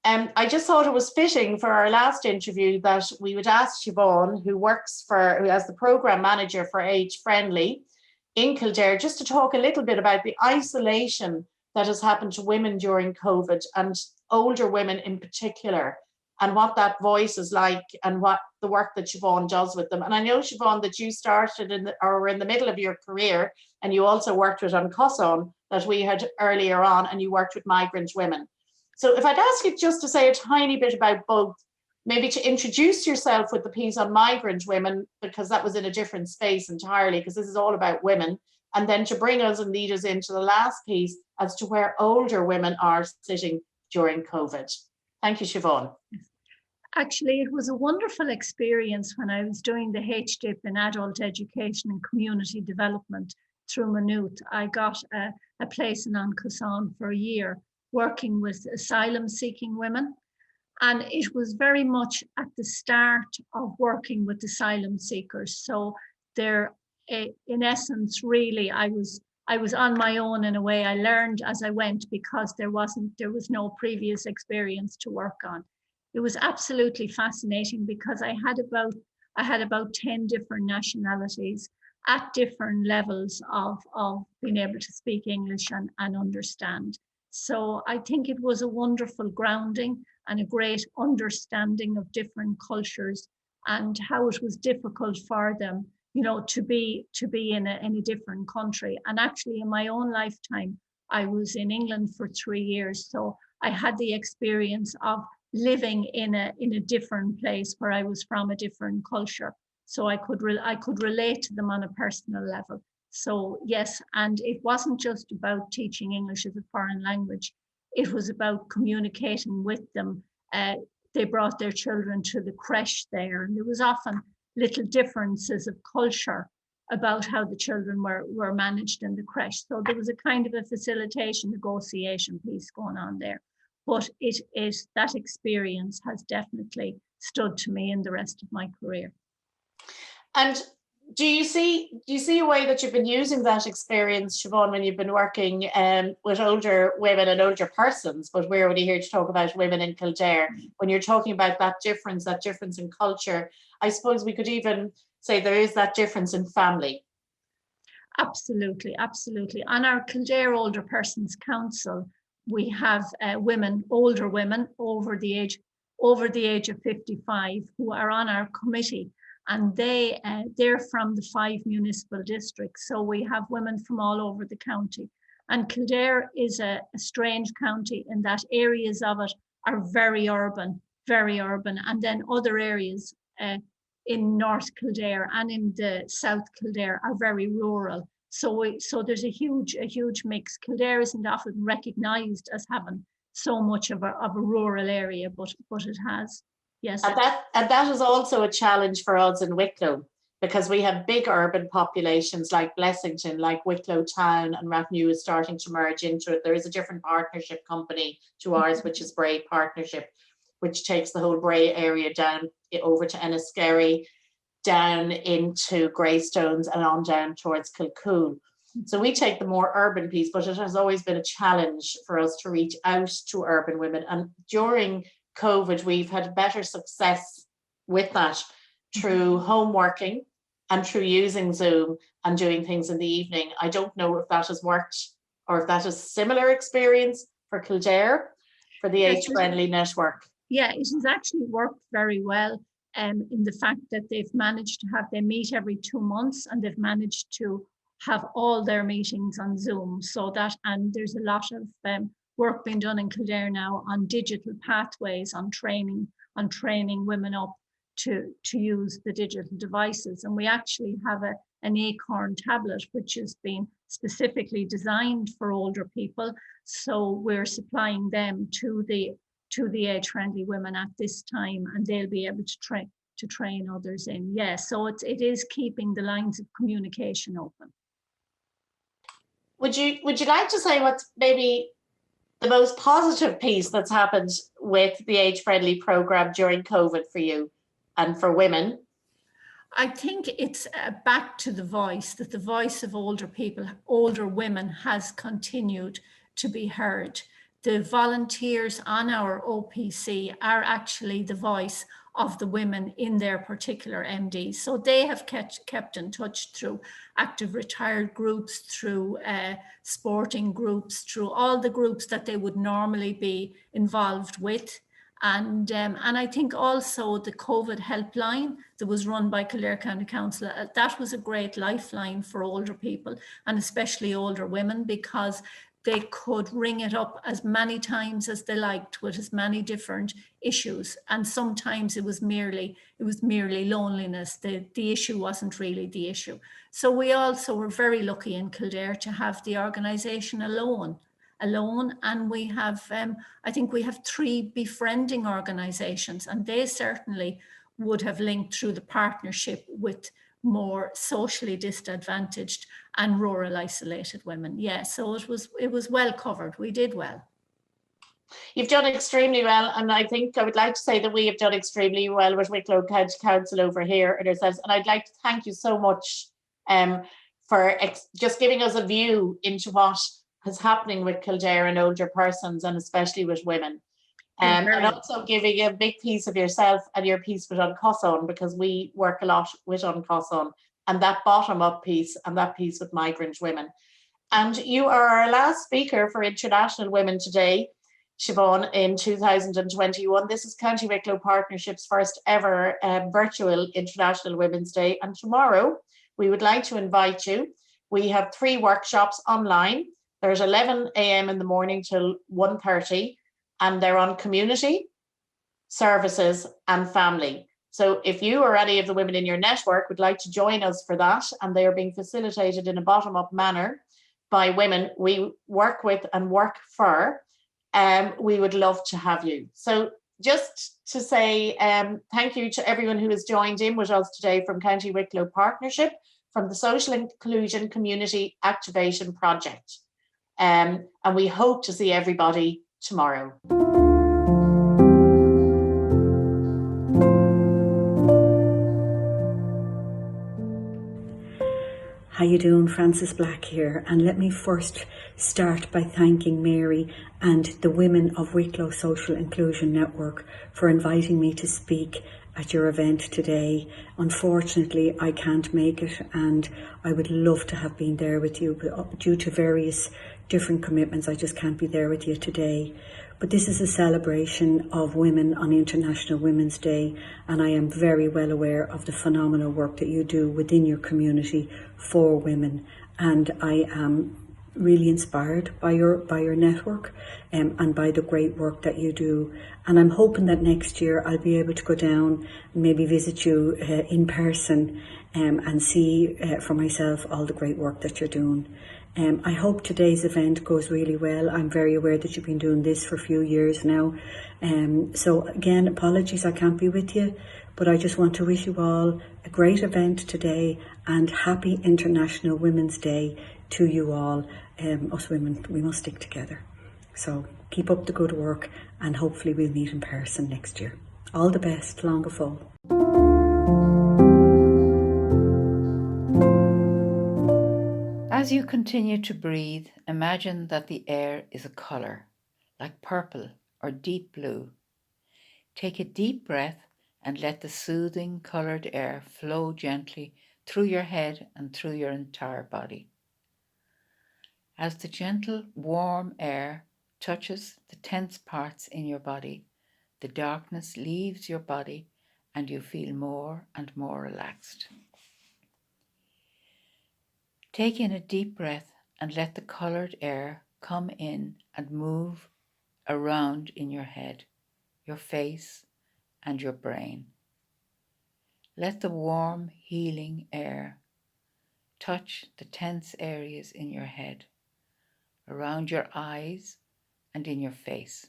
I just thought it was fitting for our last interview that we would ask Siobhan, who as the program manager for Age Friendly in Kildare, just to talk a little bit about the isolation that has happened to women during COVID and older women in particular, and what that voice is like and what the work that Siobhan does with them. And I know, Siobhan, that you started in the middle of your career, and you also worked with An Cosán that we had earlier on, and you worked with migrant women. So if I'd ask you just to say a tiny bit about both, maybe to introduce yourself with the piece on migrant women, because that was in a different space entirely, because this is all about women, and then to bring us and lead us into the last piece as to where older women are sitting during COVID. Thank you, Siobhan. Actually, it was a wonderful experience when I was doing the HDIP in adult education and community development through Maynooth. I got a place in An Cosán for a year working with asylum-seeking women. And it was very much at the start of working with asylum seekers. So in essence, really, I was on my own in a way. I learned as I went because there was no previous experience to work on. It was absolutely fascinating because I had about 10 different nationalities at different levels of being able to speak English and understand. So I think it was a wonderful grounding and a great understanding of different cultures and how it was difficult for them, to be in a different country. And actually, in my own lifetime, I was in England for 3 years, so I had the experience of living in a different place where I was from a different culture. So I could relate to them on a personal level. So yes, and it wasn't just about teaching English as a foreign language. It was about communicating with them. They brought their children to the creche there, and there was often little differences of culture about how the children were managed in the creche. So there was a kind of a facilitation, negotiation piece going on there. But that experience has definitely stood to me in the rest of my career. And do you see a way that you've been using that experience, Siobhan, when you've been working with older women and older persons, but we're only here to talk about women in Kildare, when you're talking about that difference in culture? I suppose we could even say there is that difference in family. Absolutely, absolutely. On our Kildare Older Persons Council, we have older women over the age of 55 who are on our committee. And they're from the 5 municipal districts. So we have women from all over the county. And Kildare is a strange county in that areas of it are very urban. And then other areas in North Kildare and in the South Kildare are very rural. So there's a huge mix. Kildare isn't often recognised as having so much of a rural area, but it has. Yes. And that is also a challenge for us in Wicklow, because we have big urban populations like Blessington, like Wicklow Town, and Rathnew is starting to merge into it. There is a different partnership company to ours, which is Bray Partnership, which takes the whole Bray area down over to Enniskerry, down into Greystones and on down towards Kilcool. So we take the more urban piece, but it has always been a challenge for us to reach out to urban women. And during COVID, we've had better success with that through home working and through using Zoom and doing things in the evening. I don't know if that has worked or if that is similar experience for Kildare, for the Age Friendly Network. Yeah, it has actually worked very well in the fact that they've managed to have, they meet every 2 months, and they've managed to have all their meetings on Zoom. So that, and there's a lot of work being done in Kildare now on digital pathways, on training women up to use the digital devices. And we actually have an Acorn tablet, which has been specifically designed for older people. So we're supplying them to the Age Friendly Women at this time, and they'll be able to train others in. Yeah, so it is keeping the lines of communication open. Would you like to say what's maybe the most positive piece that's happened with the Age Friendly program during COVID for you and for women? I think it's back to the voice, that the voice of older people, older women, has continued to be heard. The volunteers on our OPC are actually the voice of the women in their particular MD. So they have kept in touch through active retired groups, through sporting groups, through all the groups that they would normally be involved with. And I think also the COVID helpline that was run by Kildare County Council, that was a great lifeline for older people, and especially older women, because they could ring it up as many times as they liked with as many different issues. And sometimes it was merely loneliness. The issue wasn't really the issue. So we also were very lucky in Kildare to have the organisation alone. And we have, I think we have 3 befriending organisations, and they certainly would have linked through the partnership with more socially disadvantaged and rural isolated women. Yeah, so it was well covered. We did well. You've done extremely well, and I think I would like to say that we have done extremely well with Wicklow County Council over here and ourselves. And I'd like to thank you so much for just giving us a view into what is happening with Kildare and older persons, and especially with women. And also giving a big piece of yourself and your piece with An Cosán, because we work a lot with An Cosán, and that bottom-up piece and that piece with migrant women. And you are our last speaker for International Women Today, Siobhan, in 2021. This is County Wicklow Partnership's first ever virtual International Women's Day. And tomorrow, we would like to invite you. We have 3 workshops online. There's 11 a.m. in the morning till 1:30. And they're on community, services, and family. So if you or any of the women in your network would like to join us for that, and they are being facilitated in a bottom-up manner by women we work with and work for, we would love to have you. So just to say thank you to everyone who has joined in with us today from County Wicklow Partnership, from the Social Inclusion Community Activation Project. And we hope to see everybody tomorrow. How you doing? Frances Black here, and let me first start by thanking Mary and the women of Wicklow Social Inclusion Network for inviting me to speak at your event today. Unfortunately, I can't make it, and I would love to have been there with you, but due to various different commitments, I just can't be there with you today. But this is a celebration of women on International Women's Day, and I am very well aware of the phenomenal work that you do within your community for women, and I am really inspired by your network and by the great work that you do. And I'm hoping that next year I'll be able to go down and maybe visit you in person and see for myself all the great work that you're doing. I hope today's event goes really well. I'm very aware that you've been doing this for a few years now. So again, apologies I can't be with you, but I just want to wish you all a great event today and happy International Women's Day to you all. Us women, we must stick together. So keep up the good work and hopefully we'll meet in person next year. All the best, Longa Fol. As you continue to breathe, imagine that the air is a colour, like purple or deep blue. Take a deep breath and let the soothing coloured air flow gently through your head and through your entire body. As the gentle, warm air touches the tense parts in your body, the darkness leaves your body and you feel more and more relaxed. Take in a deep breath and let the coloured air come in and move around in your head, your face, and your brain. Let the warm, healing air touch the tense areas in your head, around your eyes, and in your face.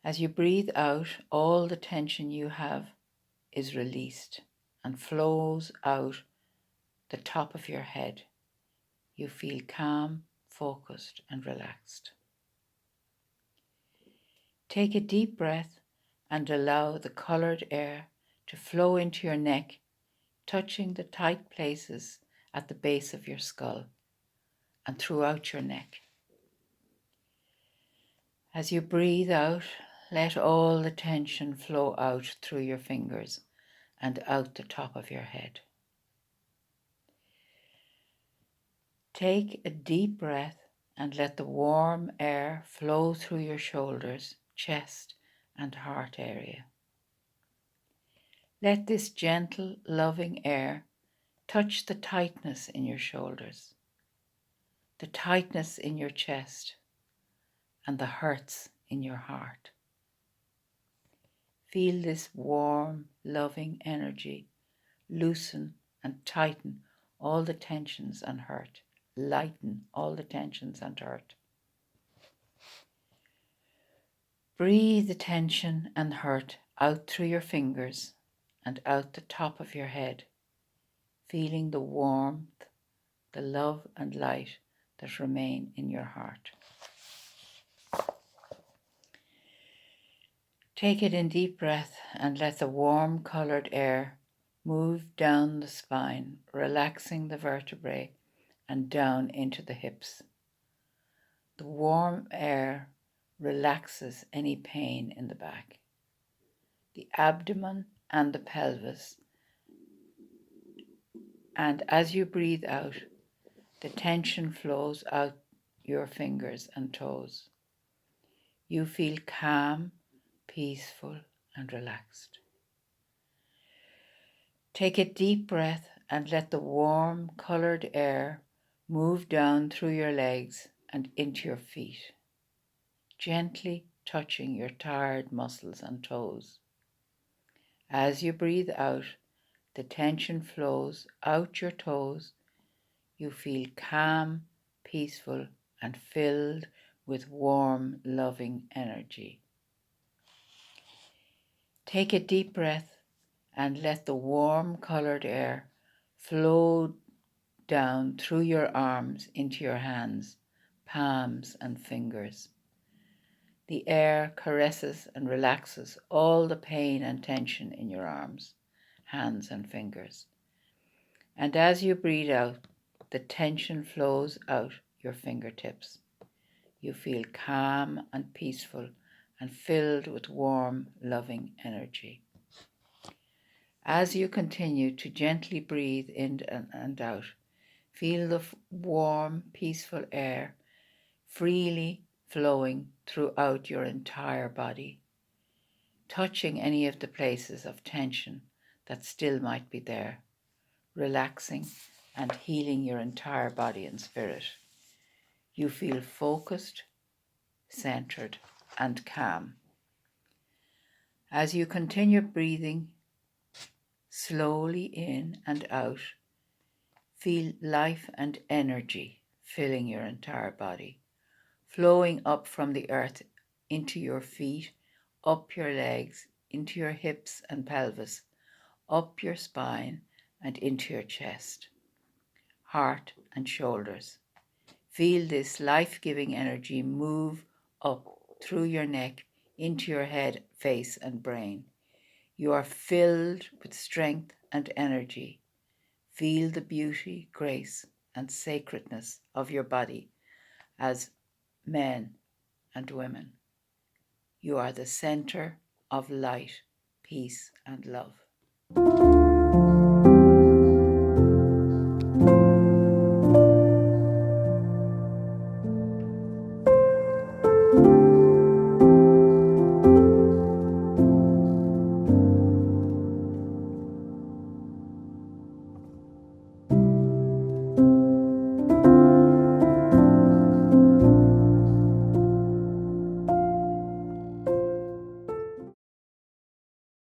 As you breathe out, all the tension you have is released and flows out the top of your head. You feel calm, focused, and relaxed. Take a deep breath and allow the coloured air to flow into your neck, touching the tight places at the base of your skull and throughout your neck. As you breathe out, let all the tension flow out through your fingers and out the top of your head. Take a deep breath and let the warm air flow through your shoulders, chest, and heart area. Let this gentle, loving air touch the tightness in your shoulders, the tightness in your chest, and the hurts in your heart. Feel this warm, loving energy loosen and tighten all the tensions and hurt, lighten all the tensions and hurt. Breathe the tension and hurt out through your fingers and out the top of your head, feeling the warmth, the love and light that remain in your heart. Take it in deep breath and let the warm coloured air move down the spine, relaxing the vertebrae and down into the hips. The warm air relaxes any pain in the back, the abdomen and the pelvis. And as you breathe out, the tension flows out your fingers and toes. You feel calm, peaceful, and relaxed. Take a deep breath and let the warm, coloured air move down through your legs and into your feet, gently touching your tired muscles and toes. As you breathe out, the tension flows out your toes. You feel calm, peaceful, and filled with warm, loving energy. Take a deep breath and let the warm coloured air flow down through your arms into your hands, palms, and fingers. The air caresses and relaxes all the pain and tension in your arms, hands, and fingers. And as you breathe out, the tension flows out your fingertips. You feel calm and peaceful and filled with warm, loving energy. As you continue to gently breathe in and out, feel the warm, peaceful air freely flowing throughout your entire body, touching any of the places of tension that still might be there, relaxing and healing your entire body and spirit. You feel focused, centered, and calm. As you continue breathing slowly in and out, Feel life and energy filling your entire body, flowing up from the earth into your feet, up your legs, into your hips and pelvis, up your spine and into your chest, heart and shoulders. Feel this life-giving energy move up through your neck into your head, face and brain. You are filled with strength and energy. Feel the beauty, grace and sacredness of your body as men and women. You are the center of light, peace and love.